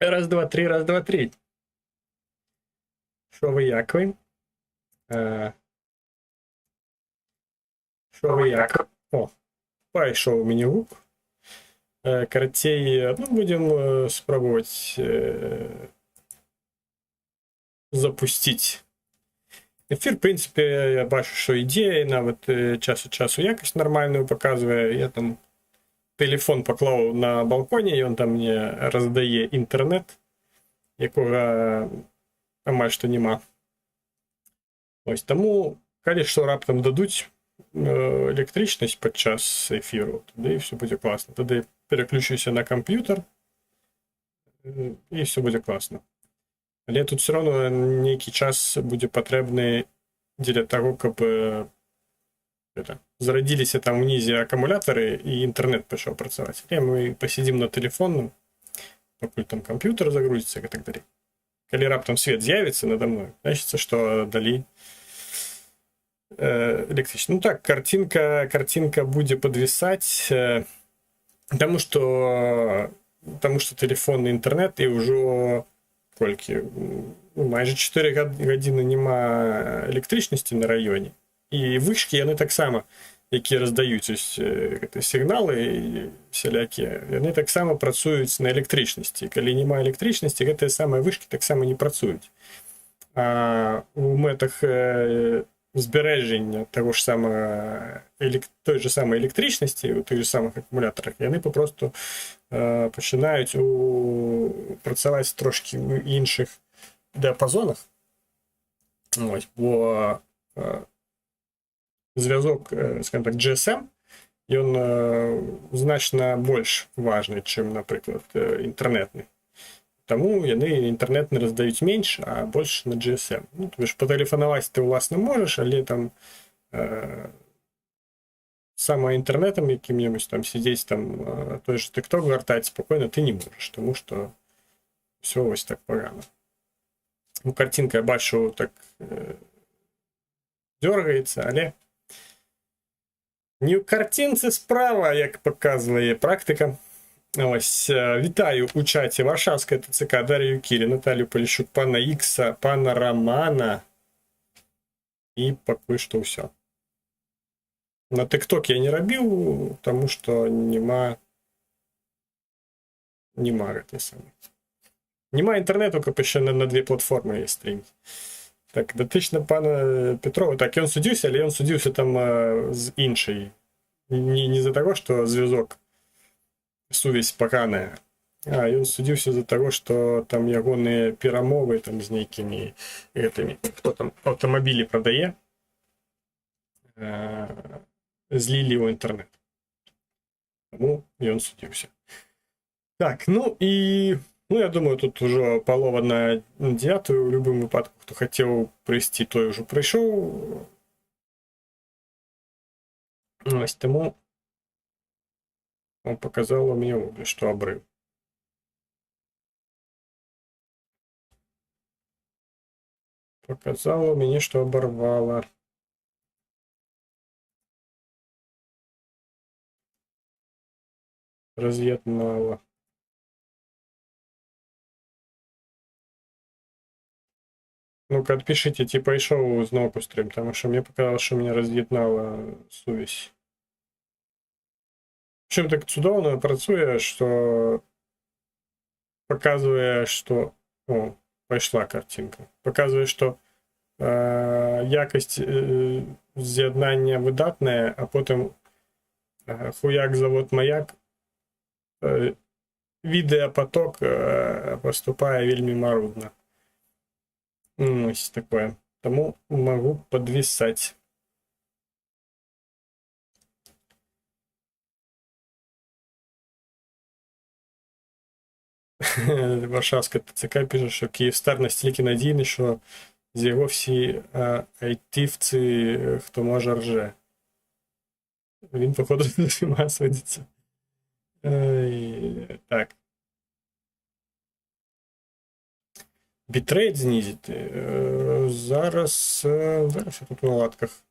Раз, два, три, раз, два, три. Що ви, як ви? Що ви, як? О, пайшов мені гук. Карацей, ну, будем спробовать запустить ефір. В принципі, я бачу, що ідея, навіть час від часу якось нормальну показує. Я там телефон поклав на балконі, і він там мені роздає інтернет, якого майже що нема. Ось тому, коли що раптом дадуть електричність під час ефіру, тоді все буде класно. Тоді переключуся на комп'ютер, і все буде класно. Але тут все одно некий час буде потрібний для того, щоб зародилися там внизу акумулятори і інтернет почав працювати. І ми посидимо на телефонному, поки там комп'ютер загрузиться і так далі. Коли раптом світ з'явиться надо мною, значить, що далі электрично. Ну так, картинка будет подвисать, потому что телефонный интернет и уже кольки, майже 4 години нема електричності на районі. І вишки, вони так само, які роздають ось, сигнали всілякі, вони так само працюють на електричності. Коли немає електричності, ці самі вишки так само не працюють. А у метах збереження того ж самого, той же самої електричності у тих же самих акумуляторах, і вони попросту починають працювати трошки в інших діапазонах. Ось, бо зв'язок, скажімо так, GSM, він значно більш важний, ніж, наприклад, інтернетний. Тому вони інтернет не роздають менше, а більше на GSM. Ну, тобто ж потелефонувати ти власне можеш, але там саме інтернетом яким-небудь там сидіти, там той же TikTok гортати спокійно ти не можеш, тому що все ось так погано. Ну, картинка, я бачу, так дергається, але не в картинці справа, як показує практика. Ось, вітаю у чаті Варшавська ТЦК, Дар'ю Кірі, Наталію Поліщук, пана Ікса, пана Романа. І поки що все. На TikTok я не робив, тому що нема інтернету, як ще на дві платформи є стрімити. Так, дотично пана Петрова. Так, він судився, але він судився там з іншої. Не за того, що зв'язок сувязь погана. А, він судився за того, що там ягоні перемови там з некими этими, хто там автомобілі продає, злили його інтернет. Тому він судився. Так, ну і я думаю, тут уже полова на 9, в будь-якому випадку, хто хотів прийти, той вже прийшов. Ось тому он показало мені, що обрив. Показало мені, що оборвало. Роз'єднало. Ну-ка, отпишите, типа, йшов знову стрім, тому що мені показалось, що мене роз'єднала сувязь. Чим так чудовно працює, що показує, що... О, пішла картинка. Показує, що якість з'єднання видатна, а потім хуяк завод маяк, відеопоток поступає вельми марудно. Ось таке. Тому можу підвисати. Варшавська ТЦК пише, що Київстар настільки надійний, що з його всі айтівці, хто може, рже. Він, походу, з усіма сводиться. Так. Бітрейт знизити. Зараз я тут на латках,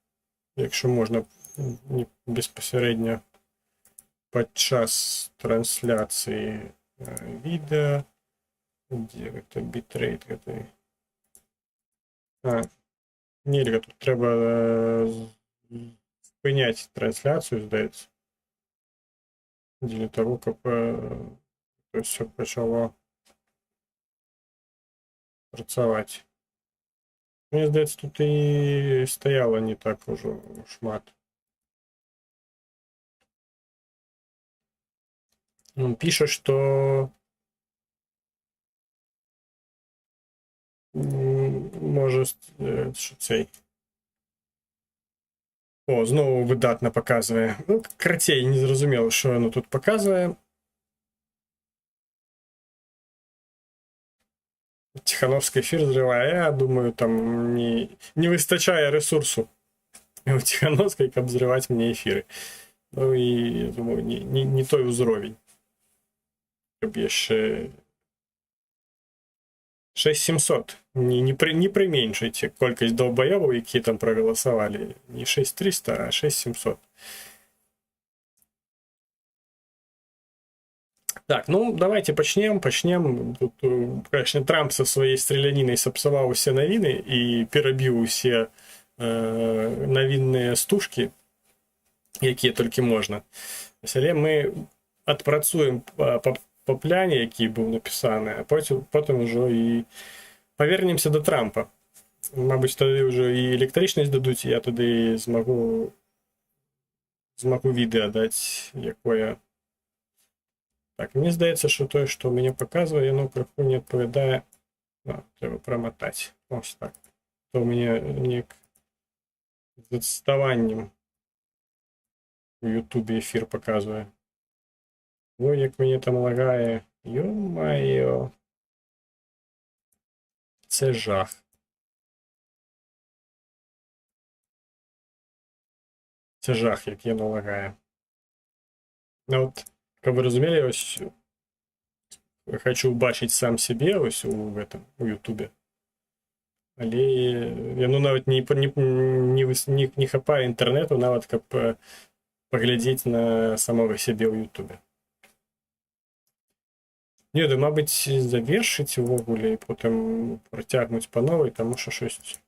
якщо можна безпосередньо під час трансляції відео. Де гэта бітрейт гэты? Нельга, тут трэба спыняць трансляцыю, здаецца. Для того, каб все пачало працаваць. Мне здаецца, тут і стаяла не так ужо шмат. Он піша, што можа цей. О, зноў выдатна паказвае. Ну, карацей, не зразумела, што яно тут паказвае. Тихановский эфир зрывае. Я думаю, там не выстачае ресурсу у Тихановской, каб зрываць мне эфиры. Ну і, думаю, не той узровень. Каб яшчэ 6700. Не прыменшыйце колькасць долбаёбаў, якія там прагаласавалі. Не 6300, а 6700. Так, ну, давайте пачнем. Тут, конечно, Трамп со своей стрелянінай сапсаваў усе навіны і перабіў усе навінныя стужкі, якія толькі можна. Але мы адпрацуем по пляне, які быў напісаны, а потым ужо і павернемся до Трампа. Мабыць, тады ўжо і электрычнасць дадуць, я тады змагу відэа даць, якое... Так, мне здаецца, што тое, што мяне паказвае, яно крыху не адпавядае. Трэба прамотаць. Ось так. То ў мяне неяк з адставаннем у Ютубе эфір паказвае. Ну, як мяне там лагае. Ё-маё. Це жах. Це жах, як яно лагае. Ну, от, каб вы разумелі, ось хочу убачыць сам себе ось у Ютубе. Але яно нават не хапае інтэрнету, нават каб паглядзець на самого себе ў Ютубе. Не, да, мабыць, завершыць увогуле і потым працягнуць па новай, таму што щось...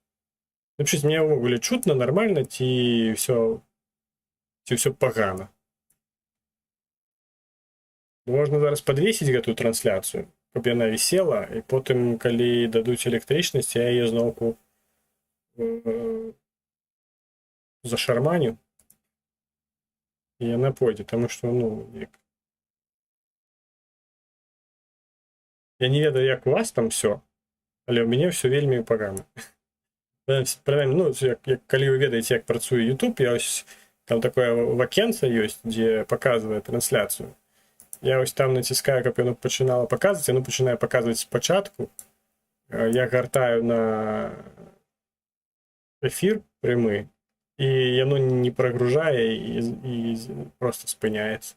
Напишіть, мне увогуле чутно, нормально, ці ўсё пагана. Можна зараз падвесіць гэтую трансляцыю, каб яна вісела, і потым, калі дадуць электрычнасць, я яе зноўку зашарманю, і яна пойдзе, таму што, ну, я не ведаю, як у вас там все, але ў мяне ўсё вельмі пагана. Ну, калі вы ведаеце, як працуе YouTube, я ось, там такое вакенце ёсць, дзе паказвае трансляцыю. Я ось там націскаю, каб яно пачынала паказваць, яно пачынае паказваць спачатку. Я гартаю на эфір прямы, і яно не прагружае і просто спыняецца.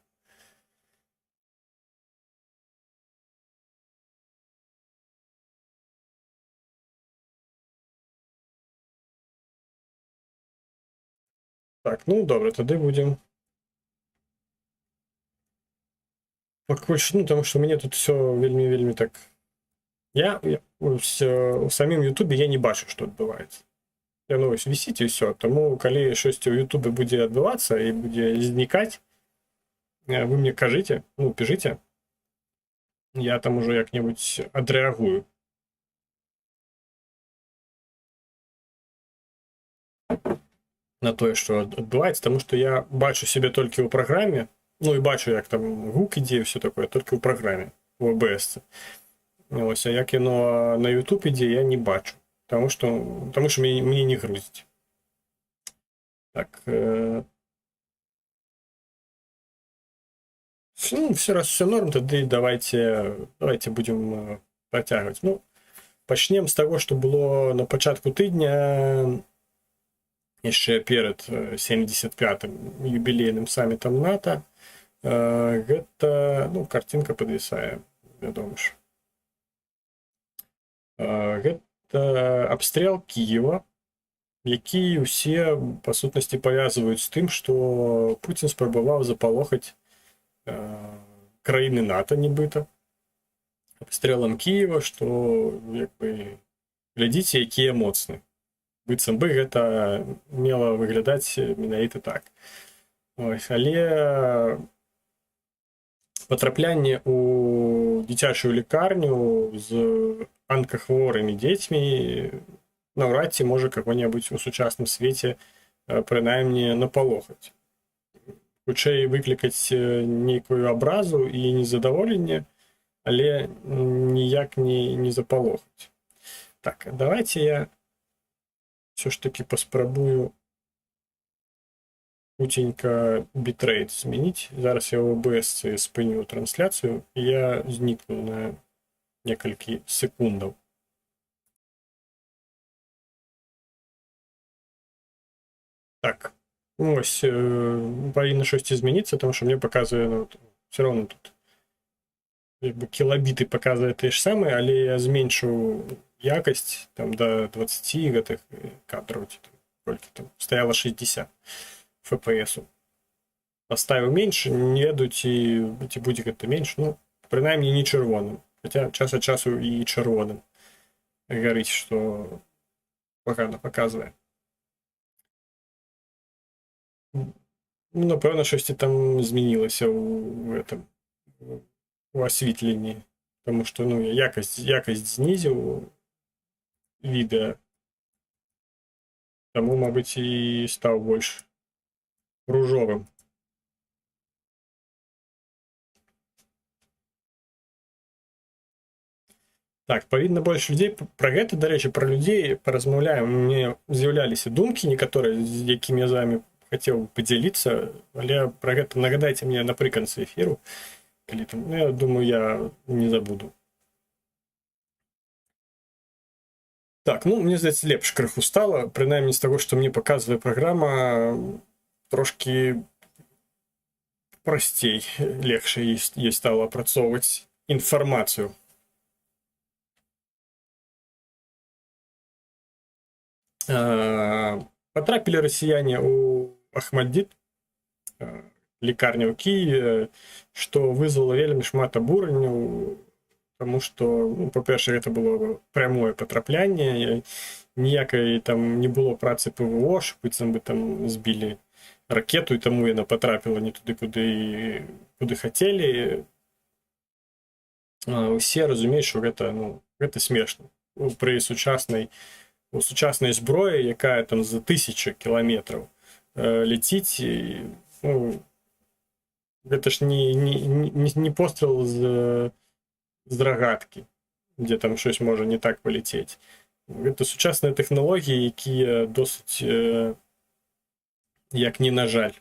Так, ну добра, тады будзем пакуль, тому що мені тут все вельмі так... Я у самім Ютубе я не бачу, што адбываецца. Яно ось вісіць і все. Тому, калі щось у Ютубе будзе адбывацца і будзе знікаць, вы мне кажыце, ну, пішыце. Я там ужо як-небудзь адрэагую. На тое, што адбываецца, таму што я бачу себе толькі ў праграме, ну і бачу, як там гук ідзе і все такое, толькі ў праграме, у OBS. Ось, а як яно на YouTube ідзе, я не бачу, таму што мне не грузіць. Так. Ну, все раз все норм, тады давайте будем працягваць. Ну, пачнем з таго, што было на пачатку тыдня, яшчэ перад 75-м юбілейным самітам НАТО. Гэта, ну, картинка падвісае, вядома ж. Гэта абстрэл Кіева, які ўсе, па сутнасці, павязваюць з тым, што Пуцін спрабаваў запалохаць краіны НАТО, нібыта. абстрэлам Кіева, што як бы глядзіце, якія моцны. Быццам бы гэта мела выглядаць менавіта так. Ось, але патраплянне ў дзіцячую лікарню з анкахворымі дзецьмі наўрад ці можа каго-небудзь у сучасным свеце прынамсі напалохаць. Хутчэй выклікаць нейкую абразу і незадаволенне, але ніяк не запалохаць. Так, давайте я все ж таки паспрабую хутенька битрейт змяніць. Зараз я ў OBS спыню трансляцыю, і я знікну на некалькі секундаў. Так, ось, павінна штосьці змяніцца, тому що мне показує, ну, все равно тут кілабіты показує те ж саме, але я зменшу якость там до 20 гэтых кадраў, колькі там стаяла 60 FPS. Поставіў менш, не ведаю, ці будзе гэта менш, ну, прынамсі не чырвоным, хаця час ад часу і чырвоным гарыць, што пагана паказвае. Ну, напэўна, штосьці там змянілася ў гэтым, у асветленні, тому што, ну, якасць знізіў відэа, таму, мабыць, і стаў больш ружовым. Так, павінна больш людзей пра гэта, дарэчы, пра людзей паразмаўляем. Мне з'яўляліся думкі некаторыя, з якімі я з вамі хацеў падзяліцца, але пра гэта нагадайце мне напрыканцы эфіру, калі там, ну, я думаю, я не забуду. Так, ну, мне здаецца, лепш крыху стала, прынамсі з таго, што мне паказвае праграма, трошкі прасцей, легчэй ей стала апрацоўваць інфармацыю. Патрапілі расіяне ў Ахмаддзіт, лікарня ў Кіеве, што вызвала вельмі шмат абурэнняў, таму што, ну, па-першае, гэта было прямое патраплянне, ніякай там не было працы ПВО, што быццам бы там збілі ракету, і таму яна патрапіла не туды, куды хацелі. Усе разумеюць, што гэта, ну, гэта смешна. Пры сучаснай зброі, якая там за 1000 кіламетраў ляціць, ну, гэта ж не пострел з рагаткі, дзе там щось можа не так паляцець. Гэта сучасныя тэхналогіі, якія досыць, як не на жаль,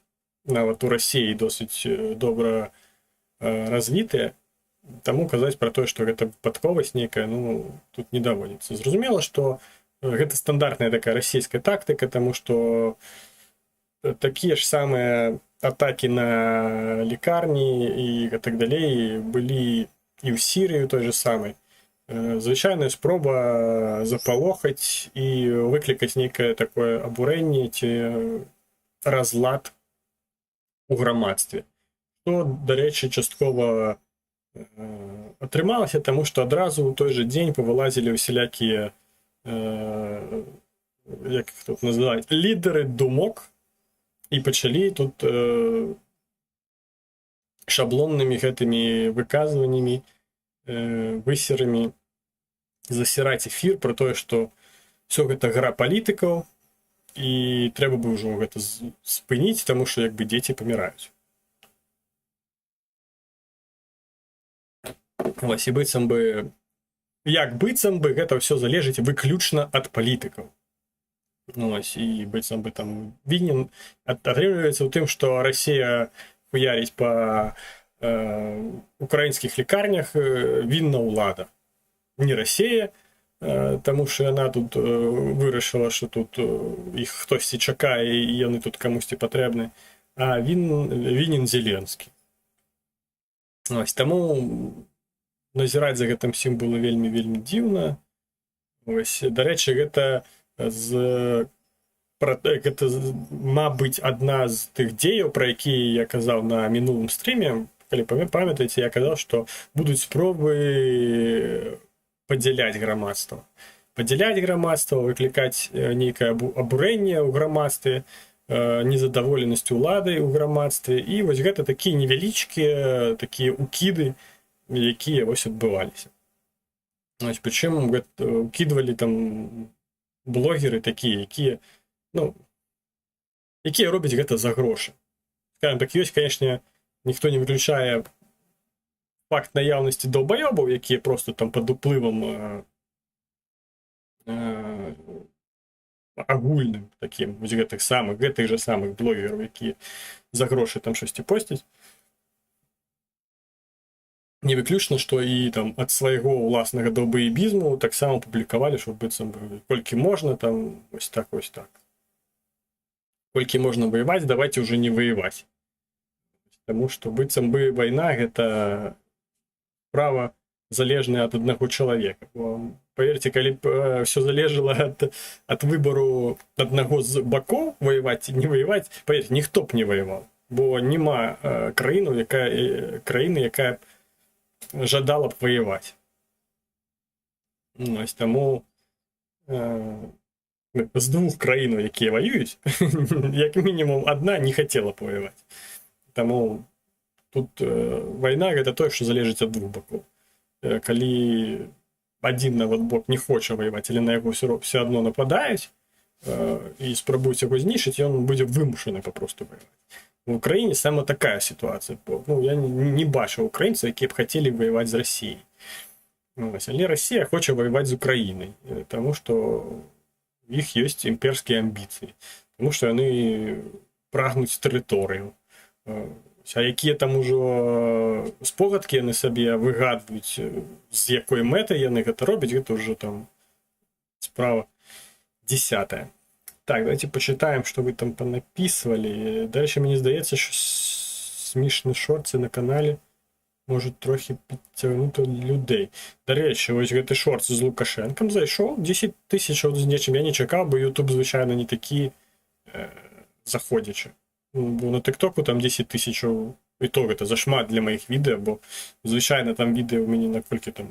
нават у Расіі досыць добра развітыя, таму казаць пра тое, што гэта выпадковасць нейкая, ну, тут не даводзіцца. Зразумела, што гэта стандартная такая расійская тактыка, таму што такія ж самыя атакі на лікарні і так далей былі і ў Сірыі той же самай. Звычайная спроба запалохаць і выклікаць нейкае такое абурэнне ці разлад у грамадстве. Што, дарэчы, часткова атрымалася, таму што адразу ў той же дзень павылазілі ўсялякія, як іх тут называюць, лідары думок, і пачалі тут шаблоннымі гэтымі выказваннямі, высерамі засіраць эфір пра тое, што все гэта гра палітыкаў, і трэба бы ўжо гэта спыніць, таму што як бы дзеці паміраюць. Вось, і быццам бы, як быццам бы гэта ўсё залежыць выключна ад палітыкаў. Ось, і быццам бы там вінен, атрымліваецца ў тым, што Расія хуяріць па украінскіх лікарнях, вінна ўлада. Не Расія, таму што яна тут вырашыла, што тут іх хтосьці чакае і яны тут камусьці патрэбны, а вінен Зеленскі. Ось, таму назіраць за гэтым всім было вельмі дзіўна. Ось, дарэчы, гэта мабыць, адна з тых дзеяў, пра якія я казаў на мінулым стріме, калі памятаеце, я казаў, што будуць спробы падзяляць грамадства, выклікаць нейкае абурэнне ў грамадстве, незадаволенасць уладай у грамадстве, і вось гэта такія невялічкія такія укіды, якія вось адбываліся. Прычым укідвалі там блогеры такія, якія робяць гэта за грошы. Скажем так, ёсць, канешне, ніхто не выключае факт наяўнасці долбаёбаў, якія просто там пад уплывам агульным такім, вось гэтых жа самых блогераў, якія за грошы там штосьці посцяць. Не выключна, што і там ад свайго ўласнага долбаебізму таксама публікавалі, што быццам колькі можна там вось так. Колькі можна ваяваць, давайте ўжо не ваяваць. Таму што быццам бы вайна гэта справа залежная ад аднаго чалавека. Паверце, калі б ўсё залежала ад выбару аднаго з бакоў ваяваць ці не ваяваць, паверце, ніхто б не ваяваў, бо няма краіны, якая жадала б ваяваць. Таму з двух краінаў, якія ваююць, як мінімум адна не хацела б ваяваць. Таму тут вайна гэта тое, што залежыць ад двух бакоў. Калі адзін нават бок не хоча ваяваць, але на яго все адно нападаюць і спрабуюць яго знішчыць, ён будзе вымушаны папросту ваяваць. В Украіне сама такая сітуацыя. Я не бачу украінцаў, якія б хацелі ваяваць з Расіяй. Але Расія хоча ваяваць з Украінай, таму што у іх ёсць імперскія амбіцыі, таму што яны прагнуць тэрыторыю. А якія там ужо спогадкі яны сабе выгадваюць, з якой мэтай яны гэта робяць, гэта ўжо там справа 10-я. Так, давайте почитаем, что вы там понаписывали. Дальше мне здаецца, що смішні шорти на каналі можуть трохи підтягнути людей. До речі, ось гэты шорт з Лукашенком зайшов, 10 тисяч з нечим. Я не чекав, бо YouTube, звичайно, не такі заходячі. Бо на ТикТоку там 10 тисяч, і то гэта зашмат для моїх відео, бо, звичайно, там відео мені на колькі там,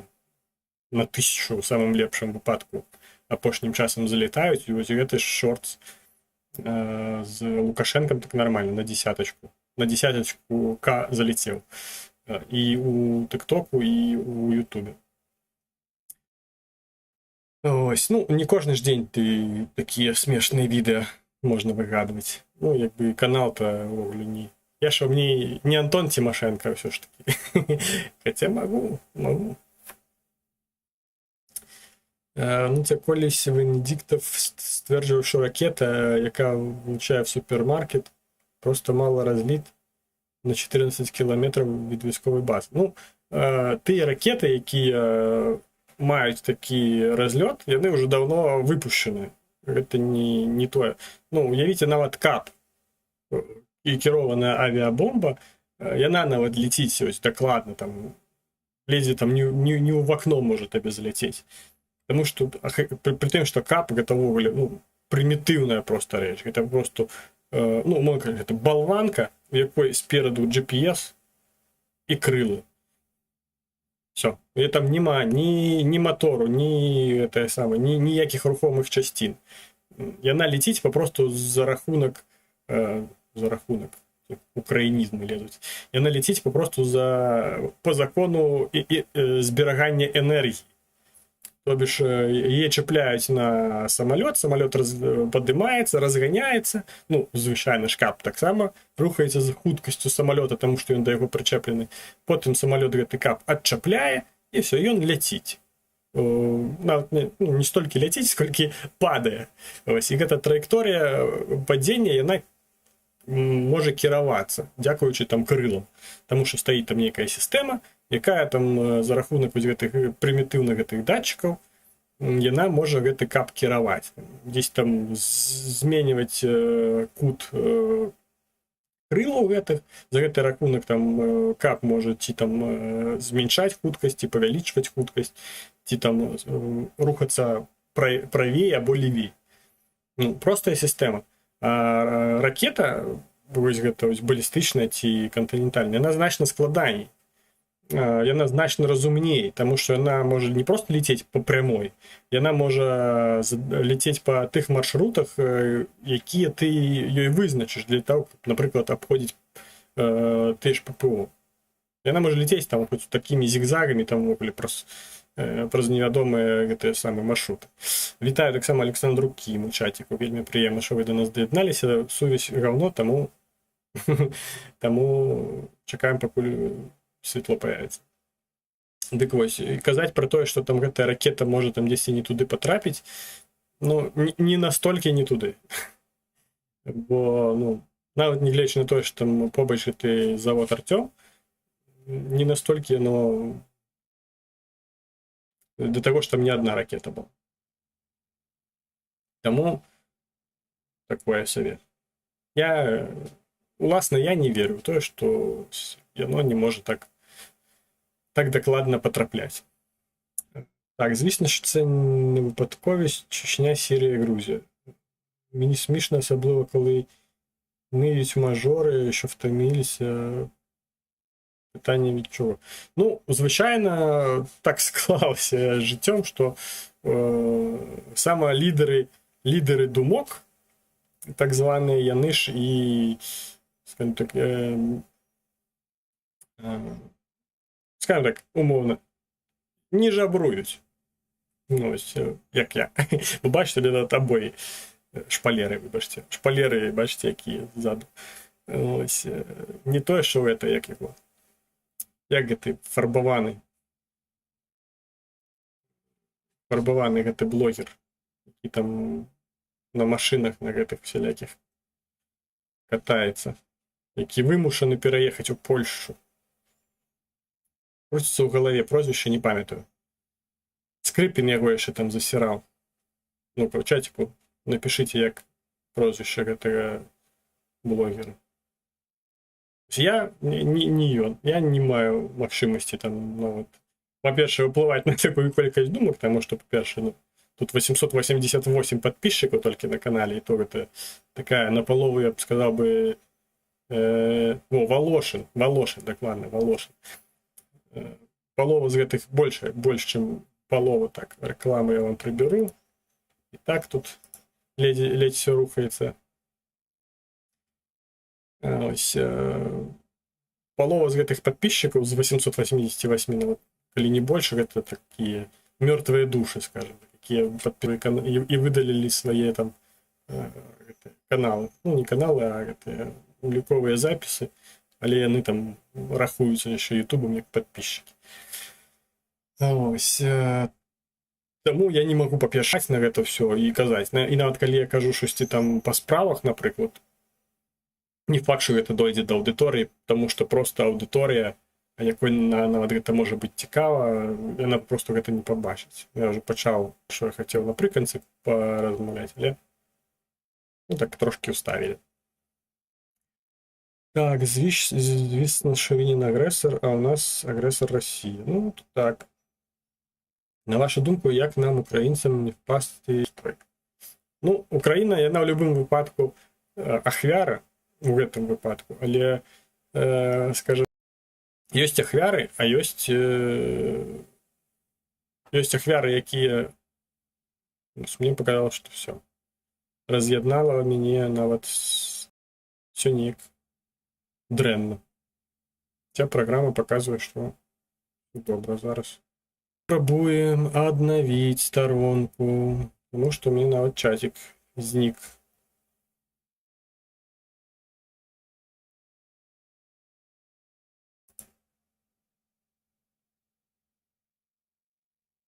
на 1000 у самому лепшому випадку апошнім часам залітаюць, і ось гэты шорт з Лукашенком так нормально, на десяточку К залетел. И у ТикТоку, и у Ютубе. Ось, ну, не кожны ж день ты такие смешные відео можна вигадувати. Ну, якби канал-то вовлю не... Я ж не Антон Тимошенко все ж таки. Хотя могу. Ну, це колись Венедіктов стверджував, що ракета, яка влучає в супермаркет, просто мала розліт на 14 кілометрів від військової бази. Ну, ті ракети, які мають такий розльот, вони вже давно випущені. Це не то. Ну, уявіть, навіть КАП і керована авіабомба, вона навіть летить ось докладно, там, лезе там не в окно може тебе залетіти. Потому что при том, что КАП это ну, примитивная просто речь. Это просто, ну, можно сказать, это болванка, в якой спереду GPS и крылы. Все. И там нема ни мотору, ни ніяких рухомых частин. И она летить попросту за рахунок українізму лезуть. И она летить попросту по закону зберігання енергії. То бишь, її чіпляють на самоліт, самоліт піднімається, розганяється, ну, звичайно, КАП так само, рухається з хуткістю самоліта, тому що він до його причеплений. Потім самоліт гэты КАП відчепляє, і все, і він летить. Не стільки летить, скільки падає. Ось, і ця траєкторія падіння, вона може керуватися, дякуючи там крилам. Тому що стоїть там некая система, яка там за рахунок гэтых примітивних гэтых датчиків, яна може гэты КАП керувати. Десь там змінювати кут крилов гэтых, за гэты рахунок там КАП може ці там зменшати худкость, ці павялічваць худкость, ці там рухатися правее або левее. Ну, простая система. А ракета вось гэта вось балістычная ці кантынентальная, яна значна складаней. Яна значна разумней, таму што яна можа не проста летець па прямой, яна можа летець па тых маршрутах, якія ты ёй вызначыш для того, каб, напрыклад, абходзіць тыя ж ППО. Яна можа летець там хоць такімі зігзагамі, там увогуле праз невядомыя гэтыя самыя маршруты. Вітаю таксама Александру Кім у чаціку, вельмі прыемна, што вы да нас даядналіся. Сувязь гаўно, таму чакаем, пакуль святло появится. Дык вось, казаць пра тое, што там гэтая ракета можа там дзесьці не туды патрапіць, ну, не настолькі не туды. Бо, ну, нават нягледзячы на тое, што там побач гэты завод Артём, не настолькі, но да таго, што там не адна ракета была. Таму такое савет. Уласна, я не верю ў тое, што яно не можа так дакладна патрапляць. Так, звісно, що це не випадковість. Чечня, Сірія, Грузія. Мені смішно, особливо, коли ниють мажори, що втомилися. Питання від чого? Ну, звичайно, так склалося життям, що саме лідери думок, так званий Яниш і, скажімо так, умовно, не жабрують. Ну, ось, як я. Ви бачите, де тут обої шпалери, вибачте. Шпалери, бачите, які ззаду. Ось, не то, що це, як його. Як це фарбований. Фарбований це блогер, який там на машинах, на гэтых всіляких катається. Який вимушений переїхати у Польщу. Крутится в голове прозвище, не памятаю. Скрипін яго яшчэ там засирал. Ну, по чатику напишите, як прозвище гэтага блогера. Я не ён. Я не маю магчымасці там, ну, вот, по-перше, выплывать на такую колькасць думок, потому что, по-перше, ну, тут 888 подписчиков только на канале, и то это такая наполову, я бы сказал бы, Волошин, докладно, Волошин. Полова з гэтых больше, чем полова, так, рекламу я вам приберу. И так тут ледь все рухается. Ось, полова з гэтых подписчиков, з 888, ну, или не больше, это такие мертвые души, скажем, какие и выдалили свои там каналы. Ну, не каналы, а это уліковыя записи. Але яны там рахуюцца яшчэ ютубам як подписчики. Ось. Таму я не могу папяшаць на гэта все і казаць. І нават калі я кажу штосьці там па справах, напрыклад, не факт, што гэта дойдзе да аўдыторыі, таму што проста аўдыторыя, якой нават гэта можа быць цікава, яна просто гэта не пабачыць. Я ўжо пачаў, што я хацеў напрыканцы паразмаўляць, але ну так трошки уставілі. Так, звісно, що він агресор, а у нас агресор Росія. Ну, так. На вашу думку, як нам, українцям, не впасти в стрик? Ну, Україна, яна в будь-якому випадку ахвяра, у гэтым випадку, але, скажем, ёсць ахвяры, а ёсць ахвяры, якія, мне показалось, што все. Раз'яднала мяне нават все неяк дрэнна. Ця праграма паказвае, што добра зараз. Спрабуем аднавіць старонку, таму што мне нават чатик знік.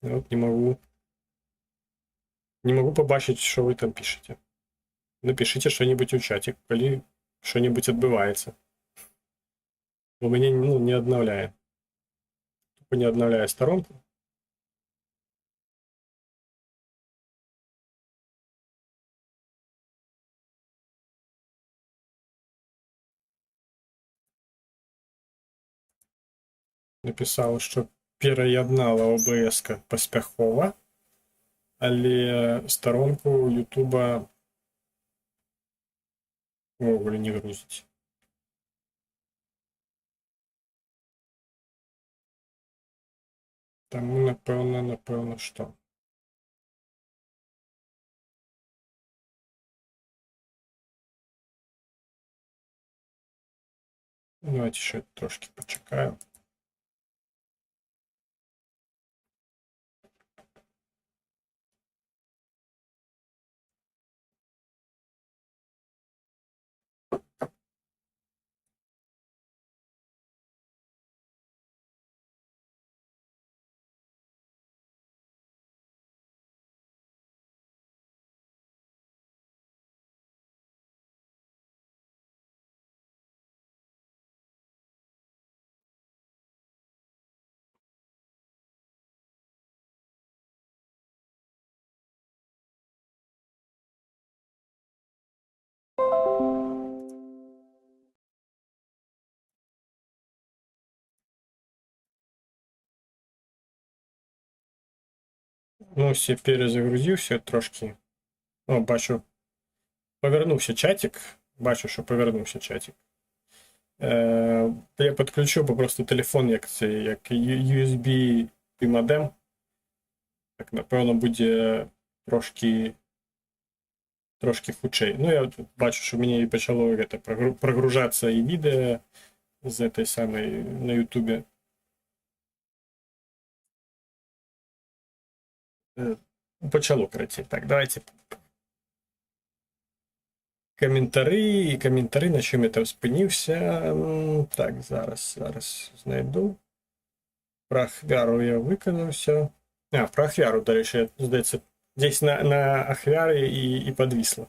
Я вот не могу побачыць, што вы там пішаце. Напишите что-нибудь у чатик, калі что-нибудь адбываецца. У меня не обновляет. Тупо не обновляет сторонку. Написал, что пераяднала ОБС-ка паспяхова, але сторонку Ютуба увогуле не грузіць. Тому, напевно, що. Давайте ще трошки почекаю. Ну, все перезагрузився трошки. О, бачу. Повернувся чатик. Бачу, що повернувся чатик. Я підключу просто телефон як USB модем. Так, напевно, буде трошки худший. Ну, я тут бачу, що мені почало прогружатися і відео з этой самої на Ютубі. Почало, короче. Так, давайте коментари, на чому я там спинився. Так, зараз знайду. Про Ахвяру я виконався. Про Ахвяру, до речі, здається, десь на Ахвярі і підвисло.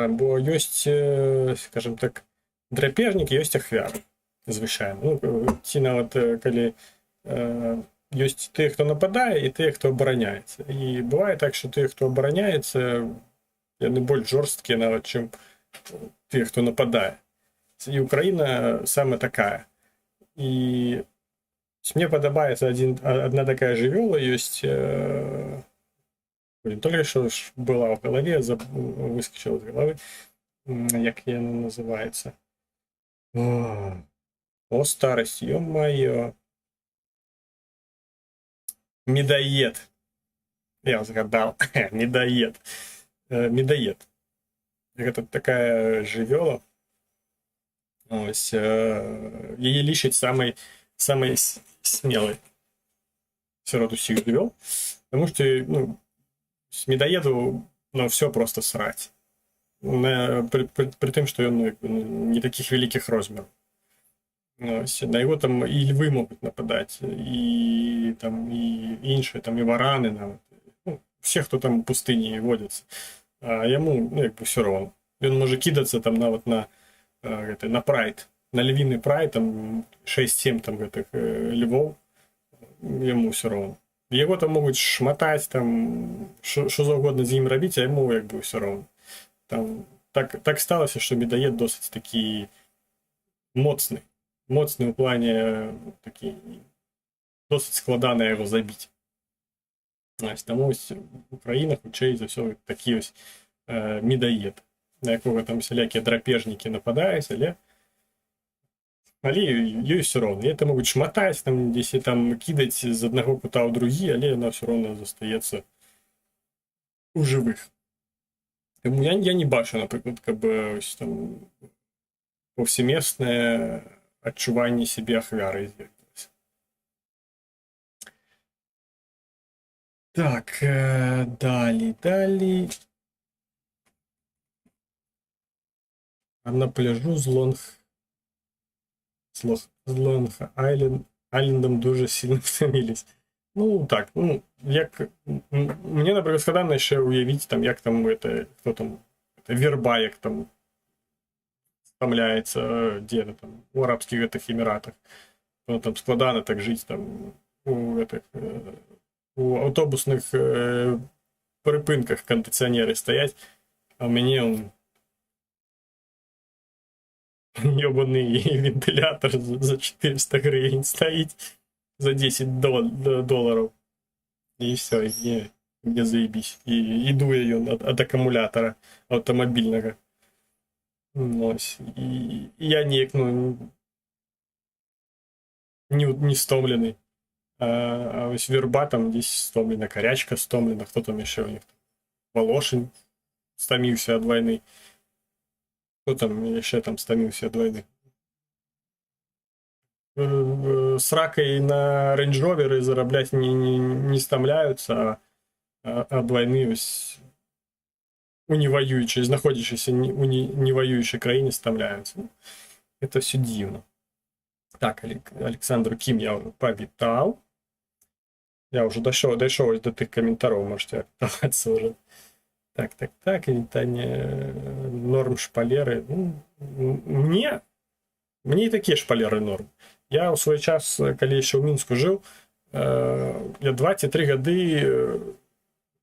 Бо є, скажімо так, драпежник, є Ахвяр, звичайно. Ну, ці навіть, коли є ті, хто нападає, і ті, хто обороняється. І буває так, що ті, хто обороняється, вони більш жорсткі навіть, ніж ті, хто нападає. І Україна саме така. І мне подобается одна такая живёла, есть, только что была в голове, выскочила из головы, як я она называется. О, старость, ё-моё. Медоед. Я загадал. Медоед. Медоед. Это такая живёла. Ось, її лічать самой смелой серед усіх живел, потому что, ну, с медоеду, ну, все просто срать. При том, что он, ну, не таких великих размеров. На его там и львы могут нападать, и там и іншие, там и вараны, ну, все, хто там в пустыні водится. А йому, ну, якби все равно. Він може кидатися там навіть на прайд, на львиный прайд, там 6-7 там этих львов, ему все равно. Его там могут шмотать, там, що завгодно з ним робити, а йому якби все равно. Там, так сталося, що медоед досить такий моцний. Моцний у плані такий, досить складано його забити. Ось, тому ось Україна, худший за все, такий ось медоед, на якого там всілякі драпежники нападають, але їй все равно. І це можуть шмотати, там, десь там кидати з одного кута в другий, але вона все равно зостається у живих. Тому я не бачу, наприклад, ось там повсеместне відчування себе Ахвяри з'явилося. Так, далі. А на пляжу з Лонг-Айлендом дуже сильно втомились. Ну, так, ну, як... Мені, наприклад, складно ще уявити, там, як там, хто там, Верба, як там втомляється, де там, у Арабських этих Еміратах. Ну, там складно так жити, там, у автобусних перепинках кондиціонери стоять, а мені он ёбаный вентилятор за 400 гривен стоит за 10 долларов. И все, и мне заебись. И иду ее от аккумулятора автомобильного. Ось. И я ніяк, ну, не стомлений. А ось Верба там десь стомлена, Корячка стомлена, хто там ще у них? Волошин стомився від війни. Хто там ще там стомився від війни? С ракой на Range Rover зароблять не стомляются, а від війни ось у невоюючій, знаходячись у невоюючій країні стомляються. Это все дивно. Так, Олександру Кім я вже повітав. Я вже дійшов до тих коментарів, можете активуватися вже. Так, вітання норм шпалери. Ну, мені і такі шпалери норм. Я у свій час, коли ще в Мінську жив, я 23 годи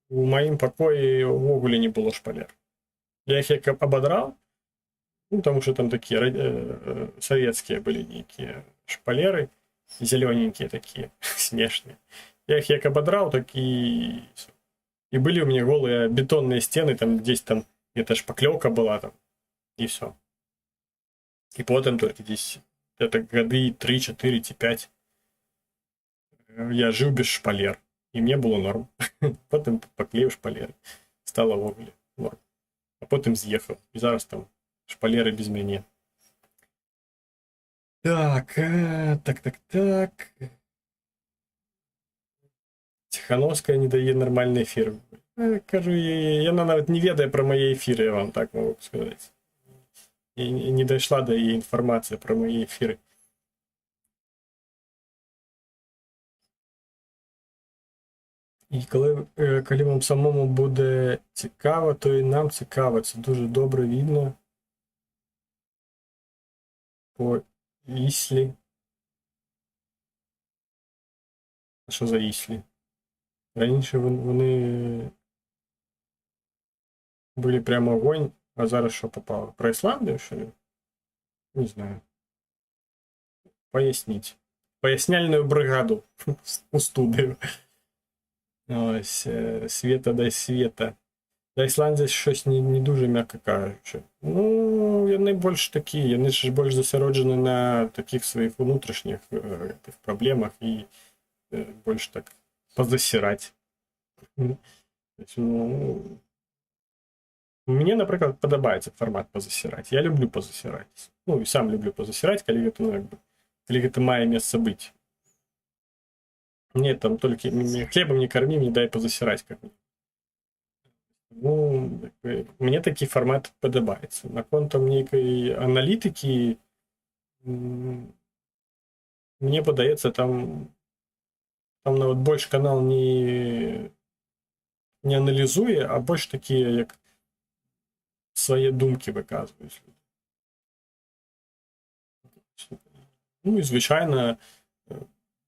у моїм покої вогулі не було шпалер. Я їх як ободрав, ну, тому що там такі советские были некие шпалеры, зелененькие такие, смешные. Я их як ободрал, так и были у меня голые бетонные стены, там здесь там где-то шпаклевка была там, и все. И потом только здесь это годы 3, 4, 5 я жил без шпалер, и мне было норм. Потом поклеив шпалеры, стало вогулі норм. А потом з'їхав, і зараз там шпалеры без меня. Так. Тихановская не дає нормальний ефір. Кажу, вона навіть не ведає про мої ефіри, я вам так можу сказати. І не дійшла до її інформація про мої ефіри. І коли вам самому буде цікаво, то і нам цікаво. Це дуже добре видно. По Іслі. А що за Іслі? Раніше вони були прямо огонь, а зараз що попало? Про Ісландію, що ли? Не знаю. Поясніть. Поясняльну бригаду у студію. Ось, світа дай світа. Для Ісландії щось не дуже, м'яко кажучи. Ну, вони більш такі, вони ж більш зосереджені на таких своїх внутрішніх проблемах і більш так позасирать. Ну, мені, наприклад, подобається формат позасирать. Я люблю позасирать. Ну, і сам люблю позасирать, коли это має місце бути. Нет, там только хлебом не корми, не дай позасирать как-нибудь. Ну, мне такий формат подобається. На контом некої аналітики мені подається там навіть більше канал не аналізує, а більш такі, як свої думки виказують. Ну і, звичайно,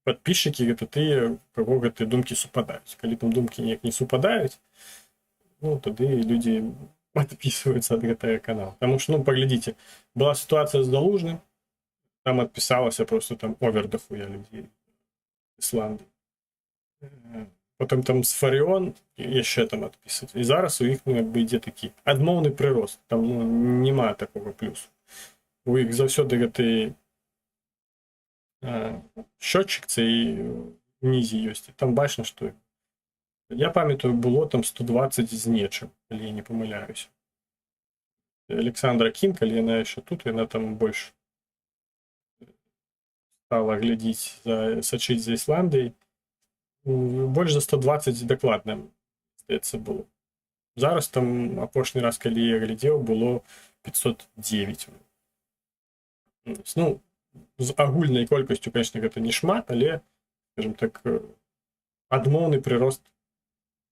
подписчики это ты, кого гэты думкі супадаюць. Калі там думкі ніяк не супадаюць, ну, тады люди подписываются от гэтага канала. Потому что, ну, поглядите, была ситуация с Залужным, там отписалось просто там овер дохуя людей в Ісландії. Потім там з Фаріон ще там відписують. І зараз у їх, ну, якби йде такий адмовний прирост. Там, ну, немає такого плюсу. У їх завсёды гэты счетчик цей внизі ёсць. Там бачно, що я пам'ятаю, було там 120 з нечим, коли я не помиляюся. Олександра Кім, коли вона ще тут, вона там більше стала глядіти, сочить за Ісландією. Більше за 120 докладно, здається, було. Зараз там, опошній раз, коли я глядів, було 509. Ну, з агульною кількістю, звісно, це не шмат, але, скажімо так, адмовний прирост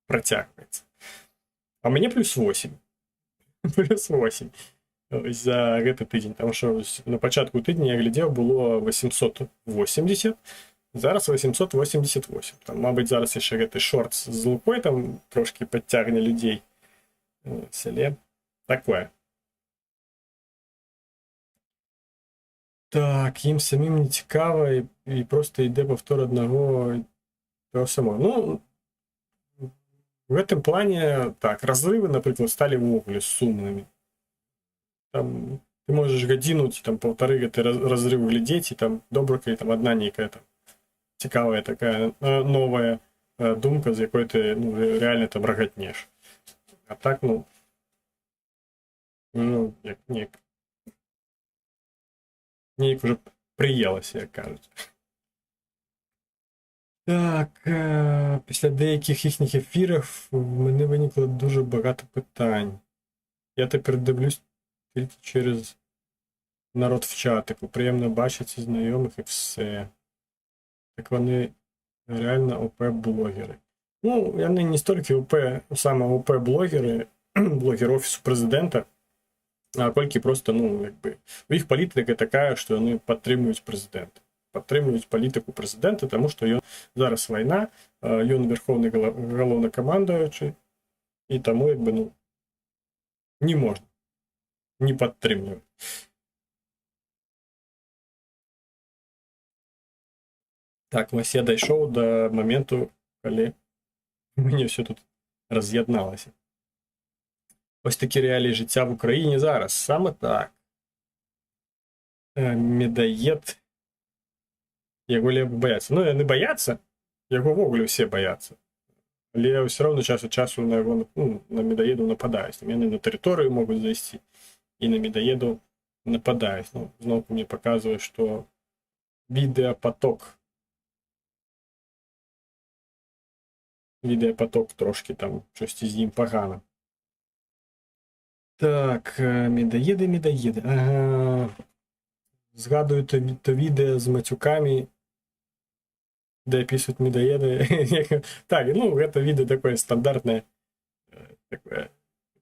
протягується. А мені плюс 8. Плюс 8. Ось за гэты тиждень. Тому що на початку тижня я глядів, було 880. Зараз 888. Там, мабуть, зараз ще гэты шорт з Лукой там трошки підтягне людей. Але такое. Так, їм самим не цікаво і просто йде повтор одного того самого. Ну, в этом плане, так, разрывы, например, стали вогуле сумными. Там ты можаш гадзіну ці там паўтары гэты разрыв глядзець, і там добра, калі там адна нейкая там цікавая такая новая думка, з якой ты реально там рагатнеш. А так, як неяк уже прыелася, як кажуць. Так, після деяких їхніх ефірів в мене виникло дуже багато питань. Я тепер дивлюсь тільки через народ в чатику. Приємно бачити знайомих і все. Так вони реально ОП-блогери. Вони не стільки саме ОП-блогери, блогер Офісу Президента, а колькі просто, у їх політика така, що вони підтримують президента. Підтримують політику президента, тому що зараз війна, він верховний головнокомандуючий, і тому, не можна не підтримувати. Так, ось я дійшов до моменту, коли мені все тут роз'єдналося. Ось такі реалії життя в Україні зараз. Саме так. Медоед. Його лепш бояться. Не бояться, його в огулі всі бояться. Але все одно час від часу на його, на медоеду нападають. Вони на територію можуть зайти, і на медоеду нападають. Знову мені показує, що відеопоток трошки там, щось із ним погано. Так, медоеди. Ага. Згадую то відео з матюками, де описують медоеди. Так, це відео таке стандартне, таке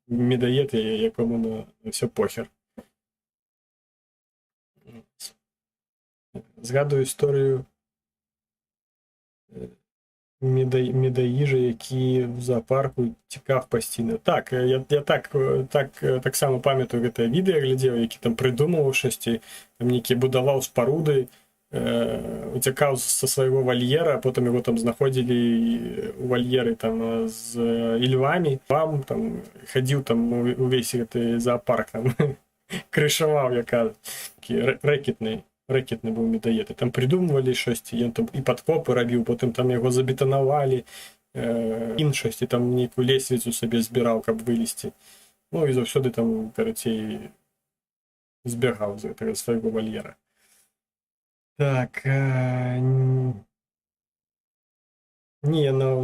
медоед, якому на все похер. Згадую історію медоїжа, які в зоопарку тікав постійно. Так, я так само пам'ятаю це відео, глядів, які там придумував щось, там які будував споруди, утікав зі свого вольєра, потім його там знаходили у вольєрі там з львами, там ходив там увесь цей зоопарк, там кришував, яка рекетний був медоед. Там придумували щось, він там і підкопи робив, потім там його забетонували, щось, і там ніяку лестницю собі збирав, щоб вилізти. І завсюди там, короче, збігав з свого вольєра. Так, ні, на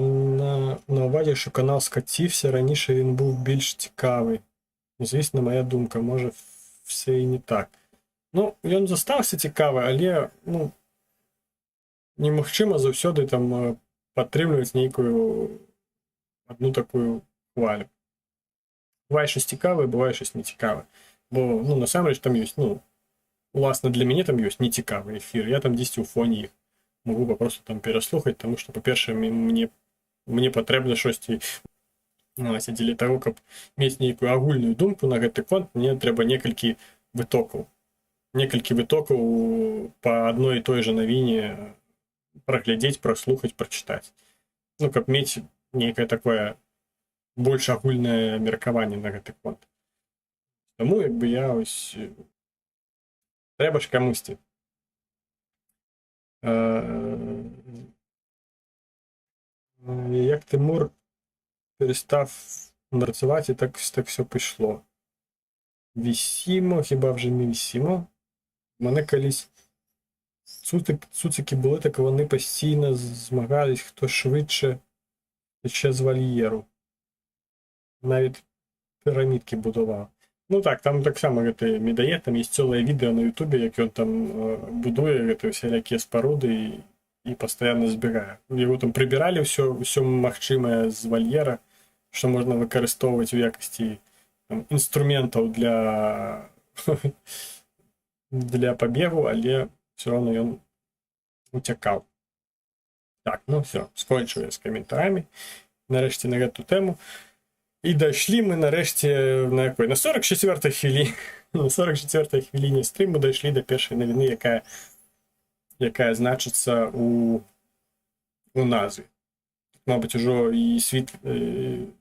увазі, що канал скатився, раніше він був більш цікавий. Звісно, моя думка, може все і не так. Він застався цікавий, але, немагчыма заўсёды там падтрымліваць нейкую одну такую хвалю. Бывае щось цікаве, бывае щось нецікаве. Бо, насамрэч там ёсць, уласна для мяне там ёсць нецікавы эфір. Я там дзесьці ў фоне іх могу папросту там пераслухаць, таму што, па-першае, мне патрэбна штосьці, дзеля таго, каб мець нейкую агульную думку на гэты конт, мне трэба некалькі вытокаў по одной і той жа навіне праглядзець, праслухаць, прачытаць. Каб мець нейкае такое больш агульнае меркаванне на гэты конт. Таму, я ось... Трэба ж камусьці. Як Тимур перестав працювати, так все пішло. Вісімо, хіба вже не Вісімо? У мене колись цуцики були, так вони постійно змагались, хто швидше ще з вольєру. Навіть пірамідки будував. Так, там так само медоед, там є ціле відео на ютубі, як він там будує всілякі споруди і постійно збігає. Його там прибирали все магчиме з вольєра, що можна використовувати в якості інструментів для побегу, але все одно він утікав. Так, все, скончив я з коментарями. Нарешті на эту тему. І дійшли ми нарешті на якої? На 44-й хвилині. На 44-й хвилині стріму дійшли до першої новини, яка значиться у назві. Мабуть, уже і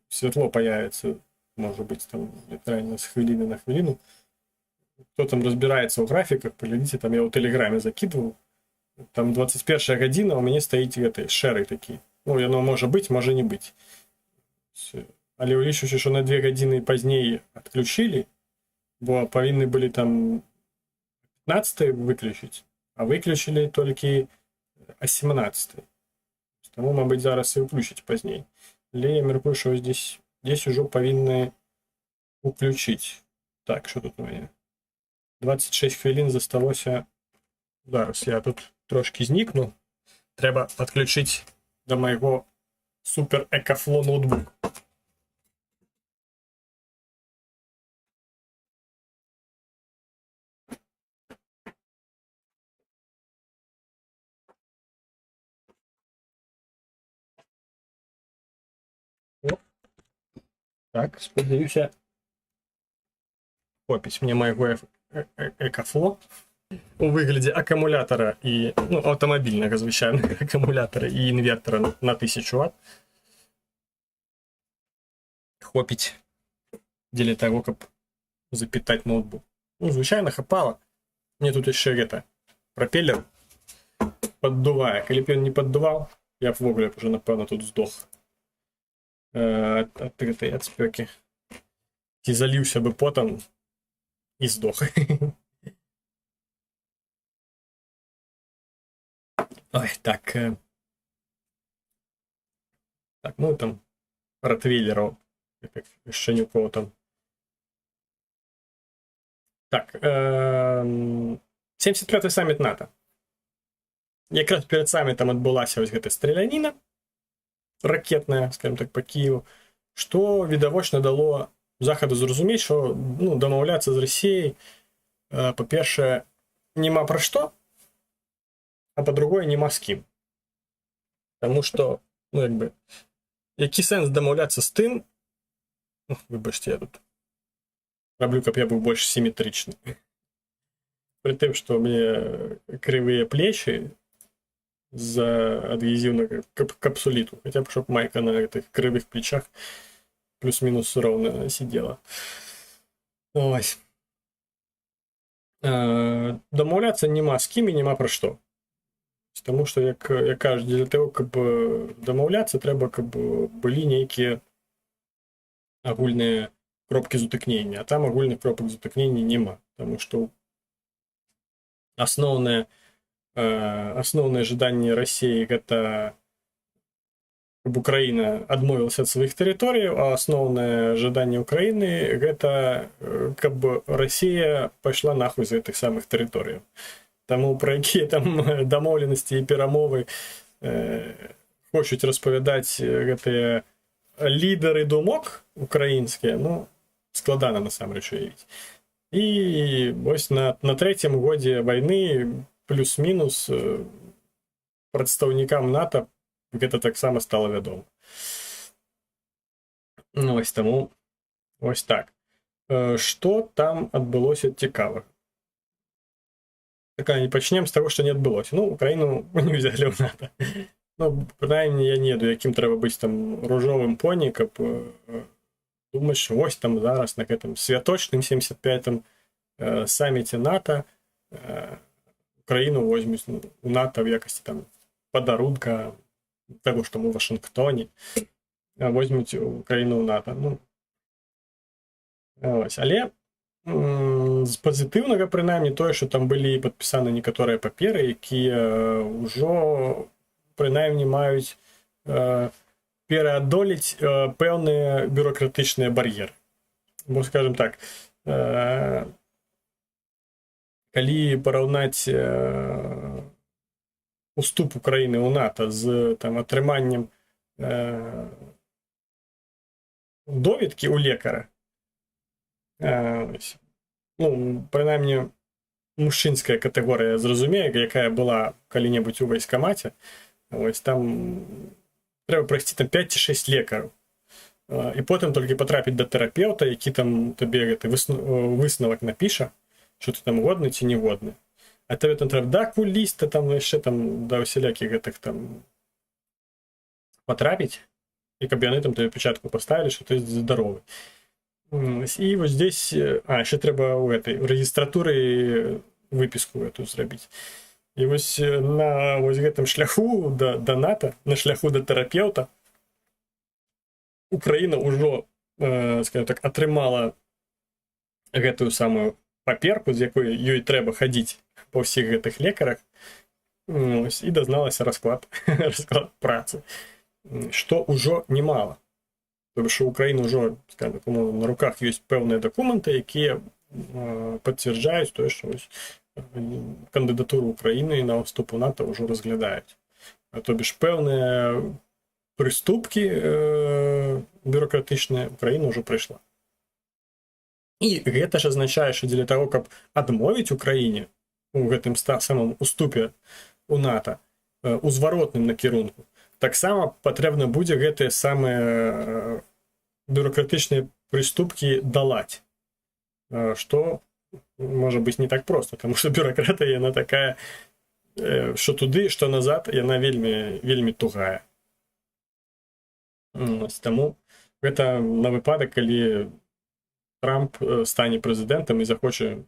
світло появиться, може бути, там, літерально з хвилини на хвилину. Хто там розбирається у графіках, поглядите, там я у Телеграмі закидував. Там 21 година, у мене стоїть шери такі. Ну, воно може бути, може не бути. Але улічуючи, що на 2 години пізніше відключили, бо повинні були там 15 виключити, а виключили тільки о 17. Тому, мабуть, зараз і включать пізніше. Але я міркую, що здесь вже повинні включити. Так, що тут у мене? 26 хвилин зосталося. Зараз я тут трошки зникну. Треба підключити до моєго Super EcoFlow ноутбук. Так, сподіваюся, копить мне моего EcoFlow у вигляді акумулятора і, ну, автомобільного, звичайно, акумулятора і інвертора на 1000 Вт. Хопить для того, щоб запитати ноутбук. Ну, звичайно, хапало. Мне тут ще пропеллер поддуває. Коли б він не поддував, я б вугле вже, напевно, тут здох. От спеки. І залився би потом і здох. Ой, так. Так, ну там ротвейлеров, ще ні у кого там. Так, 75-й саміт НАТО. Якраз перед самітом відбулася ось гэта стріляніна ракетная, скажем так, по Киеву, что відавочна дало Заходу зрозуміць, що, ну, домовляться з Росією, по-перше, нема про що, а по-друге, нема з ким. Тому що, ну, якби, який сенс домовлятися з тим, вибачте, я тут роблю, щоб я був більш симметричний. При тим, що у мене криві плечі з адгезивного капсуліту, хоча б, щоб майка на этих кривих плечах плюс-мінус ровно сидела. Ось. Домовлятися нема з ким і нема про що. Тому що, як кажуть, для того, щоб домовлятися, треба, щоб були неякі агульні кропки зутыкнення, а там агульних кропок зутыкнення нема. Тому що основное ожидание России — это чтобы Украина отмовилась от своих территорий, а основное ожидание Украины — это чтобы Россия пошла нахуй з этих самих територій. Тому про які там домовленості і перемови хочуть розповідати гэты лідери думок українські, ну, складано насамрэч уявіць. І ось на третьем годі війни плюс-мінус прадстаўнікам НАТО гэта таксама стало вядома. Ну, ось таму, ось так. Што там адбылося цікавага? Так, не пачнем з таго, што не адбылося. Ну, Украіну не ўзялі ў НАТО. Ну, прынамсі, я не ведаю, якім трэба быць там ружовым поні, каб думаць, што вось там зараз на гэтым святочным 75-м саміце НАТО Украіну возьмуць у НАТО в якасці там падарунка таго, што мы ў Вашынгтоне, возьмуць Украіну ў НАТО. Ну, ось. Але з пазітыўнага, прынамсі, тое, што там былі падпісаны некаторыя паперы, якія ўжо прынамсі маюць пераадолець пэўныя бюрократычныя бар'еры. Бо, скажем так, калі параўнаць уступ Украіны ў НАТО з там атрыманнем доведкі ў лекара, ну, прынамсі, мужчынская катэгорыя зразумее, якая была калі-небудзь у вайскамаце, ось там трэба прайсці там 5 ці 6 лекараў. І потым толькі патрапіць да тэрапеўта, які там табе гэты высновак напіша, що ти там годны ці не годны. А тебе там трэба да акуліста, там яшчэ там да усялякіх гэтых там патрапіць, і каб яны там табе печатку паставілі, што ты здаровы. І вось здесь яшчэ трэба у этой рэгістратуры выпіску эту зрабіць. І вось на вось гэтым шляху да НАТО, на шляху да тэрапеўта Украіна ўжо, скажем так, атрымала гэтую самую паперку, з якой ёй трэба хадзіць па ўсіх гэтых лекарах, і дазналася расклад працы, што ўжо немало. Тому що Україна вже, скажімо, на руках є певні документи, які підтверджують те, що ось кандидатуру України на вступ у НАТО вже розглядають. Тобі ж певні приступки бюрократичні Україна вже пройшла. І гэта ж означає, що для того, каб адмовіць Україні у гэтым самым уступе у НАТО у зваротным накірунку, таксама патрэбна будзе гэтыя самыя бюрократычныя прыступкі далаць, што можа быць не так проста, таму што бюракратыя яна такая, што туды, што назад, яна вельмі, вельмі тугая. Таму гэта на выпадак, калі Трамп стане прэзідэнтам і захоча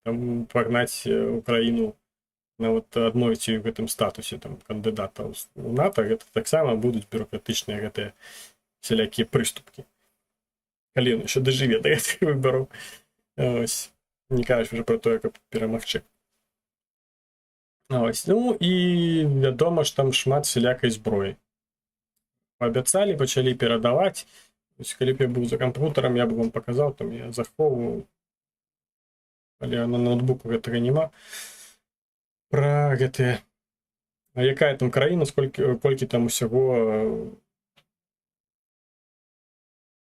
там пагнаць Украіну нават адмовіць у гэтым статусе там кандыдата ў НАТО, гэта таксама будуць бюрократычныя гэтыя всялякія прыступкі. Калі ён яшчэ дажыве да гэтых выбараў. Ось. Не кажучы ўжо пра тое, каб перамагчы. Ось. Ну і вядома ж там шмат всялякай зброі. Паабяцалі, пачалі перадаваць. Ось, калі б я быў за камп'ютарам, я б вам паказаў, там я захоўваў, але на ноутбуку гэтага няма. Пра гэтыя, якая там краіна, колькі там усяго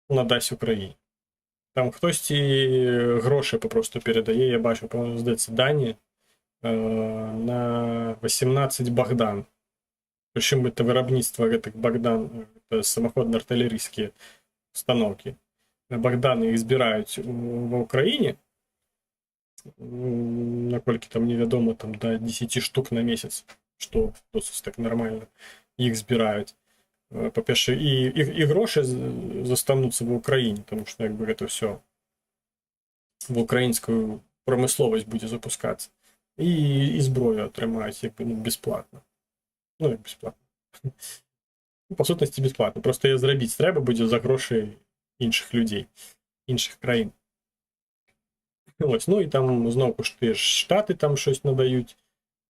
надасць Украіне. Там хтосьці грошы папросту перадае, я бачу, здаецца, Дані на 18 Богдан. Прычым это вырабніцтва гэтых Богдан, это самаходна-артылерыйскія установкі. Богданы іх збіраюць ва Ўкраіне, наколькі там невядома, там до 10 штук на месяц, што досыць так нармальна іх збіраюць. Па-першае, і грошы застануцца ва Ўкраіне, таму што як бы гэта ўсё ва ўкраінскую прамысловасць будзе запускацца. І зброю атрымаюць як бы бесплатна. Ну, як бесплатна. Па сутнасці бесплатна. Проста яе зрабіць трэба будзе за грошы іншых людзей, іншых краін. Ось, ну і там зноўку ж тыя ж Штаты там щось надаюць,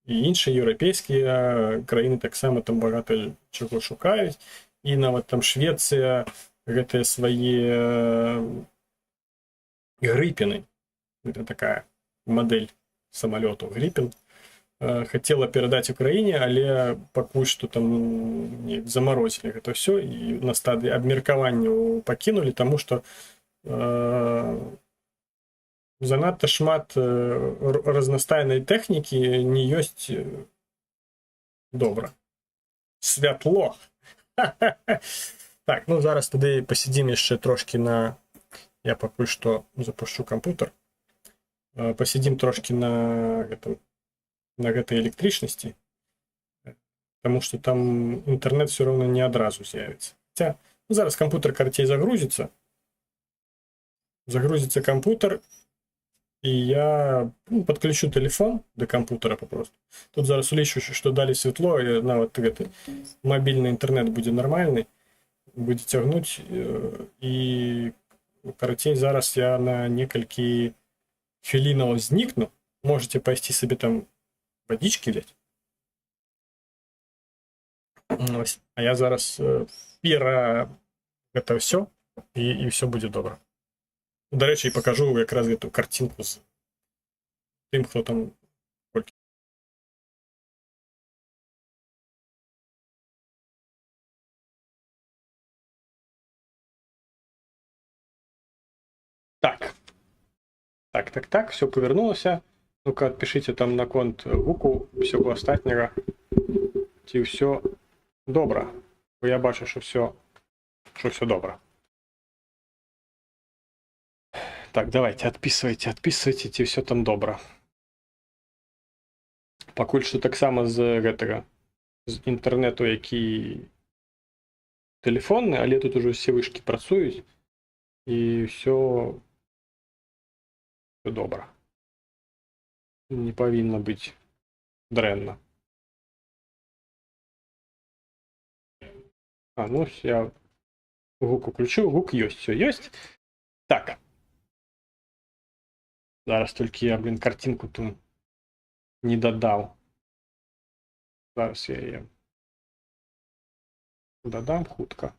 і іншыя еўрапейскія краіны таксама там багата чаго шукаюць, і нават там Швецыя гэтыя свае Гриппины, это такая модель самолёту Гриппин, хацела перадаць Украіне, але пакуль што там замарозілі гэта ўсё і на стадыі абмеркавання пакінулі, таму што занадта шмат разнастайнай тэхнікі не ёсць добра. Святло. Так, ну зараз тады пасядзім яшчэ трошкі на... Я пакуль што запушчу камп'ютар. Пасядзім трошкі на гэтай электрычнасці, таму што там інтэрнэт все роўна не адразу з'явіцца. Хаця зараз камп'ютар карацей загрузіцца. Загрузіцца камп'ютар, і я подключу телефон до камп'ютара папросту. Тут зараз улічу, што далі святло, і нават гэты мабільны інтэрнэт будзе нармальны, будзе цягнуць, і карацей зараз я на некалькі хвілінаў знікну. Можете пайсці сабе там водички взять. А я зараз гэта ўсё, і ўсё будзе добра. Дарэчы, і пакажу якраз гэту картинку з тым, хто там... Так, все павернулася. Ну-ка, адпішыце там наконт гуку, усяго астатняга. Ці ўсё добра. Бо я бачу, што ўсё добра. Так, давайте, адпісвайце, ці ўсё там добра. Пакуль што таксама з гэтага, з інтэрнэту, які тэлефонны, але тут ужо усе вышкі працуюць. і все добре. Не павінна быць дрэнна. Ну я гук уключыў, гук ёсць, все ёсць. Так. Зараз толькі я, картинку ту не дадаў. Зараз я яе дадам хутка.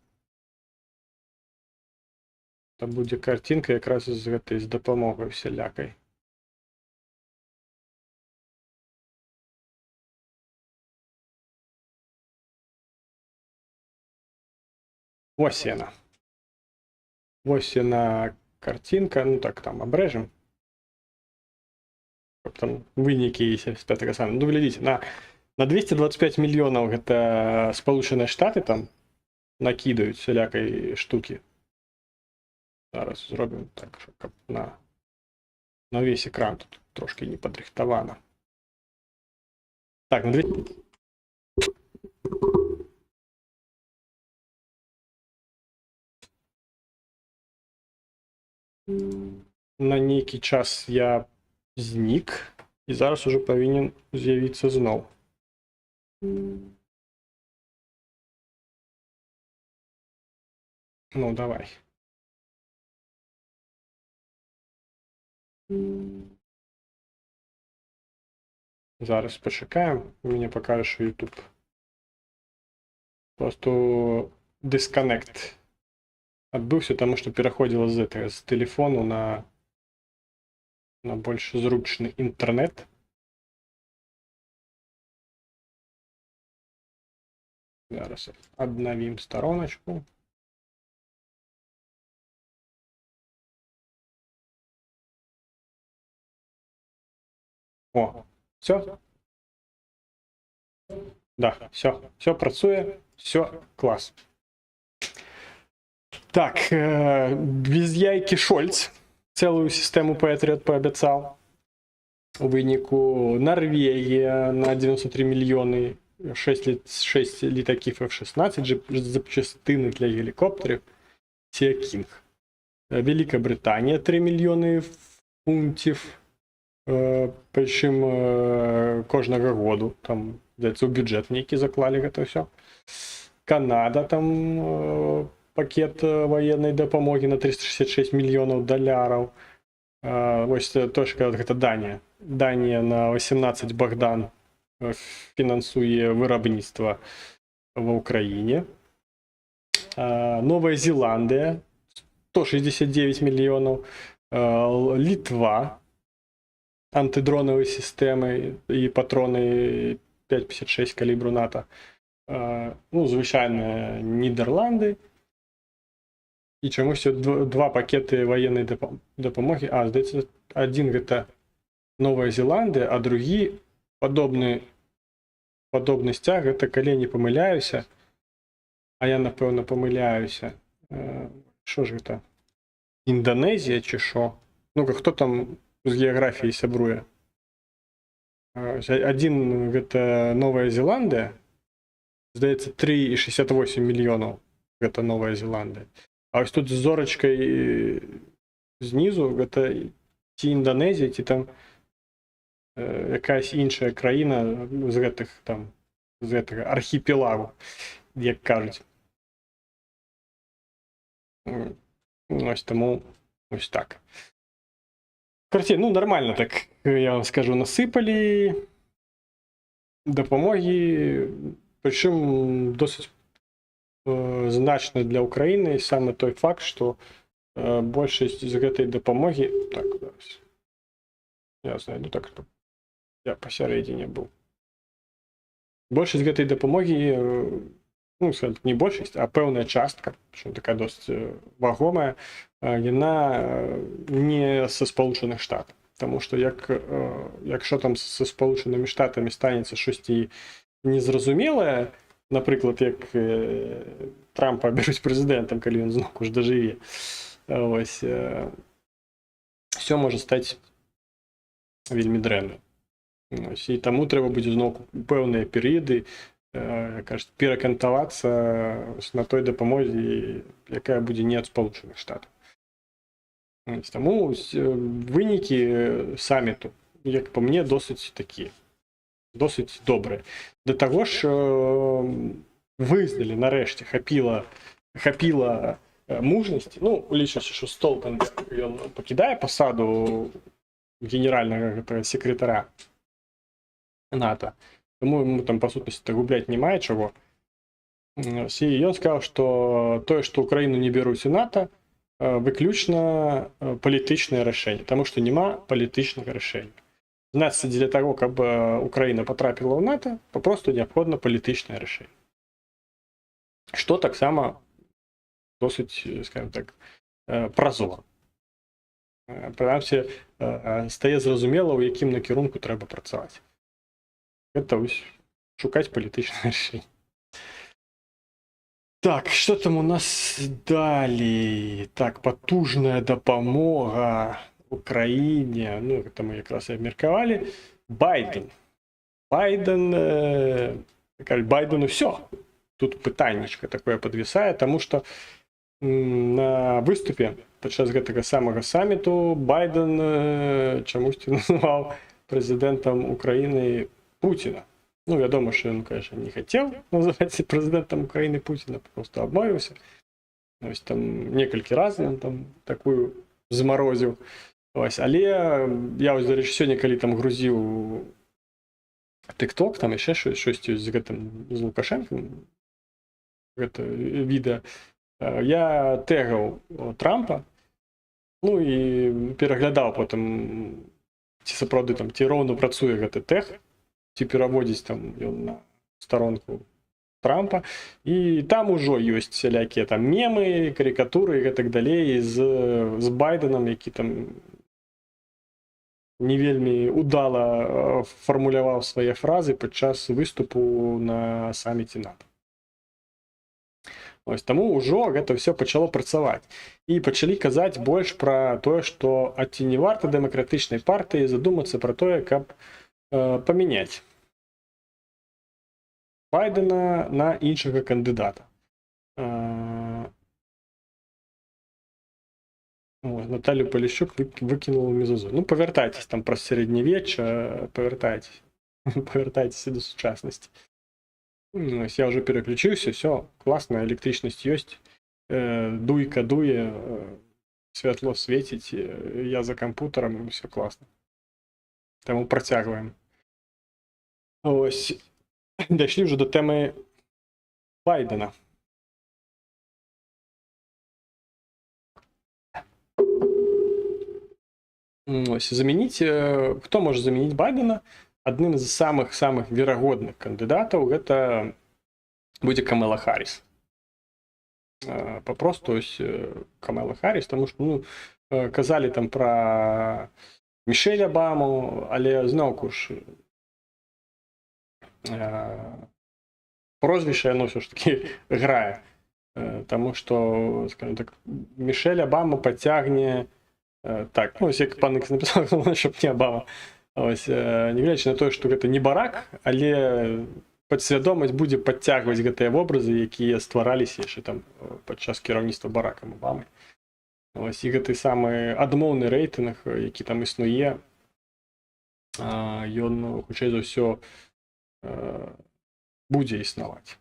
Там будзе картинка якраз з гэтай з дапамогай усялякай. Вось яна. Вось яна картинка. Ну так, там абрэжем. Там вынікі 75 сам. Ну, глядзіце, на 225 мільёнаў гэта Спалучаныя Штаты там накідаюць всялякай штукі. Зараз зробім так, каб на весь экран тут трошки не падрыхтавана. Так, на 200... На нейкі час я знік, і зараз уже павінен з'явіцца зноў. Ну, давай. Зараз пачакаем, мне пакажа, што YouTube просто дысканект адбыўся, таму што пераходзіла з тэлефону на больш зручны інтэрнэт. Зараз аднавім староначку. О, все? Да, все працуе, все класс. Так, без яйки Шольц цэлую сістэму Patriot паабяцаў. У выніку Норвегія на 93 мільёны, 6 літаків F-16, запчастини для гелікоптерів, Sea-King. Велика Британія 3 мільйони фунтів, причому кожного году, там, здається, у бюджет нейкі заклали гэта все. Канада, там пакет военной дапамоги на 366 мільёнаў доляраў. Вось точка, гэта Данія. Данія на 18 Богдан фінансуе вырабніцтва ва ўкраіне. Новая Зеландыя 169 мільёнаў. Літва антидроновой сістэмы і патроны 5,56 калібру НАТО. Ну, звычайна Нідерланды. І чамусь два пакеты военной дапамогі. Здаецца, адзін гэта Новая Зеландыя, а другі падобны сцяг, гэта, калі я не памыляюся, а я, напэўна, памыляюся. Што ж гэта? Індонезія ці што? Ну-ка, хто там з геаграфіяй сябруе? Адзін гэта Новая Зеландыя, здаецца, 3,68 мільёнаў гэта Новая Зеландыя. А вось тут з зорачкай знізу гэта ці Індонезія, ці там якаясь іншая краіна з гэтага архіпелагу, як кажуць. Ось таму ось так. Карці, ну нормально так, я вам скажу, насыпалі дапамогі, прычым досыць значна для Украіны, саме той факт, што большасць з гэтай дапамогі, так, зараз я знайду так, што я пасярэдзіне быў. Большасць гэтай дапамогі, ну, не большасць, а пэўная частка, прычым такая досыць вагомая, яна не са Спалучаных Штатаў. Таму што якщо там са Спалучанымі Штатамі станецца штосьці незразумелае, напрыклад, як Трампа абяруць прэзідэнтам, калі ён зноўку ж дажыве, вось, все можа стаць вельмі дрэнна. І таму трэба будзе зноўку пэўныя перыяды, кажуць, перакантавацца на той дапамозе, якая будзе не ад Спалучаных Штатаў. Тому виніки саміту, як по мені, досить добре. До того ж, визнали, нарешті, хапіла мужності, ну, улічуючи, що Столтенберг, він покидає посаду генерального секретаря НАТО, тому йому там, по сутності, губляти немає чого. І він сказав, що те, що Україну не беруть у НАТО, виключно політичне рішення, тому що нема політичного рішення. Значить, для того, щоб Україна потрапила в НАТО, просто необхідно політичне рішення. Що так само досить, скажімо так, прозоро. Принаймні, стає зрозуміло, у яким накерунку треба працювати. Це ось шукати політичне рішення. Так, що там у нас далі? Так, потужна допомога Україні. Ну, це ми якраз і обміркували. Байдену все. Тут питаннячко таке підвисає, тому що на виступі під час цього самого саміту Байден чомусь називав президентом України Путіна. Ну, відомо, що він, конечно, не хотів називатися президентом України Путіна, просто обмовився. Ось там кілька разів він там таку зморозив. Ось, але я ось, до речі, сьогодні, коли там грузив TikTok, там ще щось з Лукашенком, це відео, я тегав Трампа, ну і переглядав потім, ці справді там, ті ровно працює тег, ті переводять там на сторонку Трампа, і там уже є всілякі там меми, карикатури і так далі з Байденом, які там не вельми удало формулював свої фрази під час виступу на саміті НАТО. Ось тому вже це все почало працювати. І почали казати більше про те, що ті не варто демократичної партії задуматися про те, як поміняти Байдена на іншого кандидата. Наталю Поліщук викинула мезозой. Ну, повертайтесь там про середньовіччя, повертайтесь до сучасності. Ось я вже переключився, все, класно, електричність є, дуйка дує, світло світить, я за комп'ютером, все класно. Тому протягуємо. Ось, дійшли вже до теми Байдена. Ось, хто може замінити Байдена? Одним із самых вероятных кандидатов это будет Камала Харрис. Попросту ось Камала Харрис, тому що, ну, казали там про Мішель Обаму, але знову ж прозвище, воно все ж таки грає. Тому що, скажімо так, Мішель Обама потягне, так, ну, ось як пан Ікс написав, головне, щоб не Обама. Ось, не глядячи на те, що це не Барак, але підсвідомість буде підтягувати ті образи, які створалися ще там під час керівництва Бараком Обами. Ось, і той самий адмовний рейтинг, який там існує, він, хоча за все, буде існувати.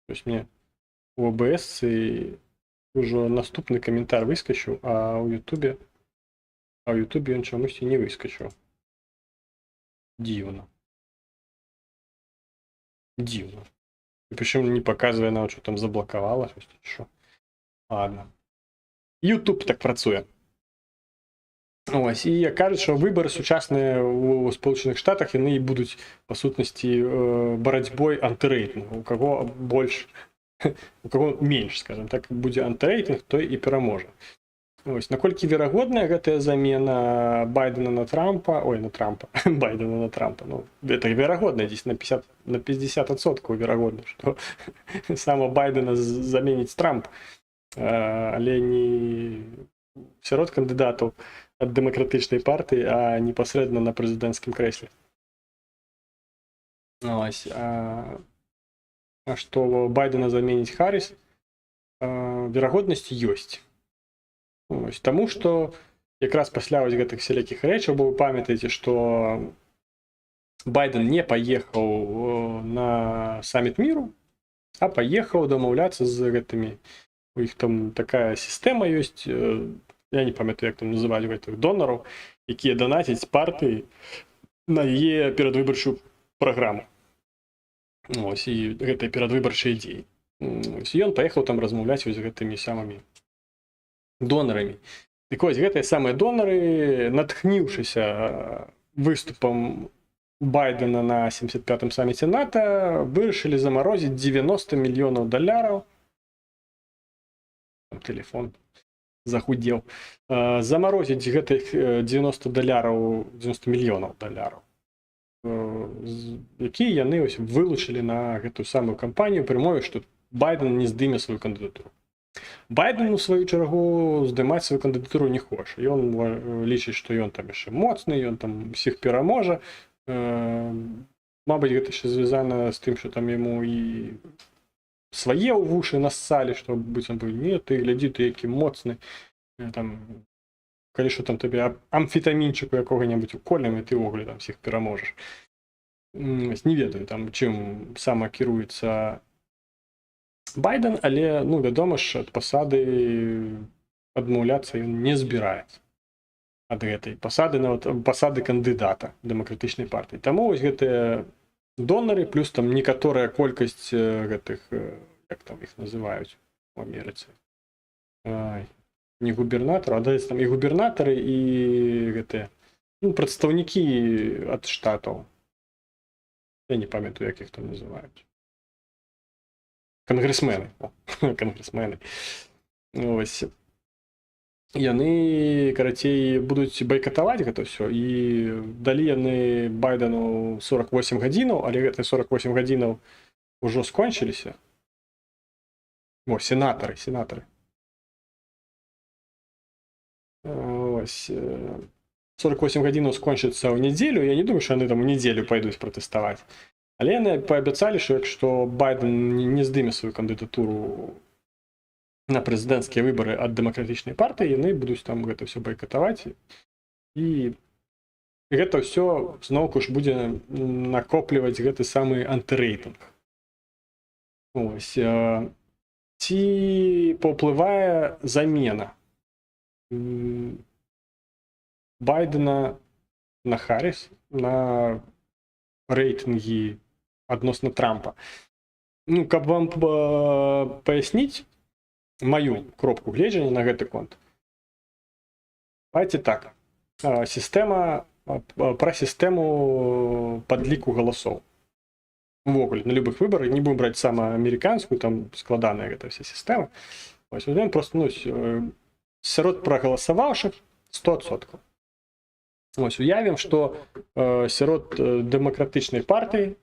Тобто мені в ОБС вже наступний коментар вискочив, а у Ютубі він чомусь і не вискочив. Дивно. І причому не показує нам, що там заблокувало, щось, що. Ладно. YouTube так працює. Ось, і кажуть, що вибори сучасні у Сполучених Штатах, вони будуть, по сутності, боротьбою антирейтингу. У кого більше, у кого менше, скажімо так, буде антирейтинг, той і переможе. Ось, наколькі верагодная гэтая замена Байдена на Трампа, Байдена на Трампа, ну, это верагодна, здесь на 50% верагодна, что саме Байдена заменить Трамп, але не серед кандидатів від демократичної партії, а непосредственно на президентському креслі. Ось, а что Байдена заменить Харрис, верагодность есть. Ось, таму што якраз пасля вось гэтых сялякіх рэчаў, бо вы памятаеце, што Байден не паехаў на саміт міру, а паехаў дамаўляцца з гэтымі. У іх там такая сістэма ёсць, я не памятаю, як там называць гэтых донараў, якія данацяць партыі на яе перадвыбарчую праграму. Ось, і гэтыя перадвыбарчыя дзеі. Ён паехаў там размаўляць з гэтымі самымі донарамі. Так вось, гэтыя самыя донары, натхніўшыся выступам Байдена на 75-м саміце НАТО, вырашылі замарозіць $90 мільёнаў. Там тэлефон захудзеў. Замарозіць гэтых $90 мільёнаў, якія яны вылучылі на гэтую самую кампанію пры умове, што Байден не здыме сваю кандыдатуру. Байден, у сваю чаргу, здымаць сваю кандыдатуру не хоча. Ён лічыць, што ён там яшчэ моцны, ён там усіх пераможа. Мабыць, гэта яшчэ звязана з тым, што там яму і свае ў вушы нассалі, што быццам бы, не, ты глядзі, ты які моцны. Там, калі што там табе амфетамінчыку якога-небудзь уколем, і ты ўвогуле там всіх пераможаш. Не ведаю, там, чым сама кіруецца Байден, але, ну, вядома ж, ад пасады адмаўляцца ён не збіраецца. Ад гэтай пасады, нават пасады кандыдата дэмакратычнай партыі. Таму вось гэтыя донары, плюс там некаторая колькасць гэтых, як там іх называюць у Амерыцы, не губернатары, а даць там і губернатары, і гэтыя, ну, прадстаўнікі ад штатаў. Я не памятаю, як іх там называюць. Кангрэсмены. Кангрэсмены. Ось. Яны, карацей, будуць байкатаваць гэта ўсё, і далі яны Байдену 48 гадзінаў, але гэтыя 48 гадзінаў ужо скончыліся. О, сенатары. Ось. 48 гадзінаў скончыцца ў нядзелю, я не думаю, што яны там у нядзелю пайдуць пратэставаць. Але яны паабяцалі, што якщо Байден не здыме сваю кандыдатуру на прэзідэнцкія выбары ад дэмакратычнай партыі, яны будуць там гэта ўсё байкатаваць. І гэта ўсё зноўку ж будзе накопліваць гэты самы антырэйтынг. Ось. Ці паўплывае замена Байдена на Харріс, на рэйтынгі адносна Трампа. Ну, каб вам паясніць маю кропку гледжання на гэты конт. Давайте так. Пра сістэму падліку галасоў. Увогуле, на любых выбарах, не будем браць сама амерыканскую, там складаная гэта вся сістэма. Вось, возьмем просто, ну, сярод прагаласаваўшых 100%. Вось, уявім, што сярод дэмакратычнай партыі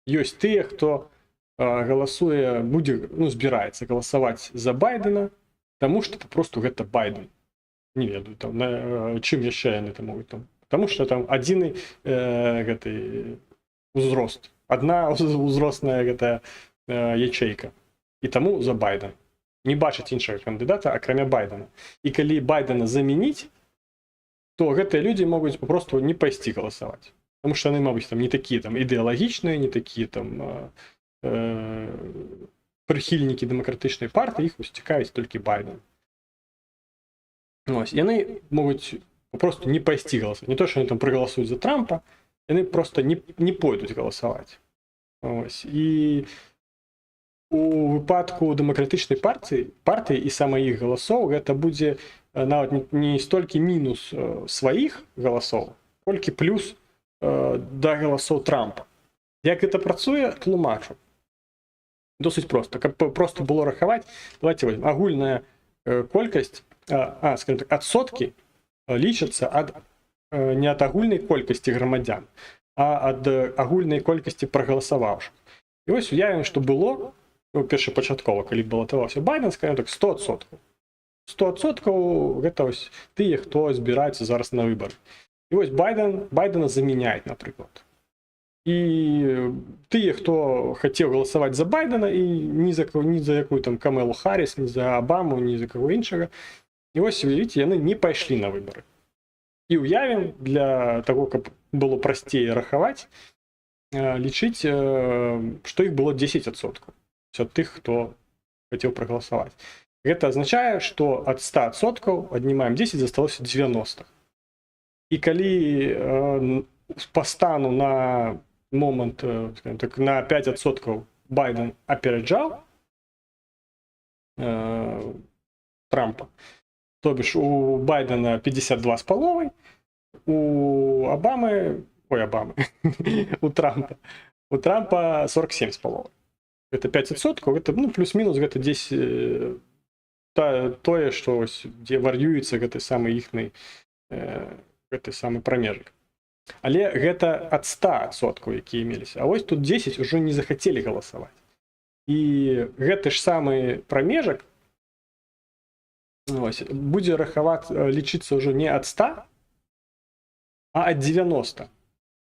ёсць тыя, хто галасуе, будзе, ну, збіраецца галасаваць за Байдена, таму што папросту гэта Байден. Не ведаю, там, чым яшчэ яны там могуць там. Таму што там адзіны гэты ўзрост, адна ўзростная гэтая ячейка. І таму за Байдена. Не бачыць іншага кандыдата, акрамя Байдена. І калі Байдена замяніць, то гэтыя людзі могуць папросту не пайсці галасаваць. Таму што яны, мабыць, там не такія там ідэалагічныя, не такія там прыхільнікі дэмакратычнай партыі, іх цікавіць толькі Байден. Ось, яны могуць папросту не пайсці галасаваць. Не то, што яны там прагаласуюць за Трампа, яны проста не пойдуць галасаваць. Ось. І у выпадку дэмакратычнай партыі і сама іх галасоў гэта будзе нават не столькі мінус сваіх галасоў, колькі плюс да галасоў Трампа. Як гэта працуе, тлумачу. Досыць проста. Каб проста было рахаваць, давайте возьмем агульная колькасць, скажем так, адсоткі лічацца не ад агульнай колькасці грамадзян, а ад агульнай колькасці прагаласаваўшых. І вось уявім, што было, першапачаткова, калі балатаваўся Байден, скажем так, 100%. 100% гэта вось тыя, хто збіраецца зараз на выбары. І вось Байдена замяняюць, напрыклад. І тыя, хто хацеў галасаваць за Байдена, і ні за якую там Камелу Харріс, ні за Абаму, ні за каго іншага, І ось, видите, яны не пайшлі на выбары. І уявім, для того, каб было прасцей рахаваць, лічыць, што іх было 10% ад тых, хто хацеў прагаласаваць. Гэта азначае, што ад 100% аднімаем 10, засталося 90. І калі па стану на момант, так, на 5% Байден апераджаў Трампа, то бишь у Байдена 52,5, у у Трампа 47,5. Это 5%, это, ну, плюс-мінус, гэта дзесь тое, што дзе вар'юецца гэты самы іхны гэты самы прамежак. Але гэта ад 100%, якія меліся. А вось тут 10 ужо не захацелі галасаваць. І гэты ж самы прамежак будзе лічыцца ўжо не ад 100, а ад 90.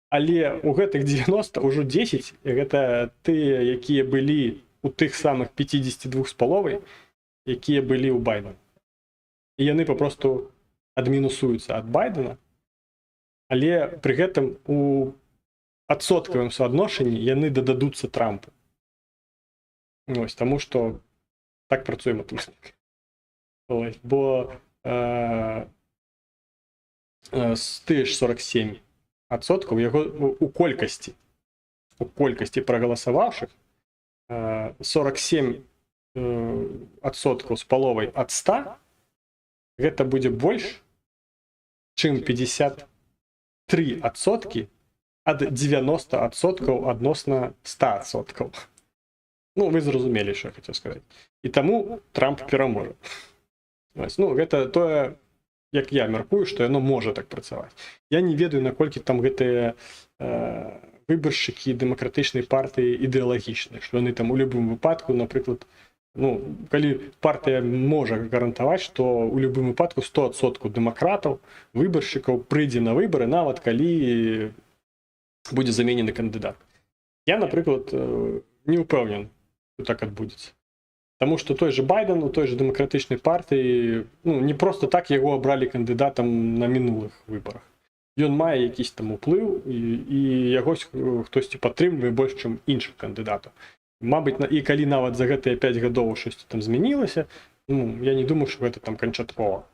Але у гэтых 90 ўжо 10 гэта тыя, якія былі у тых самых 52,5, якія былі ў Байдена. І яны папросту адмінусуюцца ад Байдена, але пры гэтым у адсоткавым суадношанні яны дададуцца Трампу. Ось, таму што так працуе матэматыка. Бо з тыя ж 47% яго у колькасці прагаласаваўшых 47% з паловай ад 100, гэта будзе больш, чым 53% ад 90% адносна 100%. Ну, вы зразумелі, що я хацеў сказаць. І таму Трамп пераможа. Ну, гэта тое, як я мяркую, што яно можа так працаваць. Я не ведаю, наколькі там гэтыя выбаршчыкі дэмакратычнай партыі ідэалагічныя, што яны там у любым выпадку, напрыклад, ну, калі партыя можа гарантаваць, што у любым выпадку 100% дэмакратаў, выбаршчыкаў прыйдзе на выбары, нават калі будзе заменены кандыдат. Я, напрыклад, не ўпэўнен, што так адбудзецца. Таму што той же Байден у той же дэмакратычнай партыі, ну, не проста так яго абралі кандыдатам на мінулых выбарах. Ён мае якісь там уплыў, і яго хтосьці падтрымлівае больш, чым іншых кандыдатаў. Мабыць, і калі нават за гэтыя 5 гадоў щось там змянілася, ну, я не думаю, што гэта там канчаткова.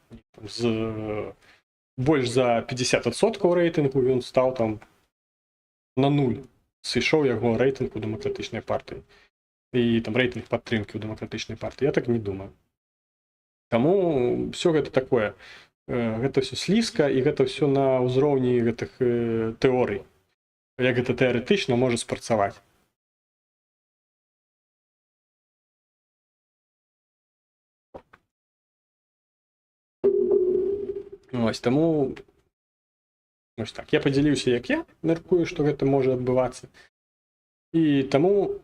Больш за 50% рэйтынгу ён стаў там на 0. Сышоў яго рэйтынг у дэмакратычнай партыі. І там рэйтынг падтрымкі ў дэмакратычнай партыі. Я так не думаю. Таму ўсё гэта такое. Гэта ўсё слізка, і гэта ўсё на ўзроўні гэтых тэорый. Як гэта тэарэтычна можа спрацаваць. Ось, таму ось так. Я падзяліўся, як я мяркую, што гэта можа адбывацца. І таму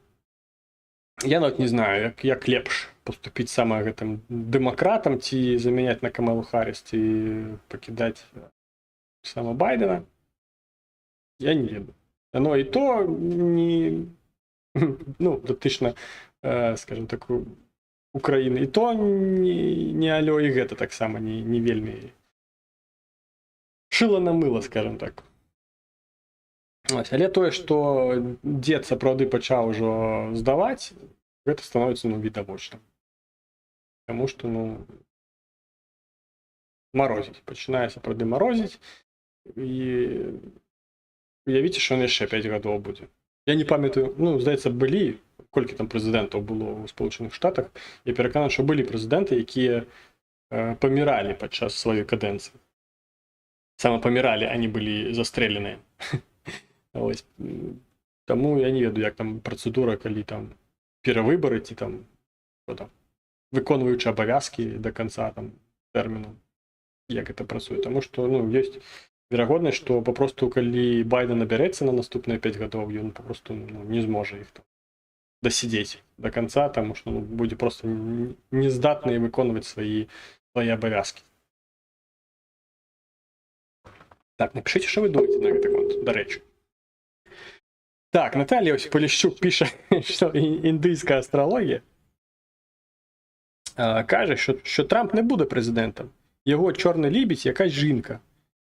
я нават не знаю, як лепш паступіць саме гэтым дэмакратам, ці замяняць на Камалу Харріс, ці пакідаць саме Байдена. Я не ведаю. Оно і то не, ну, датычна, скажем так, Украіны, і то не алё, і гэта таксама не вельмі шыла на мыла, скажем так. Але тое, што дзед сапраўды пачаў ужо здаваць, гэта становіцца, ну, відавочным. Таму што, ну, марозіць, пачынае сапраўды марозіць, і уявіце, што ён яшчэ 5 гадоў будзе. Я не памятаю, ну, здаецца, былі, колькі там прэзідэнтаў было ў Сполучаных Штатах, я перакананы, што былі прэзідэнты, якія паміралі падчас сваёй кадэнцыі. Саме паміралі, а не былі застрэленыя. Ось. Таму я не ведаю, як там працэдура, калі там перавыбары, ці там, выконваючы абавязкі да канца там тэрміну, як гэта працуе. Таму што, ну, ёсць верагоднасць, што папросту, калі Байден набярэцца на наступныя 5 гадоў, ён папросту, ну, не зможа іх там дасядзець да канца, таму што, ну, будзе проста нездатны выконваць свае абавязкі. Так, напишите, что вы думаете на гэты конт, дарэчы. Так, Наталья Поліщук піша, што індыйська астрологія каже, що Трамп не буде президентом. його чорний лібідь якась жінка.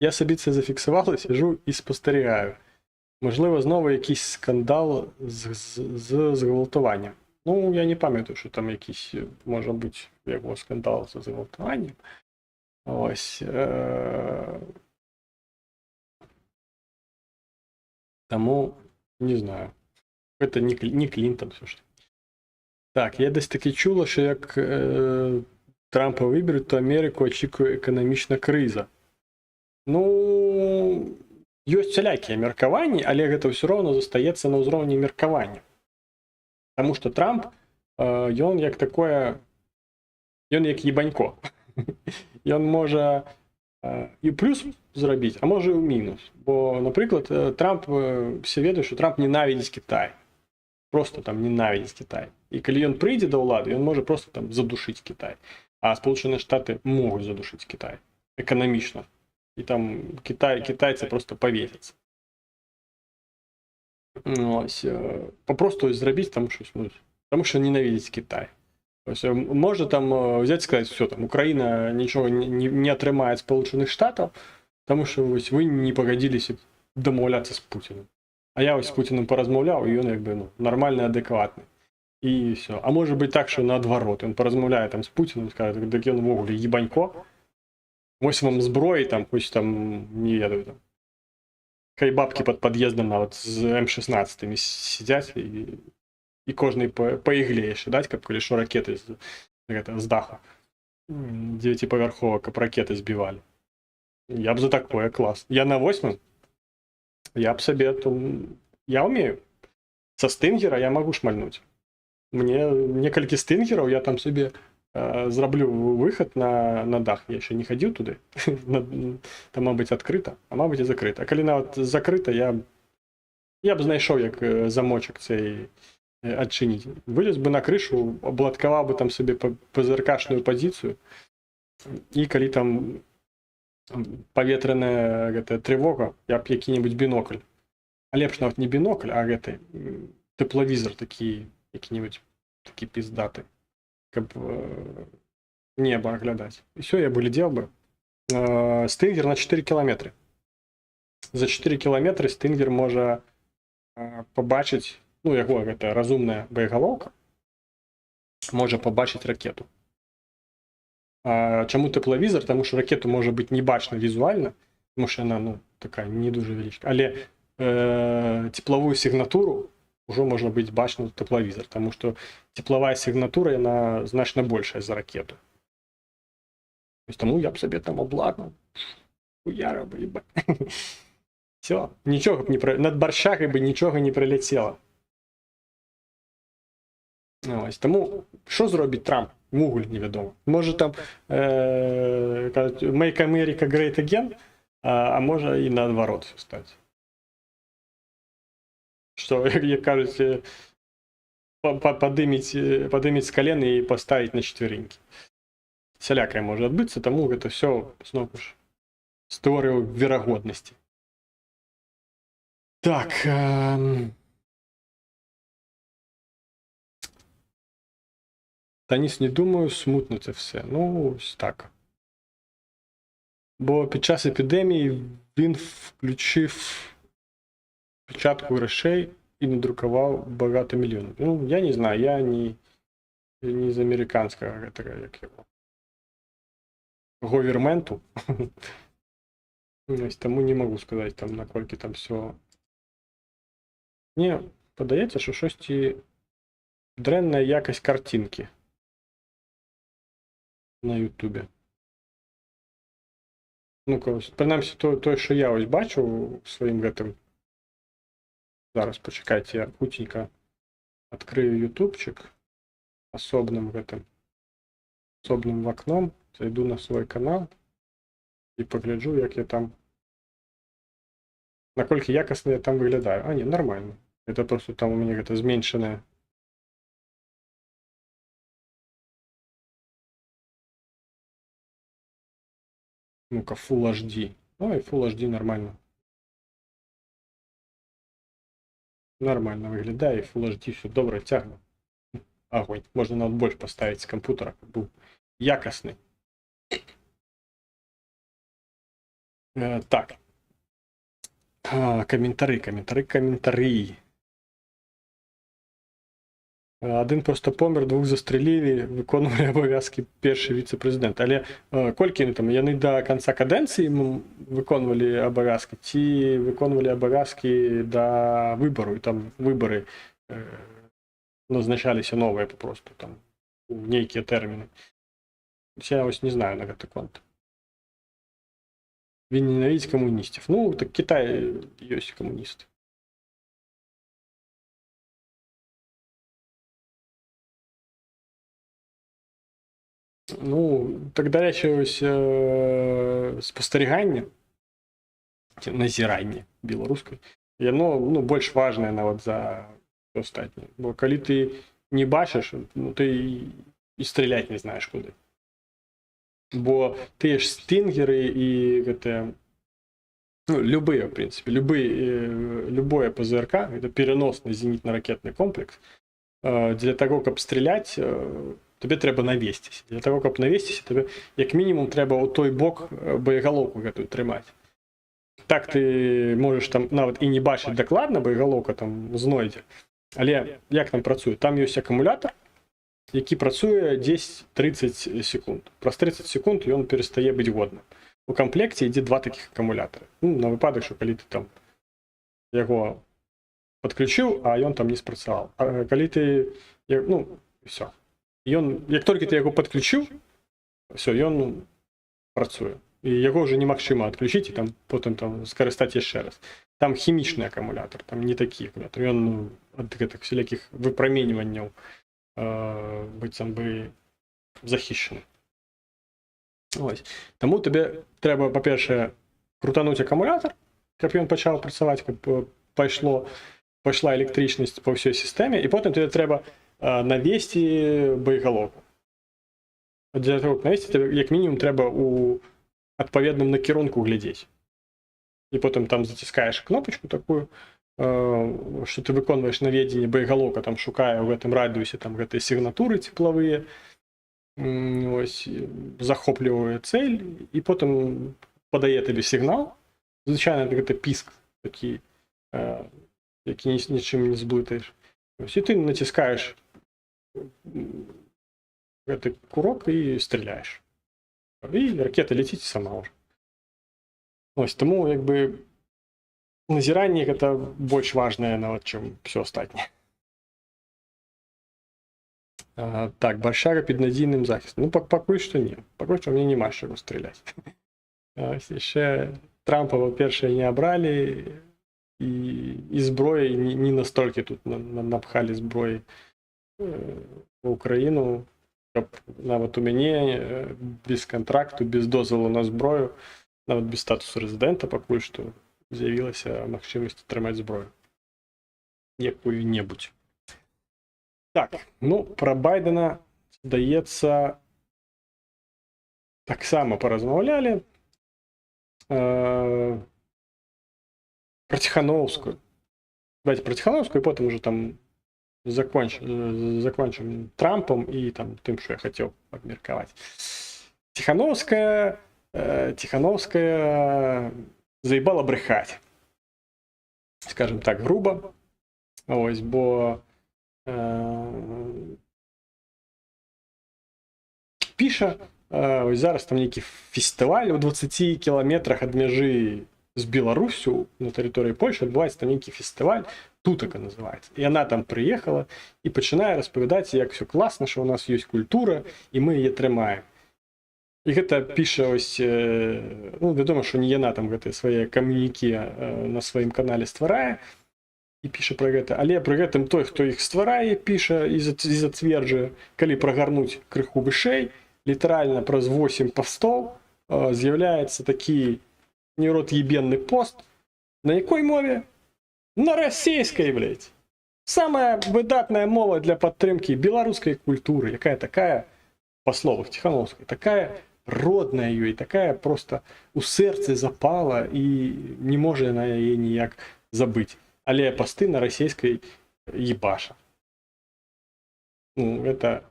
Я собі це зафіксував, сиджу і спостерігаю. Можливо, знову якийсь скандал з зґвалтуванням. Ну, я не пам'ятаю, що там якийсь, може бути, його скандал з зґвалтуванням. Ось. Тому, не знаю. Це не Клінтон, все ж. Так, я десь таки чула, що як Трампа виберуть, то Америку очікує економічна криза. Ну, ёсць всялякія меркаванні, але гэта ўсё роўна застаецца на ўзроўні меркавання. Таму што Трамп, ён як такое, ён як ебанько. Ён можа і плюс зрабіць, а можа і ў мінус. Бо, напрыклад, Трамп, все ведаюць, што Трамп ненавідзіць Кітай. Просто там ненавидеть Китай. И когда он придет до влады, он может просто там задушить Китай. А Сполученные Штаты могут задушить Китай. Экономично. И там китайцы просто повесятся. Ось. Попросту зробить там щось. Тому що ненавидеть Китай. Ось, може там взяти і сказати, все, там, Україна нічого не отримає від Сполучених Штатів, тому що ось ви не погодилися домовлятися з Путіним. А я ось з Путіним порозмовляв, і він якби нормальний, адекватний. І все. А може бути так, що наоборот, він порозмовляє там з Путіним, скаже, так він вогулі їбанько, ось вам зброї, там, хоч там, не ведаю, там, хай бабки під під'їздом от з М-16 сидять, і кожний по іглі ще дать, коли що ракети з даху 9-поверховок ракети збивали. Я б за такое, клас. Я на 8-м, я б себе, я умею. Со стингера я могу шмальнуть. Мне некалькі стингеров, я там себе зроблю выход на дах. Я ще не ходил туди. Там, мабуть, відкрито, а мабуть і закрито. А коли навіть закрито, я б знайшов, як замочок цей відчинити. Виліз би на кришу, обладкував би там собі ПЗРКшну позицію. І коли там повітряна тривога, я б який-небудь бінокль. А лепш навіть не бінокль, а тепловізор такий, який-небудь такий пиздатий. Каб небо оглядати. І все, я б глядів би. Стингер на 4 кілометри. За 4 кілометри стингер може побачити, ну, його розумна боєголовка, може побачити ракету. Чому тепловізор? Тому що ракету може бути не бачно візуально, тому що вона, така не дуже велика. Але теплову сигнатуру уже можно быть бачно тепловизор, потому что тепловая сигнатура, она значно большая за ракету. То есть тому я б себе там обладнал. Хуяра бы, ебать. Все, нічого б не над борщами би нічого не прилетіло. Ось, тому, що зробить Трамп? Мугуль невідомо. Може там кажуть, Make America Great Again, а може і наоборот все стати. Що, як кажуть, подиміть з колен і поставити на четвереньки. Всялякое може відбутися, тому це все, знову ж, з теорією вірогодності. Так. Та ніс не думаю, смутно це все. Ну, ось так. Бо під час епідемії він включив печатку грошей і надрукував багато мільйонів. Ну, я не знаю, я не з американського, як його, говерменту. Тому не можу сказати, там, наскільки там все. Мені подається, що щось дренна якість картинки на Ютубі. Ну, принаймні, той, що я ось бачу своїм гэтым. Зараз, почекайте, я путенько открою ютубчик особным окном, зайду на свой канал і погляджу, як я там, наскільки якісно я там виглядаю. А, ні, нормально. Это просто там у меня это зменшене. Ну-ка, Full HD. Ну и Full HD нормально. Нормально виглядає, Full HD все добре тягне. Огонь. Можна навіть більше поставити з комп'ютера, щоб був якісний. Так. Каментары. Один просто помер, двох застрелили, виконували обов'язки перший віце-президент. Але колькі там, яны до конца каденції виконували обов'язки, ці виконували обов'язки до вибору, і там вибори назначалися новые попросту, там, у нейкія тэрміны. Я ось не знаю на гэты конт. Він ненавидить коммунистов. Ну, так Китай есть коммунисты. Ну, так далее ось спостерігання, назірання білоруською, яно больш важне нават за астатніе. Бо калі ты не бачиш, ну, ты і стріляць не знаеш куды. Бо тыя ж стингеры і гэтыя, ну, любые, в принципе, любое ПЗРК, это переносный зенітно-ракетный комплекс, для того, каб стріляць, тебе трэба навесціся. Для того, каб навесціся, тебе як мінімум трэба ў той бок боегалоўку гэтую трымаць. Так ты можаш там нават і не бачыць дакладна, боегалоўка там знойдзе. Але як там працуе? Там ёсць акумулятор, які працуе 10-30 секунд. Праз 30 секунд ён перастае быць годным. У комплекце ідзе два такіх акумулятары. Ну, на выпадак, што калі ты там яго подключыў, а ён там не спрацаваў. А калі ты, ну, все. Ён, як толькі ты яго подключыў, все, ён працуе. І яго ўжо немагчыма адключыць і там потым там скарыстаць яшчэ раз. Там хімічны акумулятор, там не такі акумулятор. Ён ад гэтых всялякіх выпраменьванняў быццам бы захішчаны. Ось. Таму табе трэба, па-першае, крутануць акумулятор, каб ён пачаў працаваць, каб пайшла электрычнасць па ўсёй сістэме, і потым тебе трэба навесці боегалоўку. Для того, каб навесці, тебе як мінімум трэба у адпаведным накірунку глядзець. І потым там заціскаеш кнопачку такую, што ты выконваеш наведзенне, боегалоўка там шукае ў гэтым радыусе там гэтыя сігнатуры цеплавыя, ось, захоплівае цэль, і потым падае табе сігнал. Звычайна гэта піск такі, які нічым не зблытаеш. Ось, і ты націскаеш гэты курок і стреляеш. І ракета ляціць сама ўжо. Ось, таму, як бы, назіранне гэта больш важнае нават, чым ўсё астатняе. Так, Баршага під надійним захистом. Ну, пакуль што не. Пакуль што мне няма з чаго стріляць. Яшчэ Трампа, па-першае, не абралі, і зброі не настолькі тут напхалі зброі в Украіну, каб нават у мяне без контракту, без дозволу на зброю, нават без статусу рэзідэнта пакуль што з'явілася магчымасць атрымаць зброю. Якую-небудзь. Так, ну, пра Байдена, здаецца, таксама паразмаўлялі. Про Ціхановскую. Давайте про Ціхановскую, і потым уже там закончим Трампом і там тым, што я хацеў абмеркаваць. Ціхановская заебала брехаць. Скажем так, грубо. Ось, бо піша, ось зараз там нейкі фестываль у 20 кіламетрах ад мяжы з Беларусю на тэрыторыі Польшы адбываецца там нейкі фестываль, Тутака называецца. І яна там прыехала і пачынае распавядаць, як все класна, што ў нас ёсць культура, і мы яе трымаем. І гэта піша ось, ну, вядома, што не яна там гэтыя свае камюнікі на сваім канале стварае, і піша пра гэта. Але пры гэтым той, хто іх стварае, піша і зацверджае, калі прагарнуць крыху вышэй, літаральна праз 8 пастоў з'яўляецца такі неўрот'ебенны пост. На якой мове? На расійскай, блядь. Самая выдатная мова для падтрымкі беларускай культуры, якая такая, па словах Ціхановскай, такая родная ёй, такая просто у сэрцы запала, і не можа яна яе ніяк забыць. Але пасты на расійскай ебаша. Ну, гэта,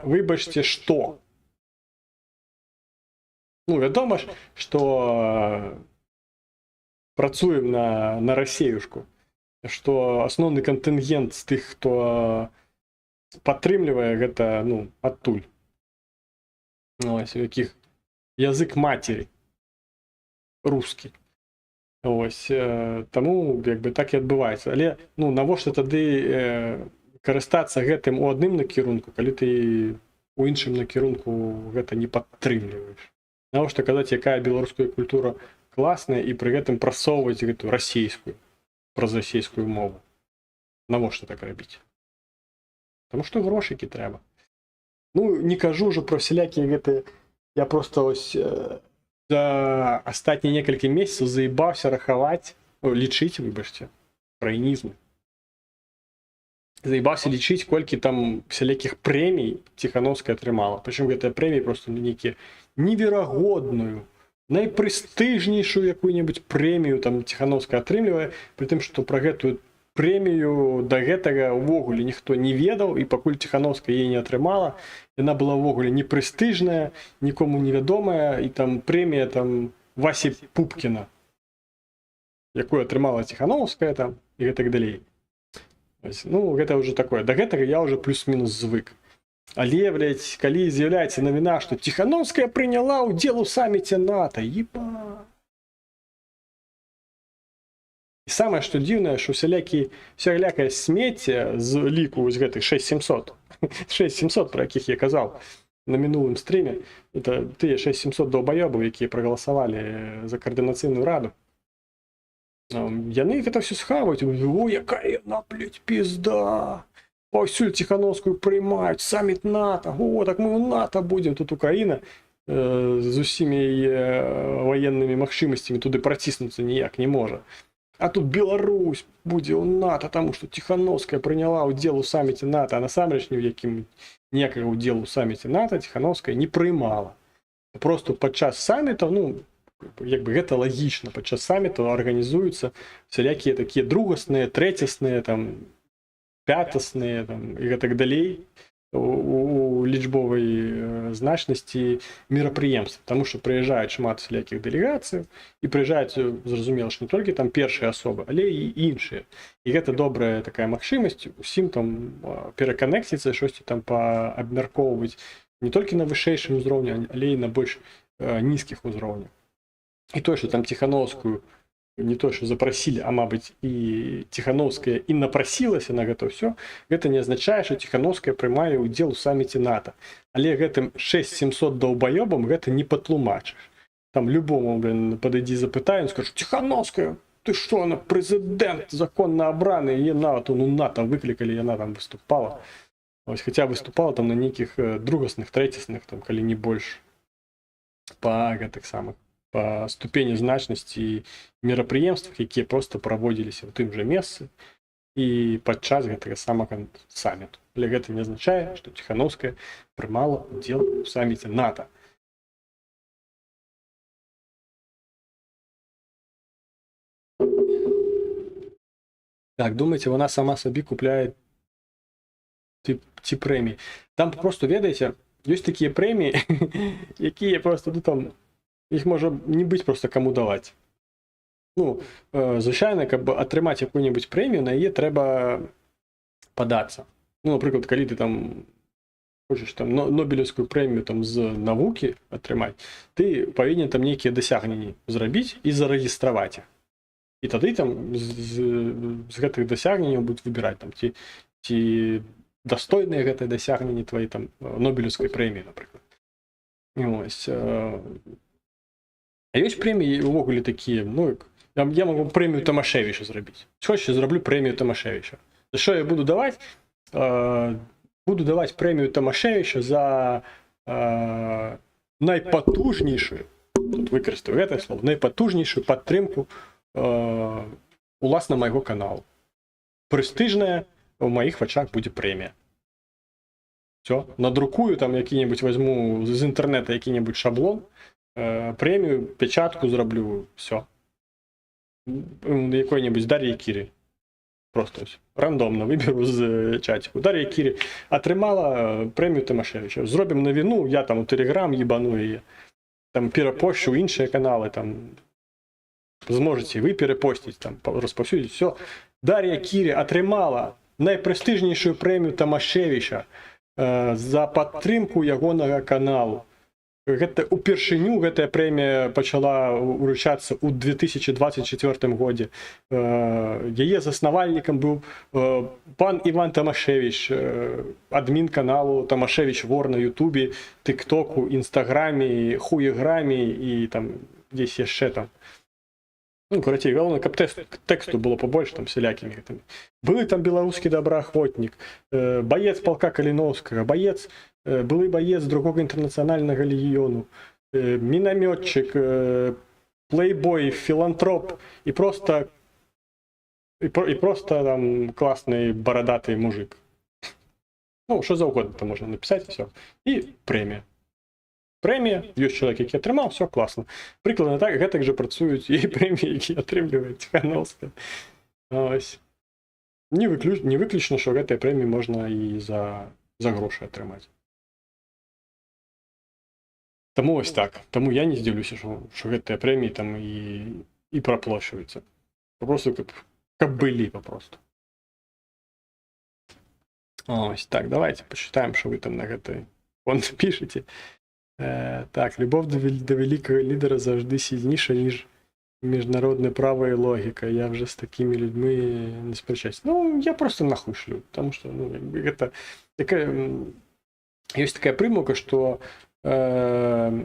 выбачце, што? Ну, вядома ж, што працуем на расеюшку, што асноўны кантынгент з тых, хто падтрымлівае гэта, ну, адтуль. Ось, у якіх язык матері рускі. Ось, таму, як бы, так і адбываецца. Але, ну, навошта тады карыстацца гэтым у адным накірунку, калі ты у іншым накірунку гэта не падтрымліваеш? Навошта казаць, якая беларуская культура класная, і пры гэтым прасоўваць гэту расійскую, праз расійскую мову? Навошта так рабіць? Таму што грошыкі трэба. Ну, не кажу ўжо пра всялякія гэтыя... Я просто ось за астатнія некалькі месяцаў заебаўся рахаваць, лічыць, выбачце, краінізмы. Заебаўся лічыць, колькі там всялякіх прэмій Ціхановская атрымала. Прычым гэтыя прэміі просто нейкія неверагодную, найпрэстыжнейшую якую-небудзь прэмію там Ціхановская атрымлівае, пры тым, што пра гэтую прэмію да гэтага ўвогуле ніхто не ведаў, і пакуль Ціхановская яе не атрымала, яна была ўвогуле непрэстыжная, нікому невядомая, і там прэмія там Васі Пупкіна, якую атрымала Ціхановская там, і гэтак далей. Ну, гэта ўжо такое. Да гэтага я ўжо плюс-мінус звык. Але, блядь, калі з'яўляецца навіна, што Ціхановская прыняла ўдзел у саміце НАТО, еба. І самае, што дзіўнае, што всялякае смецце з ліку вось гэтых 6700, 6700, пра якіх я казаў на мінулым стріме, это тыя 6700 долбаёбаў, якія прагаласавалі за каардынацыйную раду. Яны гэта ўсё схаваюць, о, якая яна, блядь, пізда! Паўсюль Ціхановскую прыймаюць, саміт НАТО, о, так мы ў НАТО будзем, тут Украіна з усімі ваеннымі магчымасцямі туды праціснуцца ніяк не можа. А тут Беларусь будзе ў НАТО, таму што Ціхановская прыняла ўдзел у саміце НАТО, а насамрэч ні ў якім ніякага ўдзелу ў саміце НАТО Ціхановская не прыймала. Просто падчас самітаў, ну, як бы гэта лагічна, падчас самітаў арганізуюцца всялякія такія другасныя, трэцясныя, там, пятасныя, там, і гэтак далей у лічбовай значнасці мерапрыемствы, таму што прыязджаюць шмат всялякіх дэлегацый, і прыязджаюць, зразумела, што не толькі там першыя асобы, але і іншыя. І гэта добрая такая магчымасць усім там пераканекціцца, штосьці там паабмяркоўваць не толькі на вышэйшым узроўні, але і на больш нізкіх узроўнях. І тое, што там Ціхановскую не то, што запрасілі, а, мабыць, і Ціхановская і напрасілася на гэта ўсё, гэта не азначае, што Ціхановская прымае ўдзел у саміце НАТО. Але гэтым 6700 долбаёбам гэта не патлумачыш. Там любому, блин, падыдзі запытае, ён скажу: Ціхановская, ты што, она прэзідэнт, законна абраны, і НАТО, ну НАТО выклікалі, яна там выступала. Ось, хаця выступала там на нейкіх другасных, трэцясных, там, калі не больш, па гэтых самых, па ступені значнасці і мерапрыемствах, якія проста праводзіліся ў тым жа месцы і падчас гэтага самага саміту. Але гэта не азначае, што Ціхановская прымала ўдзел у саміце НАТО. Так, думаеце, вона сама сабі купляе ці прэміі? Там просто, ведаеце, ёсць такія прэміі, якія просто, ну там, іх можа не быць просто каму даваць. Ну, звычайна, каб атрымаць якую-небудзь прэмію, на яе трэба падацца. Ну, напрыклад, калі ты там хочаш там Нобелевскую прэмію там з навукі атрымаць, ты павінен там нейкія дасягненні зрабіць і зарэгістраваць іх. І тады там з гэтых дасягненняў будуць выбіраць там, ці дастойныя гэтыя дасягненні твае там Нобелевскай прэміі, напрыклад. Ось. А ёсць прэміі ўвогуле такія, ну, я магу прэмію Тамашевіча зрабіць. Хочаш, зраблю прэмію Тамашевіча. За што я буду даваць? Буду даваць прэмію Тамашевіча за найпатужнейшую, тут выкарыстаю гэтае слово, найпатужнейшую падтрымку уласна майго каналу. Прэстыжная ў маіх вачах будзе прэмія. Всё, надрукую там які-небудзь, возьму з інтэрнэта які-небудзь шаблон, прэмію, печатку зраблю, все. Якой-небудзь Дар'і Кірі. Просто ось, рандомна выберу з чатіку. Дар'я Кірі атрымала прэмію Тамашевіча. Зробім навіну, я там у Телеграм ебану яе. там перапошчу іншыя каналы, там зможаце вы перапосціць, там распаўсюдзіць все. Дар'я Кірі атрымала найпрэстыжнейшую прэмію Тамашевіча за падтрымку ягонага каналу. Гэта упершыню гэтая прэмія пачала ўручацца ў 2024 годзе. Яе заснавальнікам быў пан Іван Тамашевіч, адмін каналу Тамашевіч Вор на Ютубе, Тыктоку, Інстаграме, Хуеграме і там дзесь яшчэ там. Ну, карацей, галоўна, каб тэксту было побольш там сялякімі гэтымі. Былы там беларускі добраахвотнік, баец палка Каліноўскага, былы баец другога інтэрнацыянальнага легіёну, мінамётчык, плейбой, філантроп і проста там класны барадаты мужик. Ну, што заўгодна там можна напісаць, і все. І прэмія. Прэмія, ёсць чалавек, які атрымаў, все класна. Прыкладна так, гэтак жа працуюць і прэміі, які атрымлівае Ціханаўская. Ось. Не выключна, што гэтыя прэміі можна і за грошы атрымаць. Таму ось так. Таму я не здзіўлюся, што гэтыя прэміі там і праплошваюцца. Папросту, каб былі папросту. Ось так, давайте почитаем, що ви там на гэтай фон пішаце. Так, любов до великого лідера завжди сильніша, ніж міжнародне право і логіка. Я вже з такими людьми не сперечаюсь. Ну, я просто нахуй шлю, тому що, ну, это такая... Есть такая примука, что... Я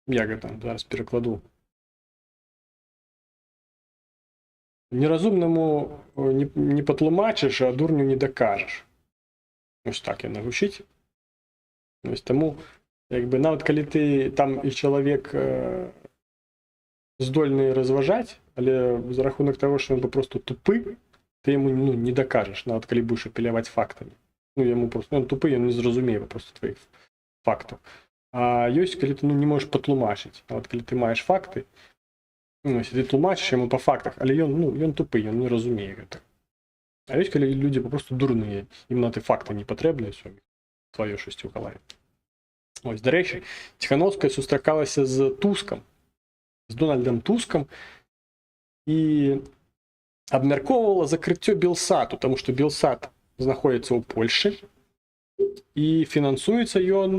это зараз перекладу. Неразумному не потлумачиш, а дурню не докажеш. Ось так я нагучить. Ось тому, якби, навіть коли ти там і чоловік здольний розважати, але за рахунок того, що він просто тупий, ти йому не докажеш, навіть коли будеш апелювати фактами. Ну, йому просто, він тупий, він не зрозуміє просто твоїх фактів. А є, коли ти не можеш потлумачити. Навіть коли ти маєш факти, ну, ти тлумачиш йому по фактах, але він тупий, він не розуміє це. А є, коли люди просто дурні, їм на ті факти не потрібні, все. Твоє щось у голові. Ось, до речі, Тихановська зустрічалася з Туском, з Дональдом Туском, і обмірковувала закриття Білсату, тому що Білсат знаходиться у Польщі, і фінансується він,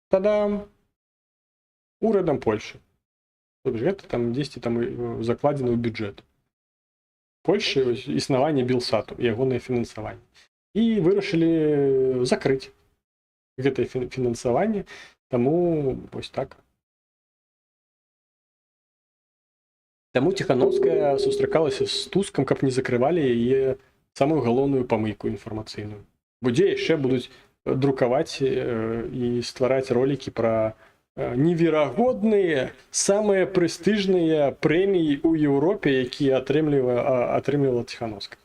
та-дам, урядом Польщі. Тобто, це там десь там закладено в бюджет. Польщі існування Білсату і його фінансування. І вирішили закрити гэта фінансаванне, таму ось так. Таму Тихановская сустракалася з Тускам, каб не закрывалі яе самую галоўную памыйку інфармацыйную. Будзе яшчэ будуць друкаваць і ствараць ролікі пра неверагодныя, самыя прэстыжныя прэміі ў Еўропе, якія атрымлівала Тихановская.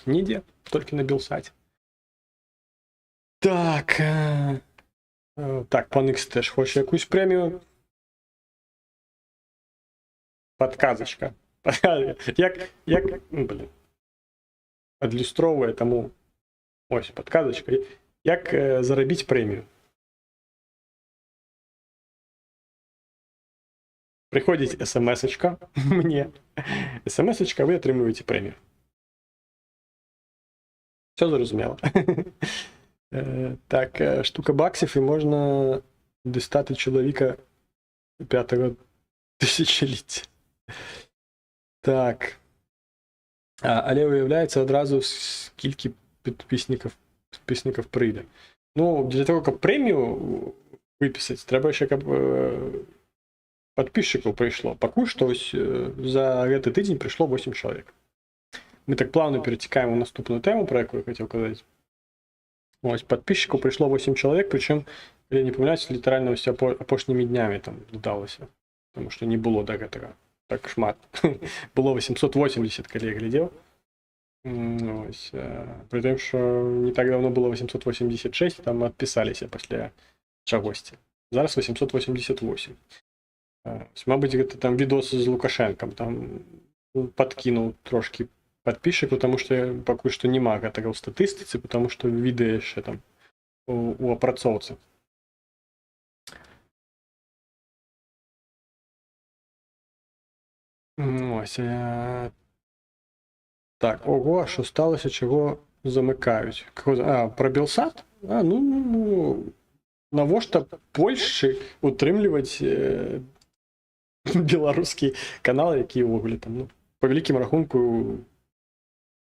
Нідзе, толькі на Білсаце. Так, пан Ікс теж хоче якусь премію. Подказочка. Адлюстровує, тому ось подказочка. Як заробити премію? Приходить смс-очка мне. Смс-очка, ви отримуєте премію. Все зрозуміло. Так, штука баксів, і можна дістати чоловіка 5-го тисячоліття. Так. Але виявляється одразу, скільки підписників прийде. Ну, для того, щоб премію виписати, треба ще, щоб підписчиків прийшло. Поки що ось за цей тиждень прийшло 8 чоловік. Ми так плавно перетікаємо в наступну тему, про яку я хотів казати. Ось, підписчиків прийшло 8 чоловік, причому, я не помиляюсь, літерально ось опошніми днями там додалося. Тому що не було до цього так шмат. Було 880, коли я глядів. Ось, при тому, що не так давно було 886, там відписалися після чогось. Зараз 888. Ось, мабуть, це там відос з Лукашенком, там подкинув трошки подписчику, тому що поки що нема такого в статистиці, тому що відео ще там у опрацовці. Ось. Так, ого, що сталося, чого замикають? Про Білсат? Навошта Польщі утримлювати білоруські канали, які ввогуле там, по великому рахунку,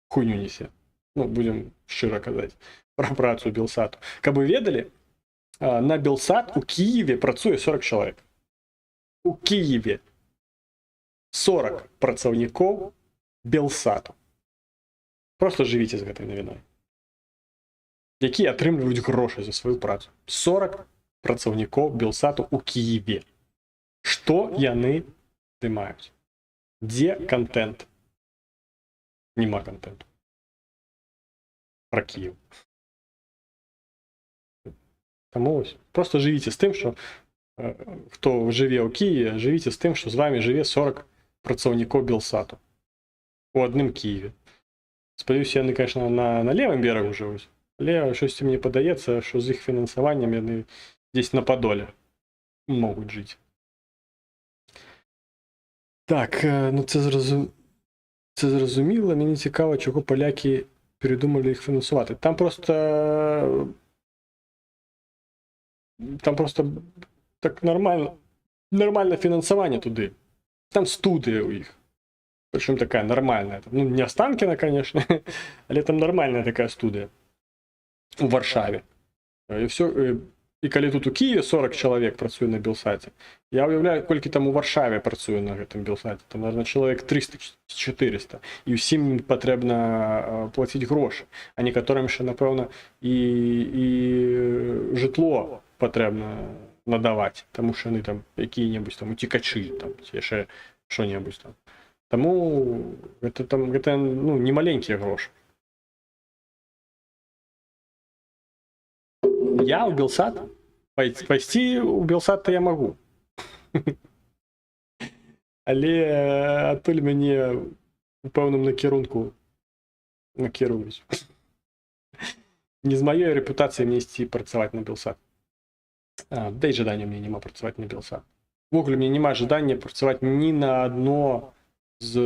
хуйню несе. Будемо щиро казати про працю Білсату. Каб ви ведали, на Білсат у Києві працює 40 чоловік. У Києві 40 працівників Білсату. Просто живіть з гэтай навіною. Які атрымліваюць гроші за свою працу. 40 працаўнікоў Білсату у Києві. Што яны здымаюць? Дзе контент? Нема контенту. Про Киев. Таму ось. Просто живіце з тым, што хто жыве ў Киеве, живіце з тым, што з вами жыве 40 працаўнікоў Білсату. У адным Киеве. Спадзяюся, яны, конечно, на левым берегу жывуць. Але щось мені падаецца, що з іх фінансаваннем яны десь на Падоле могуць жыць. Так, це зрозуміло. Мені цікаво, чого поляки передумали їх фінансувати. Там просто так нормальне фінансування туди. Там студія у їх. Причем такая нормальная. Не Останкіна, конечно, але там нормальная такая студия. У Варшаві. І все. І коли тут у Києві 40 чоловік працює на Білсаті, я уявляю, колькі там у Варшаві працює на гэтым Білсаті. Там, наверное, чоловік 300-400. І всім їм потрібно платити гроші. А некоторым ще, напевно, і житло потрібно надавати. Тому що вони там які-небудь там утікачі, там, ще що-небудь там. Тому це не маленькі гроші. Я у Білсат? Пайсці у Білсат-то я могу. Але адтуль мяне у пэўным накірунку накіруюць. Не з маёй рэпутацыяй мне ісці працаваць на Білсат. Да і жадання мне няма працаваць на Білсат. Ввогуле мне няма жадання працаваць ні на адно з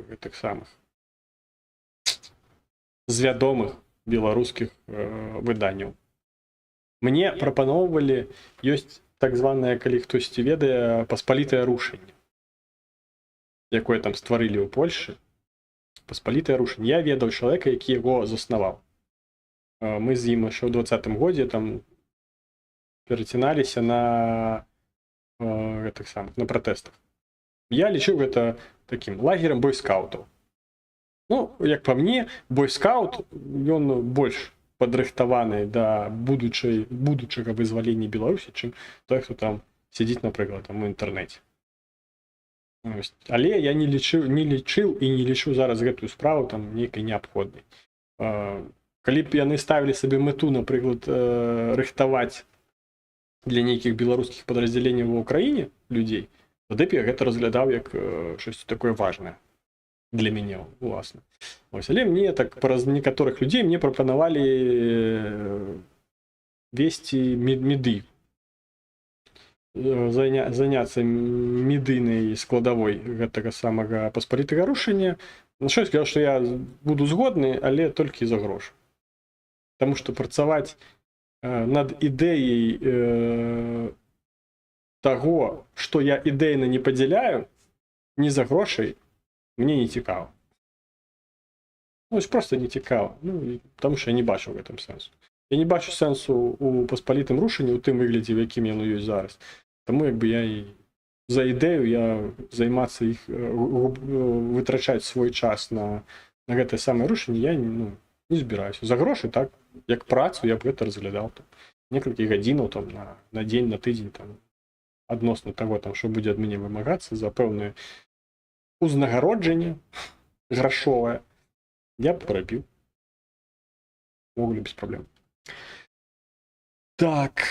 гэтых самых з вядомых беларускіх выданняў. Мне прапаноўвалі, ёсць так званае, калі хтосьці ведае, паспалітае рушэнне, якое там стварылі ў Польшы. Паспалітае рушэнне. Я ведаў чалавека, які яго заснаваў. Мы з ім яшчэ ў 20-м годзе там пераціналіся на гэтых самых, на пратэстах. Я лічыў гэта такім лагерам бойскаутаў. Як па мне, бойскаут, ён больш падрыхтаваны да будучага вызвалення Беларусі, чым той, хто там сядзіць, напрыклад, там у інтэрнэце. Але я не лічыў і не лічу зараз гэтую справу там нейкай неабходнай. Калі б яны ставілі сабе мэту, напрыклад, рыхтаваць для нейкіх беларускіх падраздзяленняў ва ўкраіне людзей, тады б я гэта разглядаў як щось такое важнае. Для мяне, уласна. Але мне так, праз некаторых людзей мне прапанавалі весці медый. Заняцца медыйнай складавой гэтага самага паспалітага рушэння. Що я сказаў, што я буду згодны, але толькі за грошы. Таму што працаваць над ідэяй таго, што я ідэйна не падзяляю, не за грошай, мне не цікава. Просто не цікава. Таму што я не бачу ў гэтым сэнсу. Я не бачу сэнсу у паспалітым рушэнні ў тым выглядзе, в якім яно ёсць зараз. Таму я і за ідэю займацца іх, вытрачаць свой час на гэтае самае рушэнне я не збіраюся. За грошы, так, як працу я б гэта разглядаў. Некалькі гадзінаў на дзень, на тыдзень, адносна таго, што будзе ад мяне вымагацца за пэўнае узнагароджанне грашовае, я б парабіў. Увогуле без праблем. Так.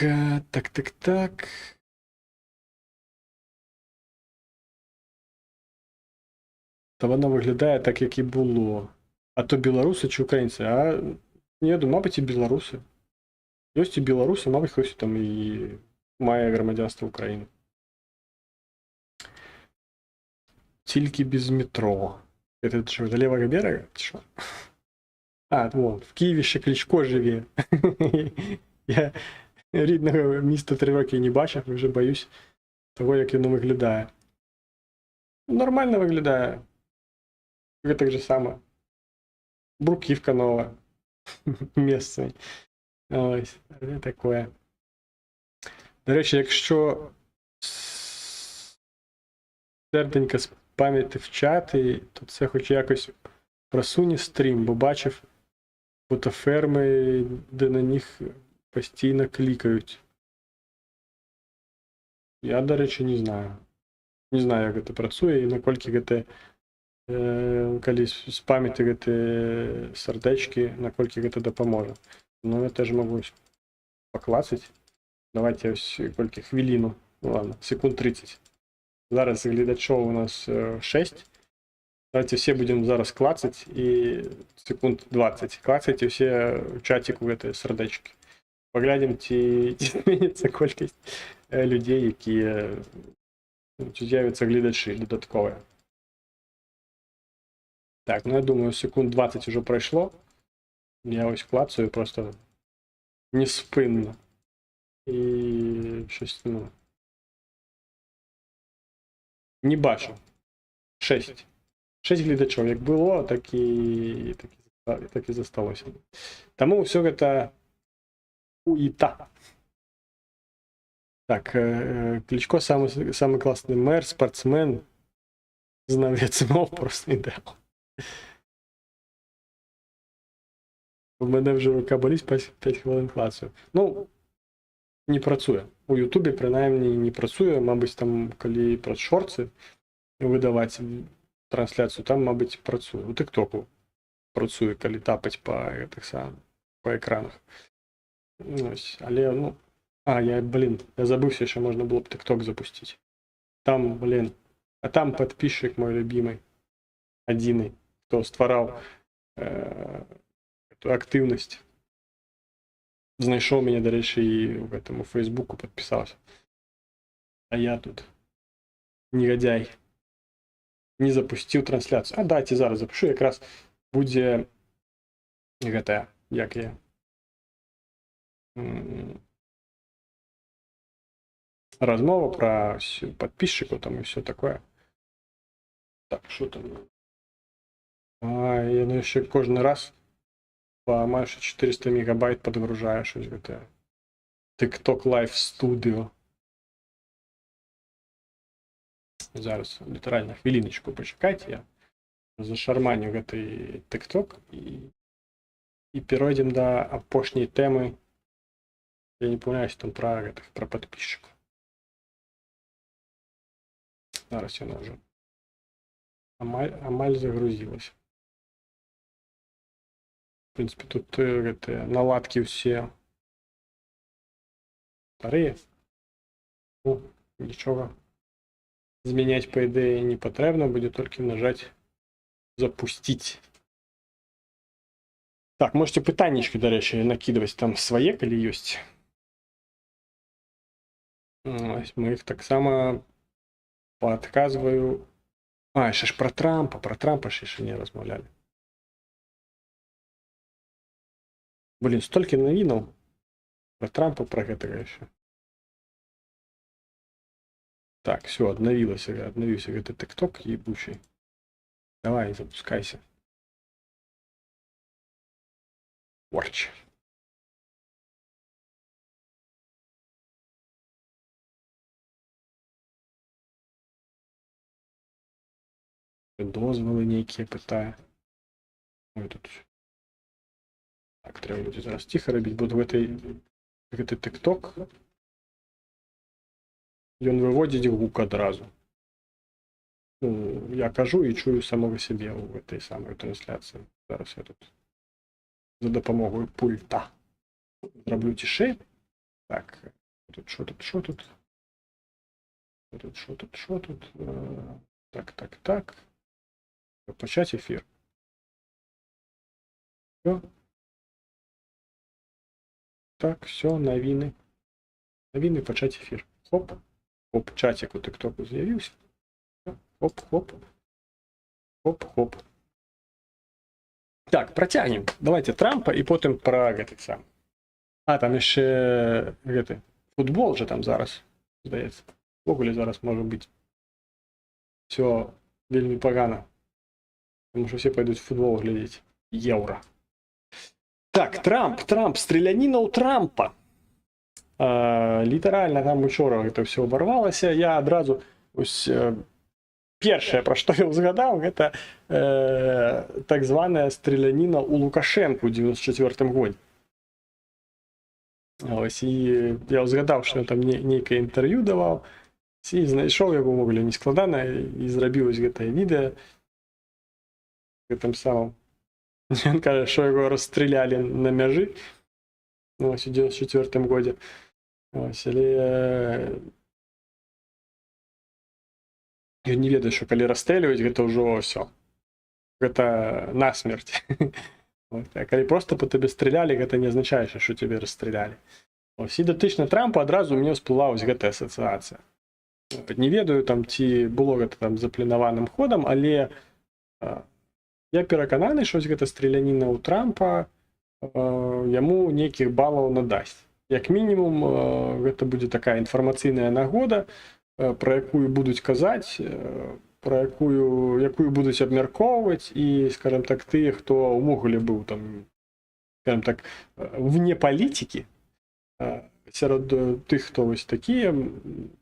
Та воно виглядає так, як і було. А то білоруси чи українці? Я думаю, мабуть, і білоруси. Ёсць і білоруси, мабуть, хтось там і має громадянство України. Тільки без метро. Это что, до левого берега? Что? А, вон, в Києві ще Кличко живе. Я рідного міста 3 роки не бачив, вже боюсь того, як воно виглядає. Нормально виглядає. Так же саме. Бруківка нова. Місце. Ось, таке. До речі, якщо серденько спам'яти в чати, то це хоч якось просуне стрім, бо бачив фотоферми, де на них постійно клікають. Я, до речі, не знаю. Не знаю, як це працює і наскільки це коли спам'яти ці сердечки, наскільки це допоможе. Ну, я теж можу поклацати. Давайте ось кілька хвилину. Ну ладно, секунд 30. Зараз глядачів у нас 6. Давайте все будемо зараз клацати і секунд 20. Клацайте всі в чатику в сердечки. Поглянемо, чи зміниться кількість людей, які чи з'являться глядачі додаткові. Так, ну я думаю, секунд 20 вже пройшло. Я ось клацаю просто неспинно. І щось, ну... Не бачу. 6. 6 глядачів. Як було, так і зосталося. Тому все це уїта. Так, Кличко самый классный мэр, спортсмен, знавець мов, просто ідеал. У мене вже вокабуліст 5 хвилин класу. Ну, не працює. У Ютубі, принаймні, не працює. Мабуть, там, коли про шорти видавати трансляцію, там, мабуть, працює. У Тіктоку працює, коли тапать по екранах. Ось, але, ну... я забывся, що можна було б TikTok запустити. Там, а там подписчик мой любимый, один, хто створав эту активність. Знайшов мене, до речі, і в этому Фейсбуку підписався. А я тут, негодяй, не запустив трансляцію. А дайте зараз запишу, якраз буде, як я... Розмова про подписчиков там и все такое. Так, що там? Я ще кожен раз по майже 400 мегабайт подгружаю щось в це TikTok Live Studio. Зараз, літерально, хвилиночку почекайте, я зашарманю в цей TikTok і перейдемо до опошньої теми. Я не пам'ятаю, що там про подписчиков. Зараз я нажму. Амаль загрузилась. В принципе, тут наладки все старые. Ну, ничего. Змінять, по ідеї, не потрібно, буде тільки нажать запустить. Так, можете питаннячки, до речі, накидувати там своє, коли є. Ось ми їх так само подказываю. Ще ж про Трампа ще не розмовляли. Блин, столько новинок про Трампа, про этого еще. Так, все, обновился этот TikTok ебучий. Давай, запускайся. Орч. Дозволи ніякі питає. Ой, тут. Так, треба буде зараз тихо робити, бо в этой TikTok він виводить гук одразу. Ну, я кажу і чую самого себе в этой самой трансляції. Зараз я тут за допомогою пульта зроблю тише. Так, що тут? Що тут? Так. Почать ефір. Все. Так, все, новини. Новини, почать ефір. Хоп. Хоп, чатик у TikTok з'явився. Хоп. Хоп-хоп. Так, працягнем. Давайте Трампа і потым пра гэтых сам. Там яшчэ гэты футбол же там зараз, здаецца. Увогуле зараз можа быць все вельмі пагана. Таму што все пойдуць футбол глядзець. Еўра. Так, Трамп, страляніна ў Трампа. Літаральна там учора гэта ўсё абарвалася. Я адразу першае, пра што я ўзгадаў, гэта так званая страляніна ў Лукашэнку ў 94-м годзе. І я ўзгадаў, што там нейкае інтэрв'ю даваў, і знайшоў яго ўвогуле нескладана і зрабіў гэтае відэа гэтым самым. Ён кажа, што яго расстралялі на мяжы у 94-м годзе. Але я не ведаю, што калі расстрэльваюць, гэта ўжо ўсё. Гэта насмерць. А калі проста па табе стралялі, гэта не азначае, што цябе расстралялі. І датычна Трампа адразу мне ўсплыла гэтая асацыяцыя. Не ведаю, ці было гэта запланаваным ходам, але я перакананы, што гэта страляніна ў Трампа яму нейкіх балаў надасць. Як мінімум, гэта будзе такая інфармацыйная нагода, пра якую будуць казаць, пра якую будуць абмяркоўваць, і, скажем так, тыя, хто ўвогуле быў скажем так, вне палітыкі, сярод тых, хто вось такія,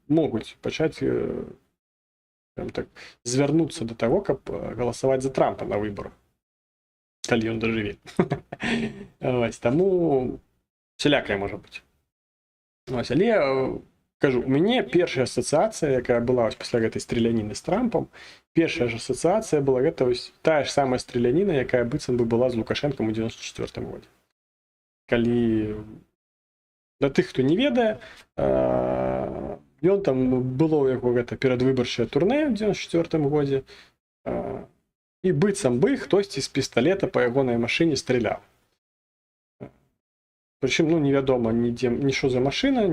могуць пачаць, скажем так, звярнуцца да таго, каб галасаваць за Трампа на выбарах, калі ён дажыве. Таму всялякае можа быць. Але кажу, у мяне першая асацыяцыя, якая была пасля гэтай страляніны з Трампам, першая ж асацыяцыя была гэта тая ж самая страляніна, якая быццам бы была з Лукашэнкам у 94-м годзе. Калі для тых, хто не ведае, ён было ў яго гэта перадвыбарчае турнэ ў 94-м годзе, і быццам бы хтосьці з пісталета па ягонай машыне страляў. Прычым, невядома ні што за машына,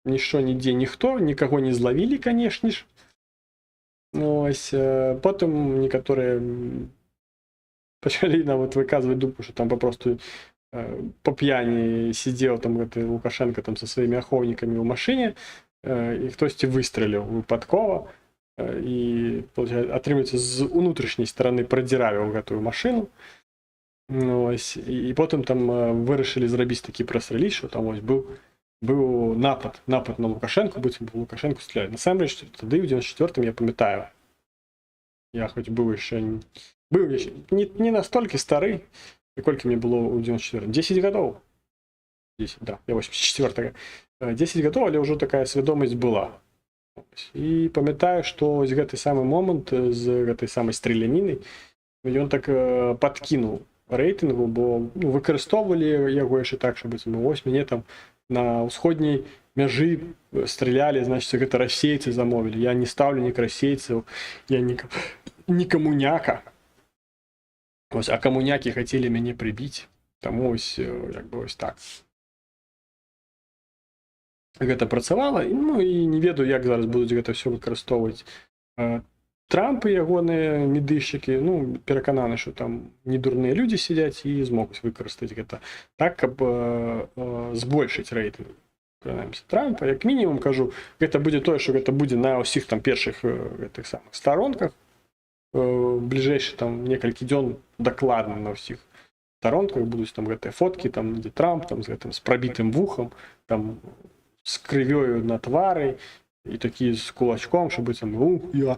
нішто нідзе ніхто, нікаго не злавілі, канешне ж. Потым некаторыя пачалі нават выказваць думку, што там папросту па п'яні сидзеў гэты Лукашенко са сваімі ахоўнікамі ў машыне, і хтосьці выстраліў выпадкова, і атрымаецца з унутрышняй стараны прадзіравіў гэтую машыну. І потым вырашылі зрабіць такі прэс-рэліз, што там быў напад на Лукашэнку, быццам бы Лукашэнку стралялі. Насамрэч, тады ў 94-м я памятаю. Я хоць быў яшчэ не настолькі стары, колькі мне было ў 94-м. 10 гадоў. 10, да, я 84-га. 10 гадоў, але ўжо такая свядомасць была. І памятаю, што з гэты самы момант, з гэтай самай стралянінай, ён так падкінуў рэйтынгу, бо выкарыстоўвалі яго яшчэ так, што быццам вось мяне на ўсходняй мяжы стралялі, значыць, гэта расейцы замовілі. Я не стаўленік расейцаў, я не камуняка. А камунякі хацелі мяне прыбіць. Таму вось так. Гэта працавала, і не ведаю, як зараз будуць гэта ўсё выкарыстоўваць Трамп і ягоныя медыйшчыкі. Перакананы, што там недурныя людзі сядзяць і змогуць выкарыстаць гэта так, каб збольшыць рэйтынг. Трампа, як мінімум, кажу, гэта будзе тое, што гэта будзе на ўсіх першых гэтых самых старонках. Бліжэйшы некалькі дзён дакладна на ўсіх старонках будуць гэтыя фоткі, дзе Трамп з прабітым вухам, з крывёю на твары і такі з кулачком, што быццам я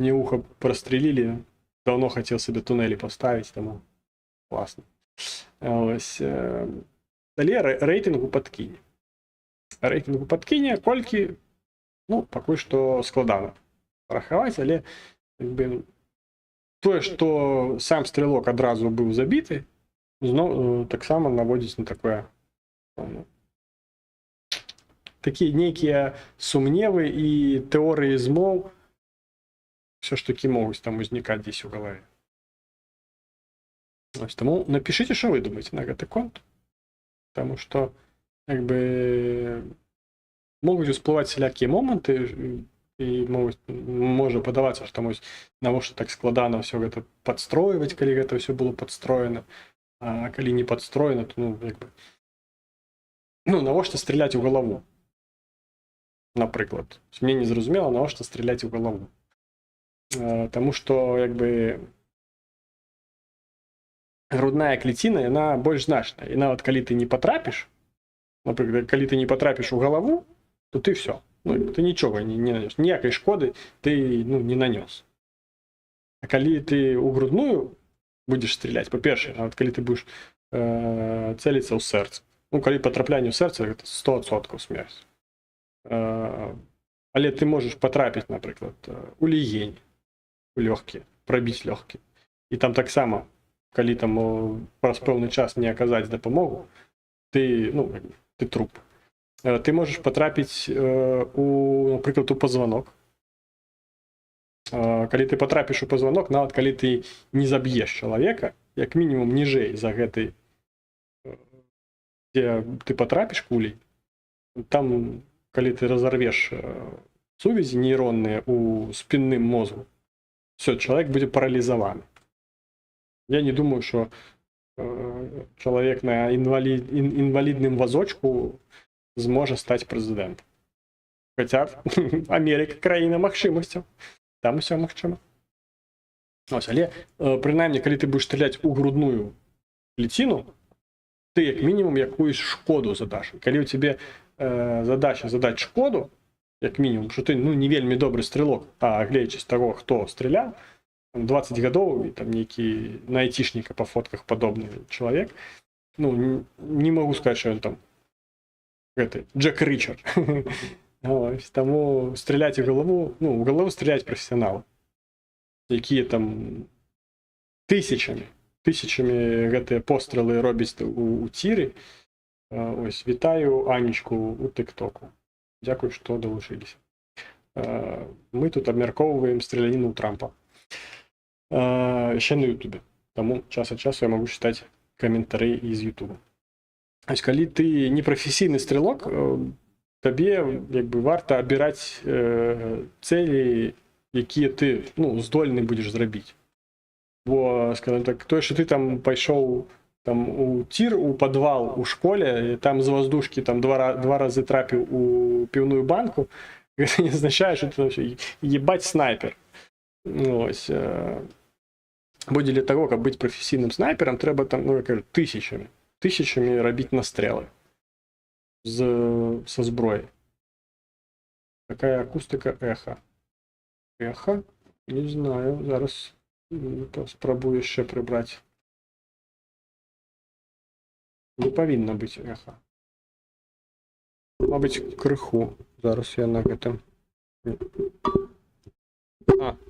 мне ухо прастрэлілі, даўно хацеў сабе тунэлі паставіць, таму класна. Але рэйтынгу падкіне. Колькі, пакуль што складана рахаваць, але тое, што сам стрэлок адразу быў забіты, зноў таксама наводзіць на такое такія нейкія сумневы і тэорыі змоў ўсё ж такі могуць узнікаць дзесь у галаве. Таму напішыце, што вы думаеце на гэты конт, таму што могуць усплываць всялякія моманты, І може падавацца, што там навошта так складана ўсё гэта падстройваць, калі гэта ўсё было падстроена. А калі не падстроена, то навошта страляць у галаву? Напрыклад. Мне не зразумела, навошта страляць у галаву. Таму што грудная клеціна, яна больш значная. І нават калі ты не патрапіш, напрыклад, калі ты не патрапіш у галаву, то ты все. Ты нічога не нанёс. Ніякай шкоды ты не нанёс. А калі ты у грудную будзеш страляць, па-першае, нават калі ты будзеш цэліцца ў сэрца. Калі патрапленне ў сэрца, гэта 100% смерць. Але ты можаш патрапіць, напрыклад, у легень, у лёгкія, прабіць лёгкі. І там таксама, калі там праз пэўны час не аказаць дапамогу, ты труп. Ты можаш патрапіць, напрыклад, у пазванок. Калі ты патрапіш у пазванок, нават калі ты не заб'еш чалавека, як мінімум ніжэй за гэты, дзе ты патрапіш кулей, там, калі ты разарвеш сувязі нейронныя у спінным мозгу, все, чалавек будзе паралізаваны. Я не думаю, што чалавек на інвалідным вазочку зможа стаць прэзідэнтам. Хаця Амерыка краіна магчымасцяў. Там усё магчыма. Але, прынамсі, калі ты будзеш страляць у грудную клеціну, ты як мінімум якуюсь шкоду задаш. Калі ў цябе задача задаць шкоду, як мінімум, што ты не вельмі добры стрэлок, а гледзячы з таго, хто страляў, 20 гадоў, і там нейкі на айцішніка па фотках падобны чалавек, не магу сказаць, што ён там Джек Річард. Таму страляць у галаву страляць прафесіяналы, якія там тысячамі гэтыя пострэлы робяць у ціры. Вітаю Анечку у тык-току. Дзякуй, што далучыліся. Мы тут абмяркоўваем страляніну ў Трампа. Яшчэ на Ютубе. Таму час ад часу я магу чытаць каментары з Ютуба. Калі ты не прафесійны стрэлок, табе варта абіраць цэлі, якія ты здольны будзеш зрабіць. Бо, скажем так, тое, што ты там пайшоў у цір, у падвал у школе, там з ваздушкі два разы трапіў у піўную банку, гэта не азначае, што ты ебаць снайпер. Будзе для таго, каб быць прафесійным снайперам, трэба там, тысячамі рабіць настрэлы со зброей. Какая акустика эхо? Эхо? Не знаю. Зараз спрабую яшчэ прыбраць. Не павінна быць эхо. Мабыць, крыху. Зараз я на гэтым.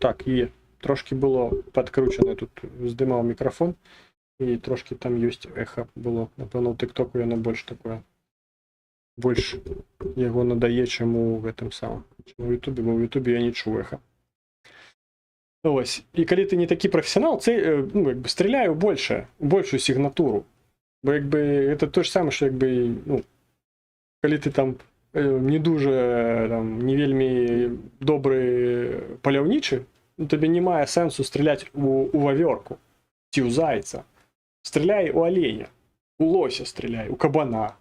Так, і трошки было падкручана. Тут здымаў мікрафон, і трошки там ёсць эхо было. Напэўна, у тык-току яно больш такое. Больш яго надае, чым у гэтым самым. Чым у Ютубе, бо ў Ютубе я не чую эха. І калі ты не такі прафесіянал, страляю большую сігнатуру. Бо гэта то ж самае, што калі ты там не дуже не вельмі добры паляўнічы, табе не мае сэнсу страляць у вавёрку ці ў зайца. Страляй у аленя, у лося страляй, у кабана.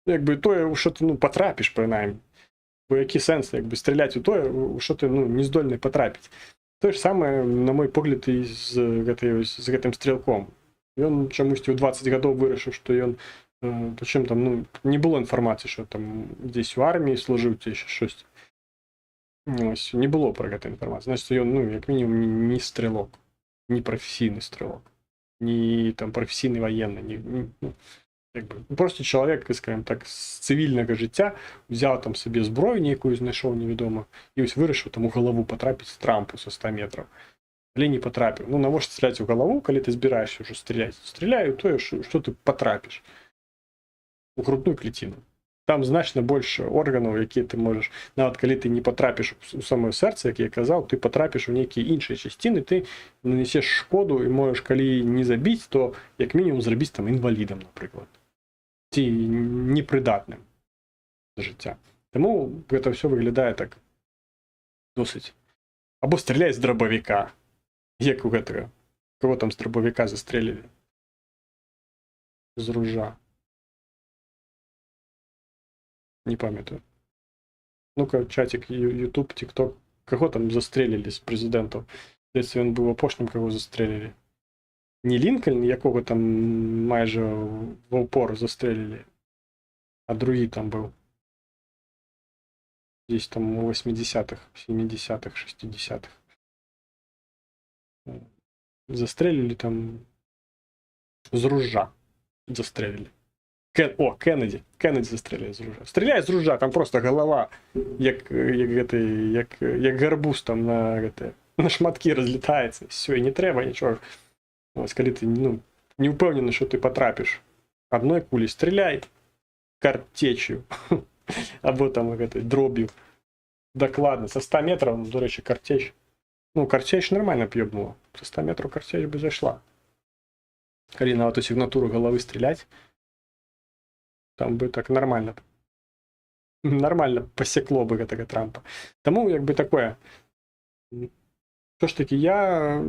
Тое, што ты патрапіш, прынаймні. Бо які сэнс страляць у тое, што ты не здольны патрапіць. Тое ж самае, на мой погляд, і з гэтым стрэлком. Ён чамусьці ў 20 гадоў вырашыў, што ён, прычым там, не было інфармацыі, што там дзесь у арміі служыў ці яшчэ штосьці. Не было пра гэта інфармацыі. Значыць, ён, як мінімум, не стрэлок, не прафесійны стрэлок, не там прафесійны ваенны, просто чалавек, скажем так, з цывільнага жыцця взяў там сабе зброю нейкую, знайшоў невядома, і вырашыў там у галаву патрапіць Трампу са 100 метраў. Але не патрапіў. Навошта страляць у галаву, калі ты збіраешся ўжо страляць? Страляю тое, што ты патрапіш у грудную клеціну. Там значна больш органаў, якія ты можаш, нават калі ты не патрапіш у самое сэрца, як я казаў, ты патрапіш у нейкія іншыя часціны, ты нанесеш шкоду і можаш, калі не забіць, то як мінімум зрабіць там інвалідам, напрыклад. Ці непрыдатным да жыцця. Таму гэта ўсё выглядае так досить. Або стріляй з дробовика. Як у гэтага. Кого там з дробовика застрелили? З ружа. Не памятаю. Ну-ка, чатик, YouTube, TikTok. Кого там застрелили з президентів? Здається, він був опошнім, кого застрелили. Не Лінкольн, якого там майже в упор застрелили, а другий там був. Здесь там у 80-х, 70-х, 60-х. Застрелили там з ружа. Застрелили. Кеннеді. Кеннеді застрелили з ружа. Стріляє з ружа, там просто голова, як гарбуз там на шматки розлітається. Все, і не треба нічого. Ось, коли ти не впевнений, що ти потрапиш одної кулі, стріляй картечю. Або там дроб'ю. Докладно. Со 100 метрів, до речі, картеч. Ну, картеч нормально б йобнуло. Со 100 метрів картеч би зайшла. Коли на эту сигнатуру голови стрілять, там би так нормально посекло би этого Трампа. Тому, якби таке. То ж таки, я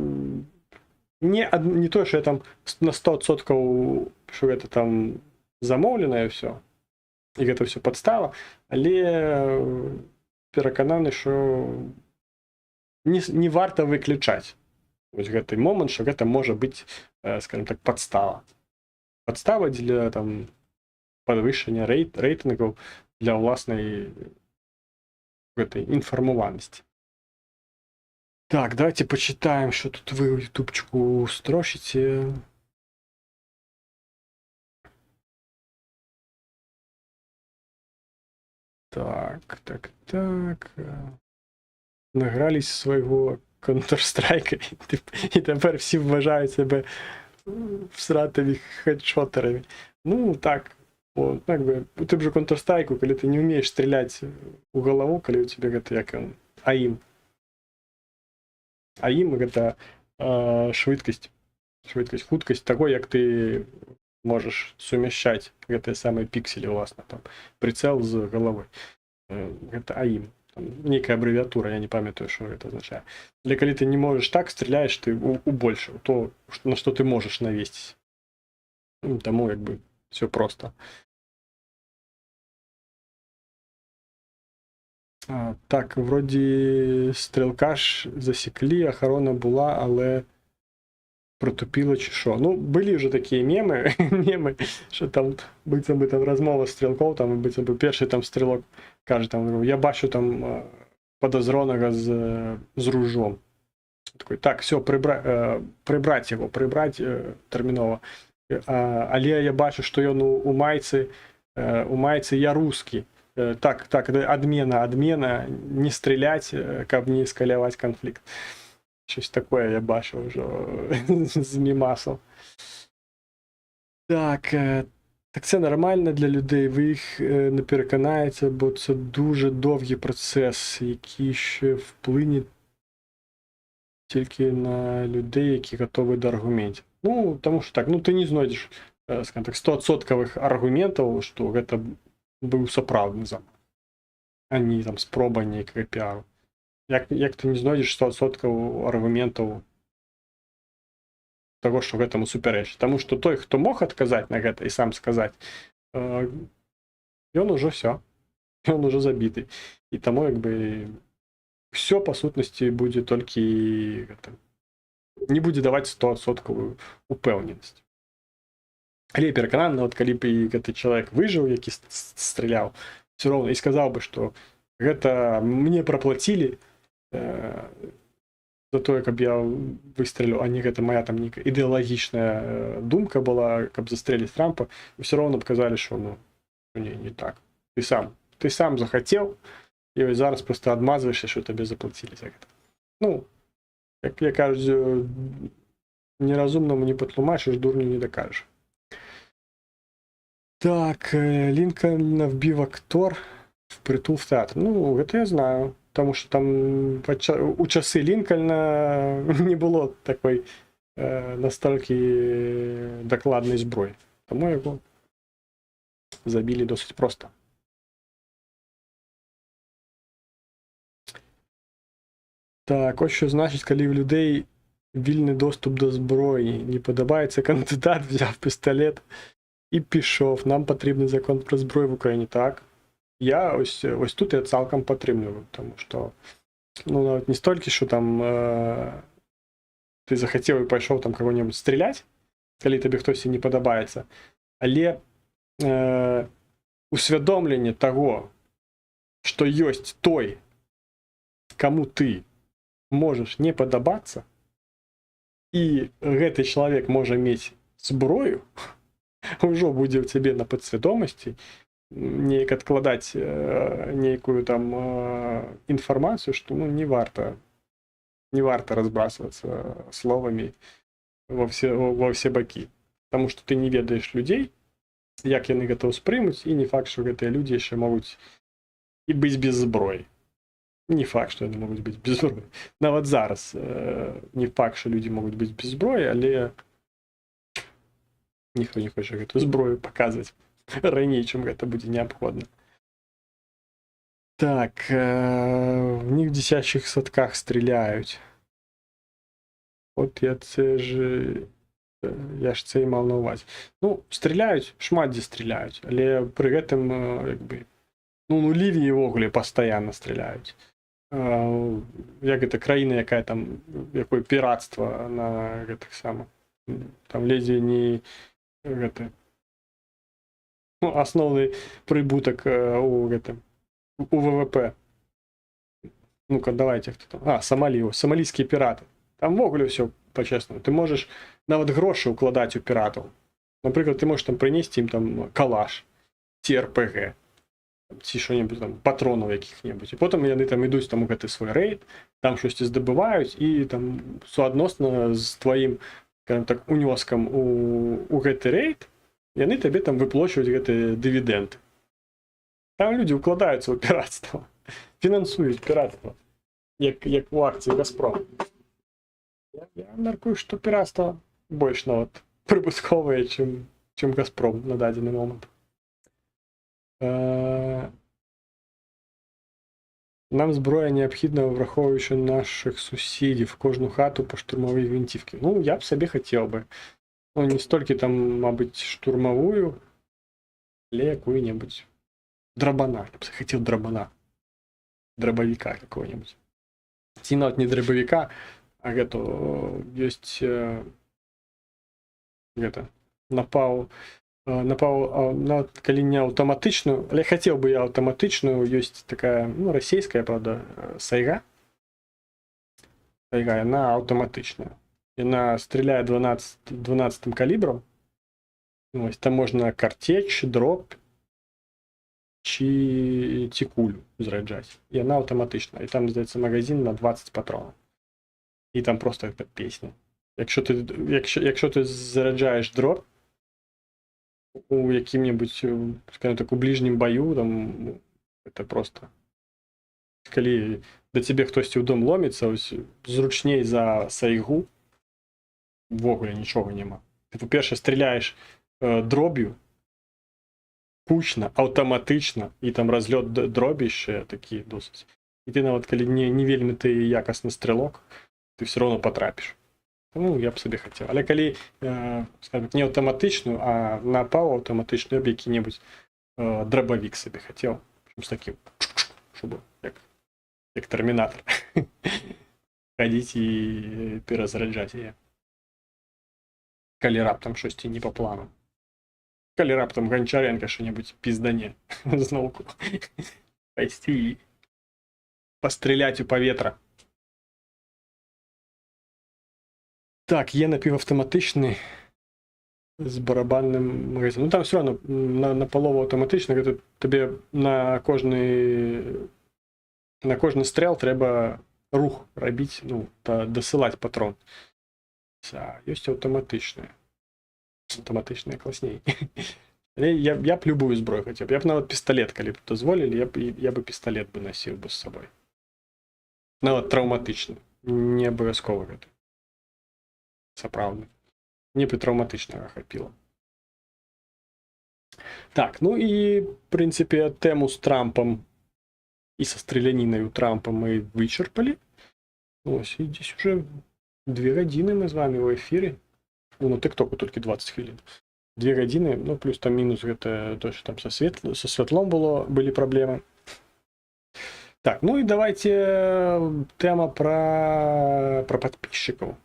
не то, що я там на 100%, що это там замовлено і все. І це все підстава, але переконаний, що не варто виключати ось цей момент, що це може бути, скажімо так, підстава. Підстава для там підвищення рейтингів для власної інформованості. Так, давайте почитаем, что тут вы в ютубчику строчите. Так. Награлись своего Counter-Strike, і тепер всі вважають себе всратими хедшотерами. Ну, так. Вот, так бы, ты же Counter-Strike, коли ты не умеешь стрелять у голову, коли у тебя это як АИМ. АИМ это швидкость, хуткость того, як ти можеш суміщати ці самі пікселі, власне, там, прицел з головою. Это АИМ. Там, некая аббревиатура, я не памятаю, что это означает. Или коли ты не можешь так, стреляешь ты у большего, то, на что ты можешь навестись. Тому как бы все просто. Так, вроді стрілка ж засікли, охорона була, але протупіло чи що. Ну, були вже такі меми, що там, биться би там розмова з стрілком, там, биться би перший там стрілок каже, там, я бачу там подозрюваного з ружом. Такий, так, все, прибрать його, терміново. Але я бачу, що він у майці я русский. Так, адмена, не стрелять, каб не эскалировать конфликт. Щось таке я бачив вже з мімасом. Так це нормально для людей, ви їх не переконаєте, бо це дуже довгий процес, який ще вплине тільки на людей, які готові до аргументів. Ну, тому що так, ти не знайдеш, скажімо так, 100% аргументів, що це був справжній замах, а не там спроба ніякого піару. Як ти не знайдеш 100% аргументів того, що гэтаму суперечить. Тому що той, хто мог відказати на гэта і сам сказати, він уже все. Він уже забитий. І тому, якби, все, по сутності, буде тільки не буде давати 100% упевненість. Але я переконаний, от коли б цей чоловік вижив, який стріляв, все равно, і сказав би, що гэта мне проплатили за то, каб я выстрелил, а не гэта моя там ідэалагічная думка была, каб застрелить Трампа, и все равно показали, что не так. Ты сам захотел, и зараз просто отмазываешься, что тебе заплатили за это. Ну, як я кажу, неразумному не потлумачиш, дурню не докажеш. Так, Лінкольна вбив актор впритул в театр. Ну, это я знаю. Тому що там у часи Лінкольна не було такої настільки докладної зброї. Тому його забили досить просто. Так, ось що значить, коли в людей вільний доступ до зброї. Не подобається кандидат, взяв пістолет і пішов. Нам потрібний закон про зброю в Україні. Так. Я ось тут я цілком підтримую, тому що ну, навіть не стільки, що там ти захотів і пішов там кого-небудь стріляти, коли тобі хтось не подобається, але усвідомлення того, що є той, кому ти можеш не подобатися, і гэты чалавек можа мець зброю, ўжо будзе ў цябе на падсвядомасці неяк адкладаць нейкую там інфармацыю, што ну, не варта разбрасывацца словамі во все бакі. Таму што ты не ведаеш людзей, як яны гэта ўспрымуць, і не факт, што гэтыя людзі яшчэ могуць і быць без зброі. Не факт, што яны могуць быць без зброі. Нават зараз не факт, што людзі могуць быць без зброі, але ніхто не хоча гэту зброю паказваць раней, чым гэта будзе неабходна. Так, в них в дзіцячых садках стреляюць. От я ж це і мав на увазі. Ну, стреляюць, шмат дзе стреляюць, але пры гэтым, як бы, ну, Лівіі ўвогуле пастаянна стреляюць. Як гэта краіна, якая там, якое піратства на гэтых самых, там ледзьве не гэты, ну, асноўны прыбутак у гэтым, у ВВП. Ну-ка, давайте, хто там. Сомалійскія піраты. Там ввогуле ўсё па-чеснаму. Ты можаш нават грошы ўкладаць у піратаў. Напрыклад, ты можаш там прынесці ім там калаш, ці РПГ, ці що-небудзь там, патронаў якіх-небудзь. І потым яны там ідуць там у гэты свой рэйд, там штосьці здабываюць і там суадносна з тваім, скажем так, унёскам у гэты рэйд, яны табе там выплачваюць гэтыя дывідэнды. Там людзі ўкладаюцца ў піратства, фінансуюць піратства, як у акцыі «Газпром». Я мяркую, што піратства больш нават прыбытковае, чым «Газпром» на дадзены момант. Нам зброя неабхідна, врахоўваючы нашых суседзяў, кожную хату па штурмавой гвинтівкі. Ну, я б сабе хацеў бы. Ну, не столькі там, мабыць, штурмавую, але якую-небудзь драбана. Я б хацеў драбана. Драбавіка какого-небудзь. Ці нават не драбавіка, а гэта ёсць гэта напаў, нават калі не аўтаматычную, але хацеў бы я аўтаматычную, ёсць такая, ну, расійская, правда, сайга. Сайга, яна аўтаматычная. Яна стреляе 12 калібрам. Ось, там можна картеч, дроб ці кулю заряджаць. Яна аўтаматычная. І там, здаецца, магазин на 20 патронаў. І там просто гэта песня. Якщо ти заряджаєш дроб у якім-небудзь, скажем так, у ближнім бою, там, это просто... Калі да цябе хтосьці ў дом ломіцца, ось, зручней за сайгу, ввогуле нічога няма. Ты, па-перше, стреляеш дроб'ю, кучна, аўтаматычна, і там разлёт дробі яшчэ такі досыць. І ты нават, калі не вельмі ты якасны стрелок, ты все равно потрапіш. Ну, я б собі хацеў. Але калі, скажем, не аўтаматычную, а на паўаўтаматычную, які-небудзь драбавік собі хацеў. З такім, щоб як термінатор. Хадзіць і перазараджаць яе. Калі раптам штосьці не па плану. Калі раптам Ганчаренка што-небудзь піздане зноўку. Пайсці і пастраляць у паветра. Так, є напівавтоматичний з барабанним магазином. Ну там все одно на полову автоматично, гэта тобі на кожний стрел треба рух робити, ну, та досилати патрон. А есть автоматичные. Автоматичные классней. Я б любую зброю хотів. Я б навіть пістолет, коли б дозволили, я б пістолет би носив би з собою. Навіть травматичний. Не обов'язково гэта. Сапраўдны. Мне бы травматычнага хапіла. Так, ну і, в принципе, тему з Трампом і са стралянінай у Трампа мы вычерпалі. Ось, і десь уже 2 години ми з вами в ефірі. Ну, на тиктоку тільки 20 хвилин. 2 години, ну, плюс там мінус, это то, що там со світлом були проблеми. Так, ну и давайте тема про подписчиков.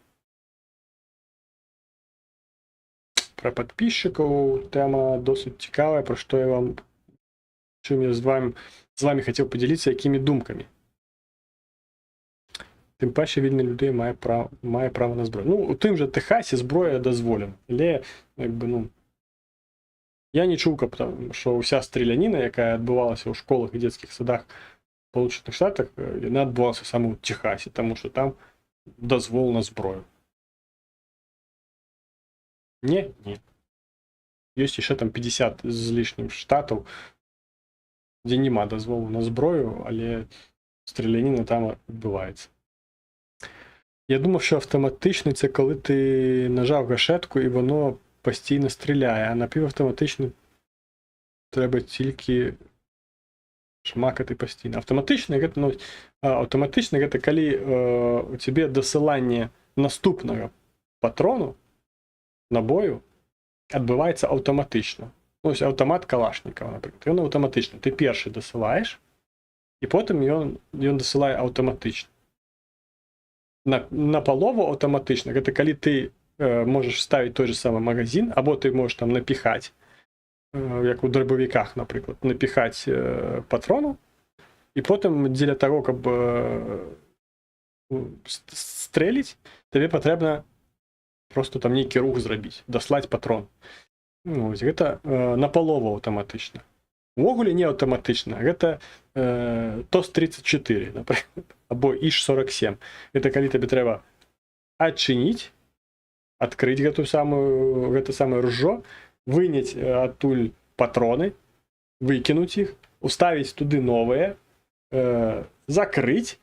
Про подписчиков тема досить цікава, про що чим я з вами хотів поділитися, якими думками. Тим паче вільна людина має право на зброю. Ну, у тим же Техасі зброя дозволена. Але, якби, ну, я не чув, що вся стріляніна, яка відбувалася у школах і дитячих садах в Сполучених Штатах, вона відбувалася саме у Техасі, тому що там дозвол на зброю. Ні. Є ще там 50 з лишнім штатів, де нема дозволу на зброю, але стріляніна там відбувається. Я думав, що автоматичний – це коли ти нажав гашетку і воно постійно стріляє, а напівавтоматичний треба тільки шмакати постійно. Автоматичний – це коли у тебе досилання наступного патрону, набою, відбувається автоматично. Ось автомат Калашникова, наприклад. Він автоматично. Ти перший досилаєш, і потім він досилає автоматично. Наполову автоматично, це коли ти можеш вставити той же самий магазин, або ти можеш там напихати, як у дробовиках, наприклад, напихати патрону, і потім для того, щоб стрелять, тобі потрібно просто там некий рух зробити, дослати патрон. Ну, це наполову автоматично. Вогулі не автоматично, це ТОС-34, наприклад, або ІШ-47. Це коли тобі треба відчинити, відкрити це саме ружьо, виняти оттуль патрони, викинути їх, уставити туди нове, закрити,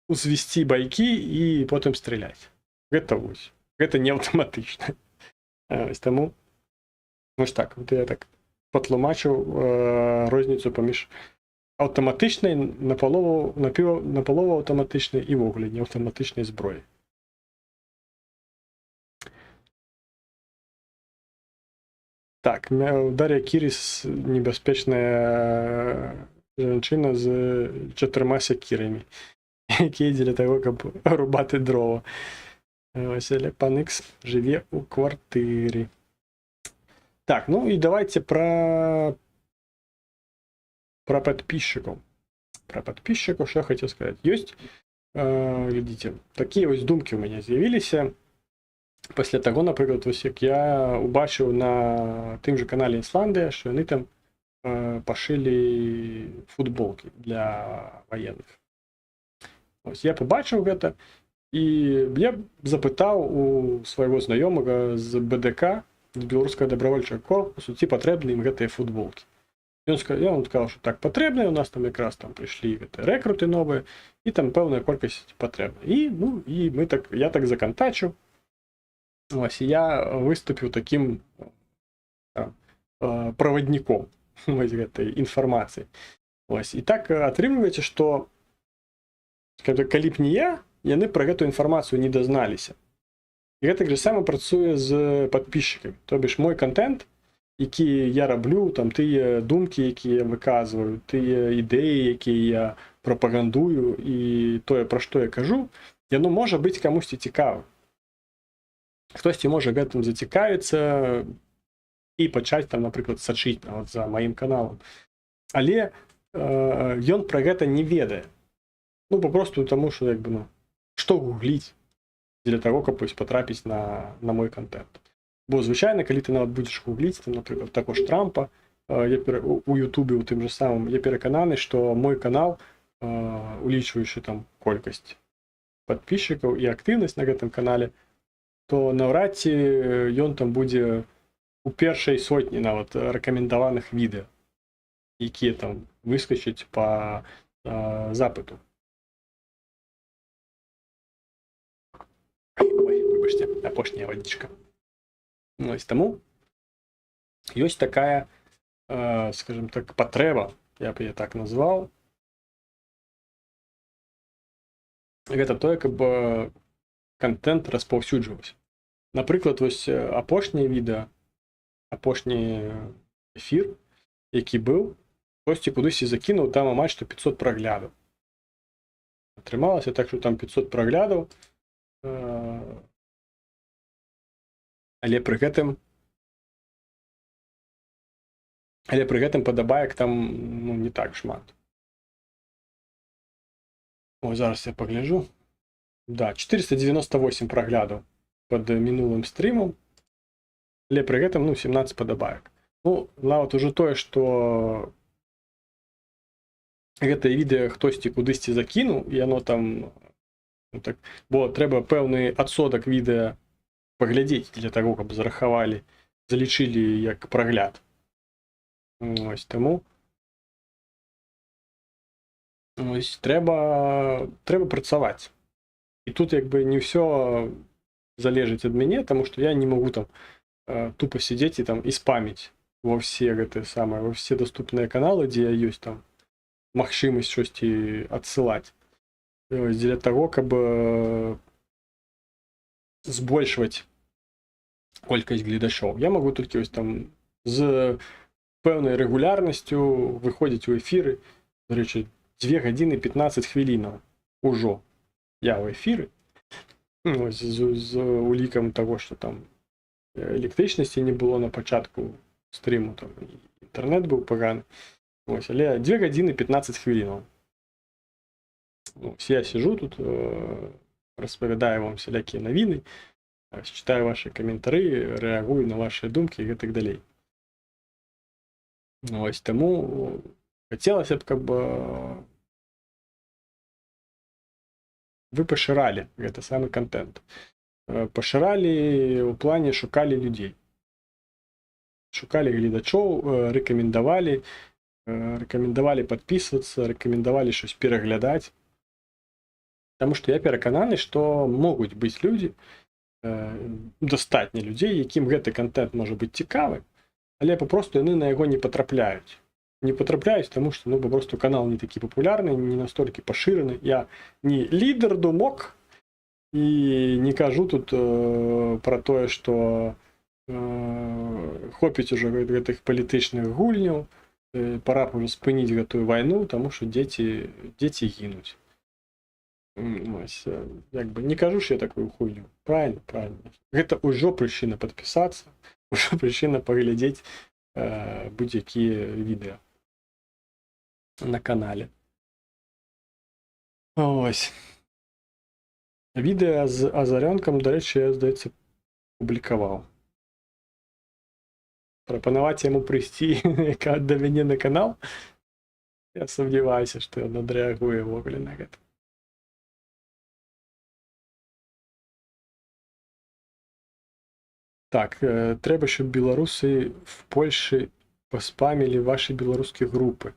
узвести бойки і потім стріляти. Це не автоматично. Ось тому, ось так, от я так потлумачив різницю поміж автоматичної, наполову автоматичної і вогулі не автоматичної зброї. Так, Дар'я Кіріс небезпечна жінка з 4 секірами, які для того, щоб рубати дрова. Василь Пан Ікс живе у квартирі. Так, ну и давайте про подписчиков. Про подписчиков, что я хотел сказать. Есть, видите, такие ось думки у меня з'явилися. Після того, наприклад, ось як я убачив на тим же каналі Ісландія, що вони там пошили футболки для воєнних. Ось я побачив це, і я запитав у свого знайомого з БДК, з Білоруського добровольчого корпусу, ці потрібні їм ці футболки. Він сказав, що так потрібно, у нас там якраз там прийшли рекрути нові, і там певна кількість потрібна. І я так законтачив. Ось, і я виступив таким проводником цієї інформації. Ось, і так отримується, що коли б не я, вони про цю інформацію не дізналися. І це так же само працює з підписчиками. Тобто ж мій контент, який я роблю, там ті думки, які я виказую, ті ідеї, які я пропагандую, і те, про що я кажу, воно може бути комусь цікавим. Хтось може цим зацікавитися і почати, там, наприклад, сачити за моїм каналом. Але він про це не ведає. Ну, попросту тому, що, якби, ну, що гуглить для того, щоб потрапити на мій контент. Бо, звичайно, коли ти навіть будеш гуглити, там, наприклад, також Трампа, у Ютубі, у тим же самим, я переконаний, що мій канал, увеличуючи там кількість підписчиків і активність на цьому каналі, то навряд чи він там буде у першій сотні навіть рекомендованих відео, які там вискочать по запиту. Ой, вибачте, опошня водичка. Ось тому є така, скажімо так, потреба, я б її так назвав, гэта тое, каб контент распаўсюджваўся. Напрыклад, вось апошняе відэа, апошні эфір, які быў, хтосьці кудысьці закінуў, там амаль што 500 праглядаў. Атрымалася так, што там 500 праглядаў, але пры гэтым падабаек там не так шмат. Ой, зараз я пагляджу. Да, 498 праглядаў пад мінулым стрімам, але пры гэтым 17 падабаек. Нават ужо тое, што гэтае відэа хтосьці кудысьці закінуў, і яно там так, бо трэба пэўны адсотак відэа паглядзець для таго, каб зарахавалі, залічылі як прагляд. Ось, таму ось, трэба працаваць. І тут як бы не ўсё залежыць ад мяне, таму што я не магу там тупо сидзець і спаміць во все доступныя каналы, дзе ёсць там магчымасць штосьці адсылаць. Дзеля таго, каб збольшваць колькасць гледачоў. Я магу толькі ось там з пэўнай рэгулярнасцю выходзіць у эфіры, дарэчы, 2 гадзіны 15 хвілінаў ужо я ў эфіры, з улікам таго, што там электрычнасці не было на пачатку стріму, там інтэрнэт быў паганы. Ось, але 2 гадзіны 15 хвілінаў. Я сижу тут, распавядаю вам всялякія навіны, читаю ваши каментары, рэагую на ваши думкі і гэтак далей. Ось, таму хацелася б, каб вы пашыралі гэты самы контент. Пашыралі ў плане шукалі людзей. Шукалі гледачоў, рэкамендавалі падпісвацца, рэкамендавалі щось пераглядаць. Таму што я перакананы, што могуць быць людзі, дастатня людзей, якім гэты контент можа быць цікавы, але папросту яны на яго не патрапляюць. Не патрапляюць, таму што папросту канал не такі папулярны, не настолькі пашыраны. Я не лідар думок і не кажу тут пра тое, што хопіць ужо гэтых палітычных гульняў, пора ўжо спыніць гэтую вайну, таму што дзеці гінуць. Ось, як бы не кажу ж я такую хуйню. Правильно. Гэта ўжо прычына падпісацца, ўжо прычына паглядзець будь-якія відэа на канале. Ось. Відэа з Азарёнкам, дарэчы, я, здаецца, публікаваў. Прапанаваць яму прыйсці да мяне на канал, я сумняваюся, што ён адрэагуе ўвогуле на гэта. Так, трэба, щоб беларусы в Польшы паспамілі вашы беларускія групы.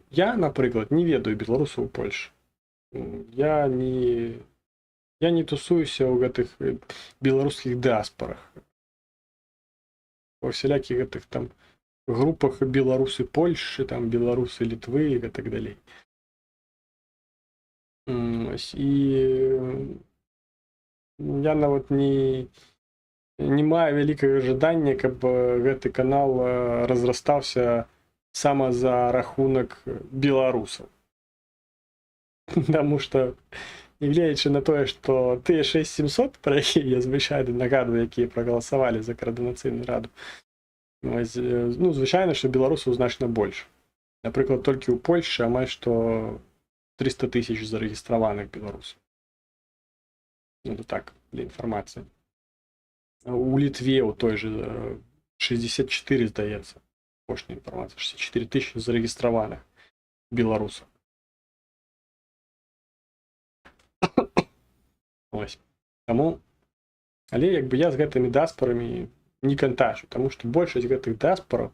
Я, напрыклад, не ведаю беларусаў у Польшы. Я не тусуюся ў гэтых беларускіх дыаспарах. Во всялякіх гэтых там групах беларусы Польшы, там беларусы Літвы і гэтак далей. І я нават не маю вялікага жадання, каб гэты канал разрастаўся сама за рахунак беларусаў. Таму што, нягледзячы на тое, што тыя 6700, пра якія я звычайна нагадваю, якія прагаласавалі за Коардынацыйную раду, звычайна, што беларусаў значна больш. Напрыклад, толькі ў Польшы амаль што 300 000 зарэгістраваных беларусаў. Так, для інфармацыі. У Літве у той же 64, здаецца, апошняя інфармацыя, 64 000 зарэгістраваных беларусаў. Ось. Таму, але як бы я з гэтымі дыаспарамі не кантачу, таму што большасць гэтых дыаспараў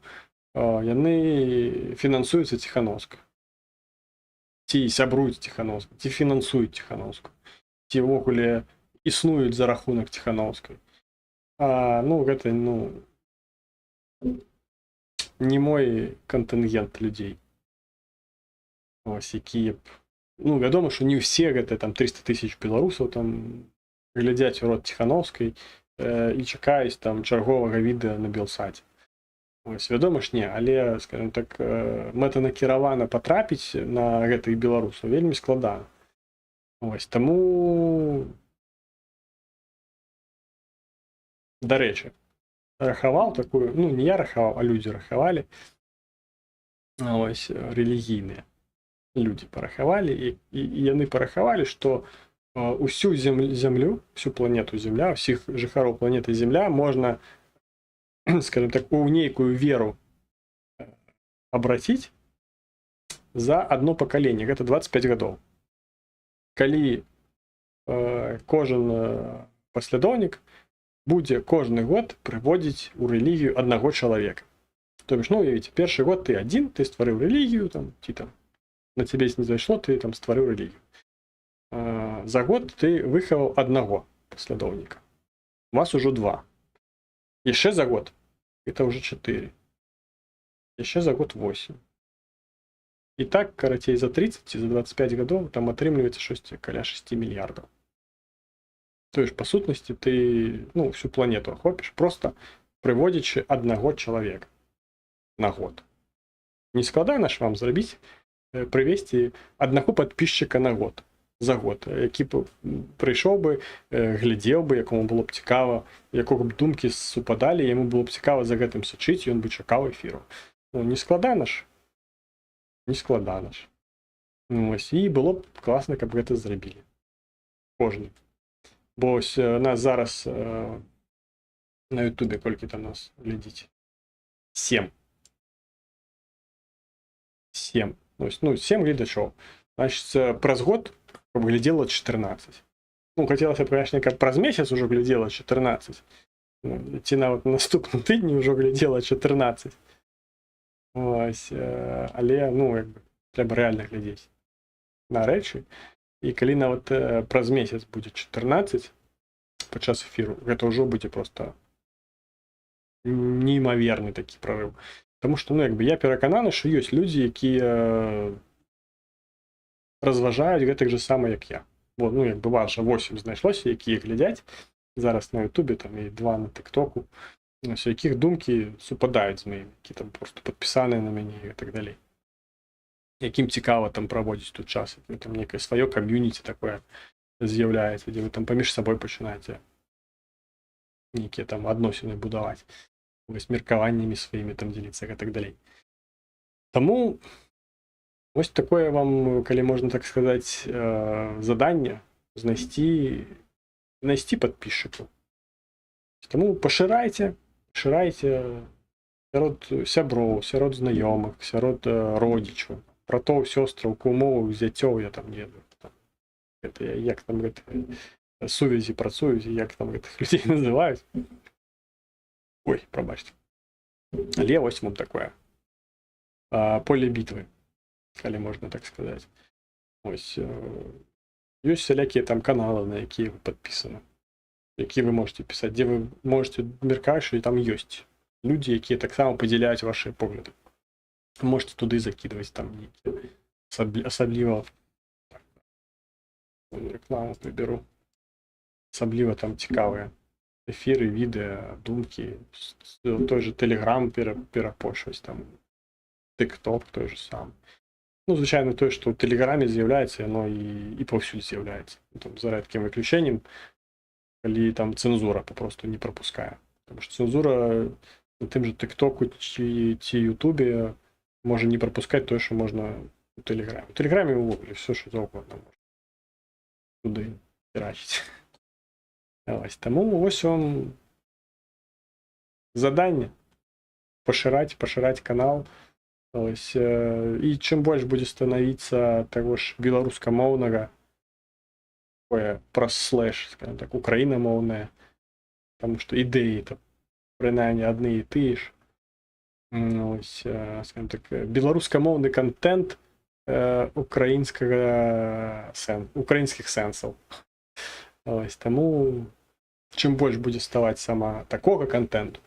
яны фінансуюцца Ціхановскай. Ці сябруюць Ціхановскай, ці фінансуюць Ціхановскую, ці ўвогуле існуюць за рахунак Ціхановскай. Гэта, не мой кантынгент людзей. Ось, якія б ну, вядома, што не ўсе гэта там 300 000 беларусаў там глядзяць у рот Ціханаўскай і чакаюць там чарговага відэа на Белсаце. Вось, вядома ж не, але, скажем так, мэтанакіравана патрапіць на гэтых беларусаў вельмі складана. Вось, таму, дарэчы, рахаваў такую, ну, не я рахаваў, а людзі рахавалі, ось, рэлігійныя людзі парахавалі, і яны парахавалі, што усю зямлю, всю планету Земля, ўсіх жыхароў планеты Земля можна, скажем так, у нейкую веру абраціць за одно пакаленне, гэта 25 гадоў. Калі кожен паслядоўнік будзе кожны год прыводзіць у рэлігію аднаго чалавека. То бишь, ну, уявіце, першы год ты адзін, ты стварыў рэлігію, там, ці там на цябе не зайшло, ты там стварыў рэлігію. За год ты выхаваў аднаго паслядоўніка. У вас ужо 2. Яшчэ за год это уже 4. Яшчэ за год 8. І так, карацей, за 30 ці за 25 гадоў там атрымліваецца шосьці каля 6 мільярдаў. То есть, па сутнасці, ты, ну, всю планету ахопіш, просто прыводзячы аднаго чалавека на год. Не складана ж вам зрабіць, прывесці аднаго падпісчыка на год, за год, які б прыйшоў бы, глядзеў бы, якому было б цікава, якога б думкі супадалі, яму было б цікава за гэтым сачыць, ён бы чакаў эфіру. Ну, не складана ж. Не складана ж. Ну, ось, і было б класна, каб гэта зрабілі. Кожны. Бо ось нас зараз на Ютубе колькі там нас глядзіць? 7. 7. Ось, ну, 7 гледачоў. Значит, праз год глядзела 14. Ну, хацелася б, конечно, каб праз месяц ужо глядзела 14. Ну, ці нават наступным тыдні ўжо глядзела 14. Ось, але, ну, як бы, трэба рэальна глядзець на рэчы. І калі нават праз месяц будзе 14 падчас эфіру, гэта ўжо будзе проста неймаверны такі прорыў. Таму што, ну, як бы, я перакананы, што ёсць людзі, якія разважаюць гэтак же сама, як я. Бо, ну, як бы, ваша 8 знайшлося, якія глядяць зараз на Ютубе, там, і 2 на Тиктоку, ось, якіх думкі супадаюць з маімі, які там просто падпісаныя на мяне і так далей. Якім цікава там праводзіць тут час, там некае сваё кам'юніці такое з'яўляецца, дзе вы там паміж сабой пачынаеце нейкія там адносіны будаваць, вось меркаваннямі сваімі там дзеліцца і так далей. Таму вось такое вам, калі можна так сказаць, заданне знайсці падпісчыкаў. Таму пашырайце сярод сяброў, сярод знаёмых, сярод родзічаў, братоў, сёстраў, кумоў, зяцёў, я там не ведаю. Гэта, як там гэта сувязі працуюць, як там гэтых людзей называюць. Ой, прабачце. Але вось вам такое поле бітвы, калі можна так сказаць. Ось, ёсць сялякія там каналы, на якія вы падпісаны, якія вы можете пісаць, дзе вы можете меркаць, і там ёсць людзі, якія таксама падзяляюць вашыя погляды. Можете туды закидваць там нейкія, асабліва рекламу прыберу, асабліва там цікавыя эфіры, відэа, думкі, той же Telegram перапошваць, там TikTok той же сам. Ну, звычайна тое, што ў Тэлеграме з'яўляецца, яно і паўсюль з'яўляецца. Там, за рэдкім выключэннем, калі там цэнзура папросту не прапускае. Таму што цэнзура на тым же TikToku ці Ютубе можа не прапускаць тое, што можна у Тэлеграме. У Тэлеграме ўвогуле ўсё, што заўгодна можна туды перачыць. Таму вось вам заданне пашыраць канал. Ось, і чым больш будзе станавіцца таго ж беларускамоўнага, такое праз слэш, скажем так, украінамоўнае, таму што ідэі там прынамсі адны і тыя ж. Ось, скажем так, беларускамоўны кантэнт украінскіх сэнсаў. Ось, таму чым больш будзе ставаць сама такога кантэнту,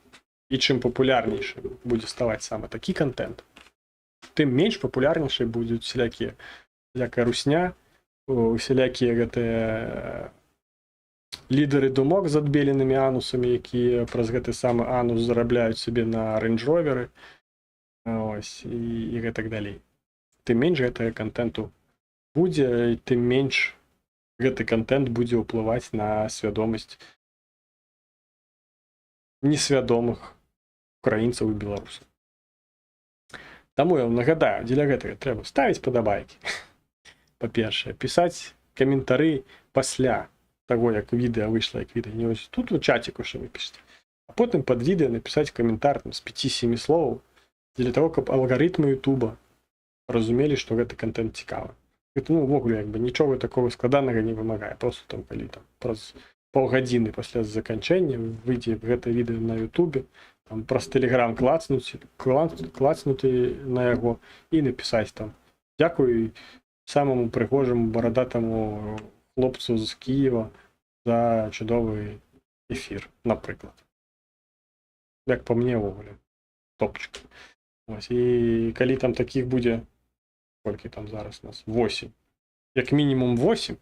і чым папулярнейшы будзе ставаць сама такі кантэнт, тым менш папулярнейшай будуць всякія всякая русня, усялякія гэтыя лідары думок з адбеленымі анусамі, якія праз гэты самы анус зарабляюць сабе на рэндж-роверы, ось, і гэтак далей. Тым менш гэтага контенту будзе, і тым менш гэты контент будзе ўплываць на свядомасць несвядомых украінцаў і беларусаў. Таму я вам нагадаю, дзеля гэтага трэба ставіць падабайкі. Па-першае, пісаць каментары пасля таго, як відэа выйшла, як відэа не ось тут у чаціку, що вы пішце. А потым пад відэа напісаць каментар з 5-7 словаў, дзеля таго, каб алгарытмы Ютуба разумелі, што гэты контент цікавы. Гэта, ну, увогуле, як бы нічога такого складанага не вымагае. Просто там, калі там праз паўгадзіны пасля заканчэння выйдзе гэта відэа на Ютубе, там праз Телеграм клацнуць на яго і напісаць там «Дзякуй самому прыгожаму барадатаму хлопцу з Києва за чудовий ефір», наприклад. Як по мне, увогуле, топчик. Ось, і калі там таких буде, скільки там зараз у нас? 8. Як мінімум 8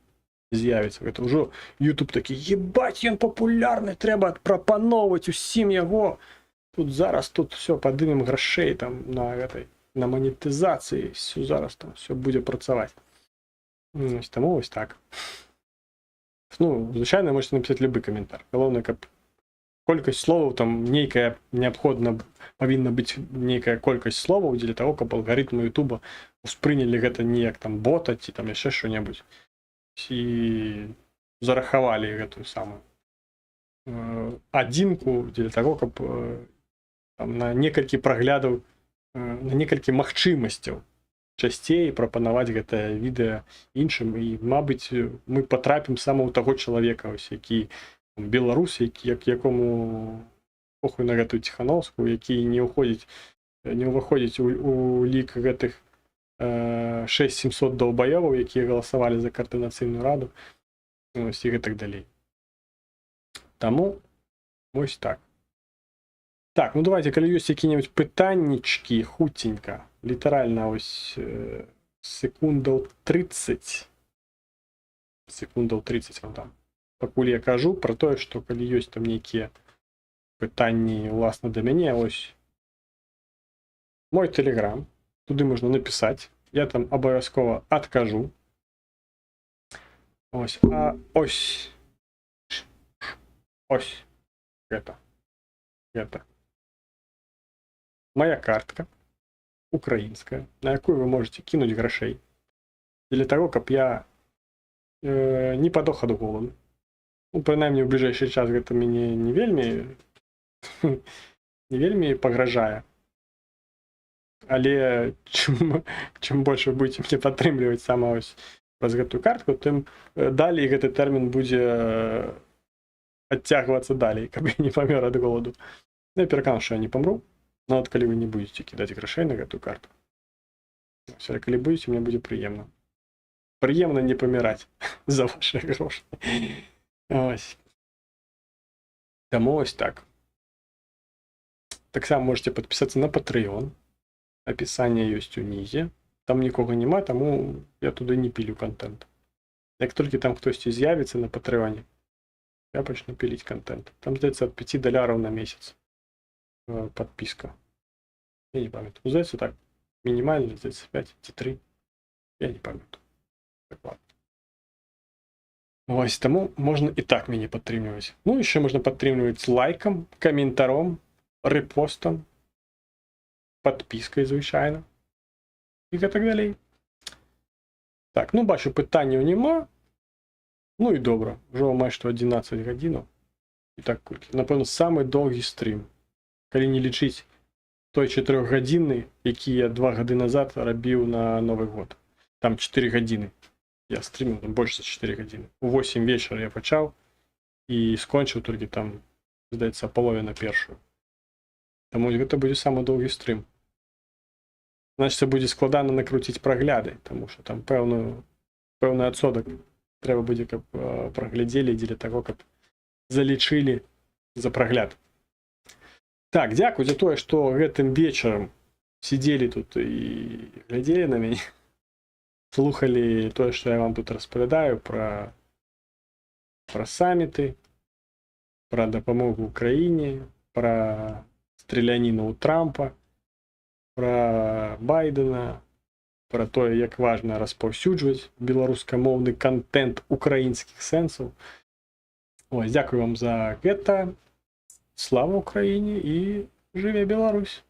з'явиться. Це вже YouTube такий, єбать, він популярний, треба пропановувати усім його. Тут зараз тут все, поднимем грошей там на монетизації, все, зараз там все буде працювати. Ось, тому ось так. Ну, звичайно, можете написати любий коментар. Головне, каб колькасць словаў, там нейкая неабходна павінна быць нейкая колькасць словаў дзеля таго, каб алгарытмы Ютуба успрынялі гэта не як там бота ці там яшчэ што-небудзь і зарахавалі гэтую самую адзінку дзеля таго, каб там на некалькі праглядаў, на некалькі магчымасцяў часцей прапанаваць гэтае відэа іншым, і, мабыць, мы патрапім сама ў таго чалавека, які беларус, якому похуй на гэтую Ціхановскую, які не ўваходзіць у лік гэтых 6-700 долбаёваў, якія галасавалі за Каардынацыйную раду, і гэтак далей. Таму вось так. Так, ну давайте, калі ёсць якія-небудзь пытаннічкі, хуценька, літаральна ось секундаў 30 вам дам. Пакуль я кажу про тое, што калі ёсць там нейкія пытанні уласна да мяне, ось мой Телеграм, туды можна напісаць, я там абавязкова адкажу. Ось, а ось гэта моя картка украінская, на якую вы можете кінуць грашэй дзеля таго, каб я не падох ад голаду. Ну, прынамсі, ў бліжэйшы час гэта мяне не вельмі пагражае. Але чым больш вы будзеце мне падтрымліваць сама ось праз гэтую картку, тым далей гэты тэрмін будзе адцягвацца далей, каб я не памёр ад голаду. Я перакананы, што я не памру, нават калі вы не будзеце кідаць грашэй на гэтую карту. Але калі будзеце, мне будзе прыемна. Прыемна не паміраць за ваши грошы. Ось. Таму ось так. Таксама можете падпісацца на Patreon. Апісанне ёсць унізе. Там нікога няма, таму я туды не пілю контент. Як толькі там хтосьці з'явіцца на Patreon, я пачну піліць контент. Там, здаецца, ад $5 на месяц подпіска. Я не памятаю. Здаецца, так, мінімальна, здаецца, 5 ці 3. Я не памятаю. Так, ладно. Ось, таму можна і так мяне падтрымліваць. Ну, яшчэ можна падтрымліваць лайкам, каментаром, рэпостам, падпіскай звычайна. І гэтак далей. Так, ну, бачу, пытанняў няма. Ну і добра. Ужо амаль што 11 гадзінаў. І так, напэўна, самы доўгі стрім. Калі не лічыць той 4-гадзінны, які я 2 гады назад рабіў на Новы год. Там 4 гадзіны. Я стріміў больш за 4 гадзіны. У 8 вечара я пачаў і скончыў толькі там, здаецца, паловіна першую. Таму гэта будзе самы доўгі стрім. Значыць, будзе складана накруціць прагляды, таму што там пэўны адсотак трэба будзе, каб праглядзелі дзеля таго, каб залічылі за прагляд. Так, дзякуй за тое, што гэтым вечарам сидзелі тут і глядзелі на мяне. слухали тое, што я вам тут распавядаю пра саміты, пра дапамогу ўкраіне, пра страляніну ў Трампа, пра Байдена, пра тое, як важна распаўсюджваць беларускамоўны кантэнт украінскіх сэнсаў. Ось, дзякую вам за гэта. Слава Украіне і жыве Беларусь!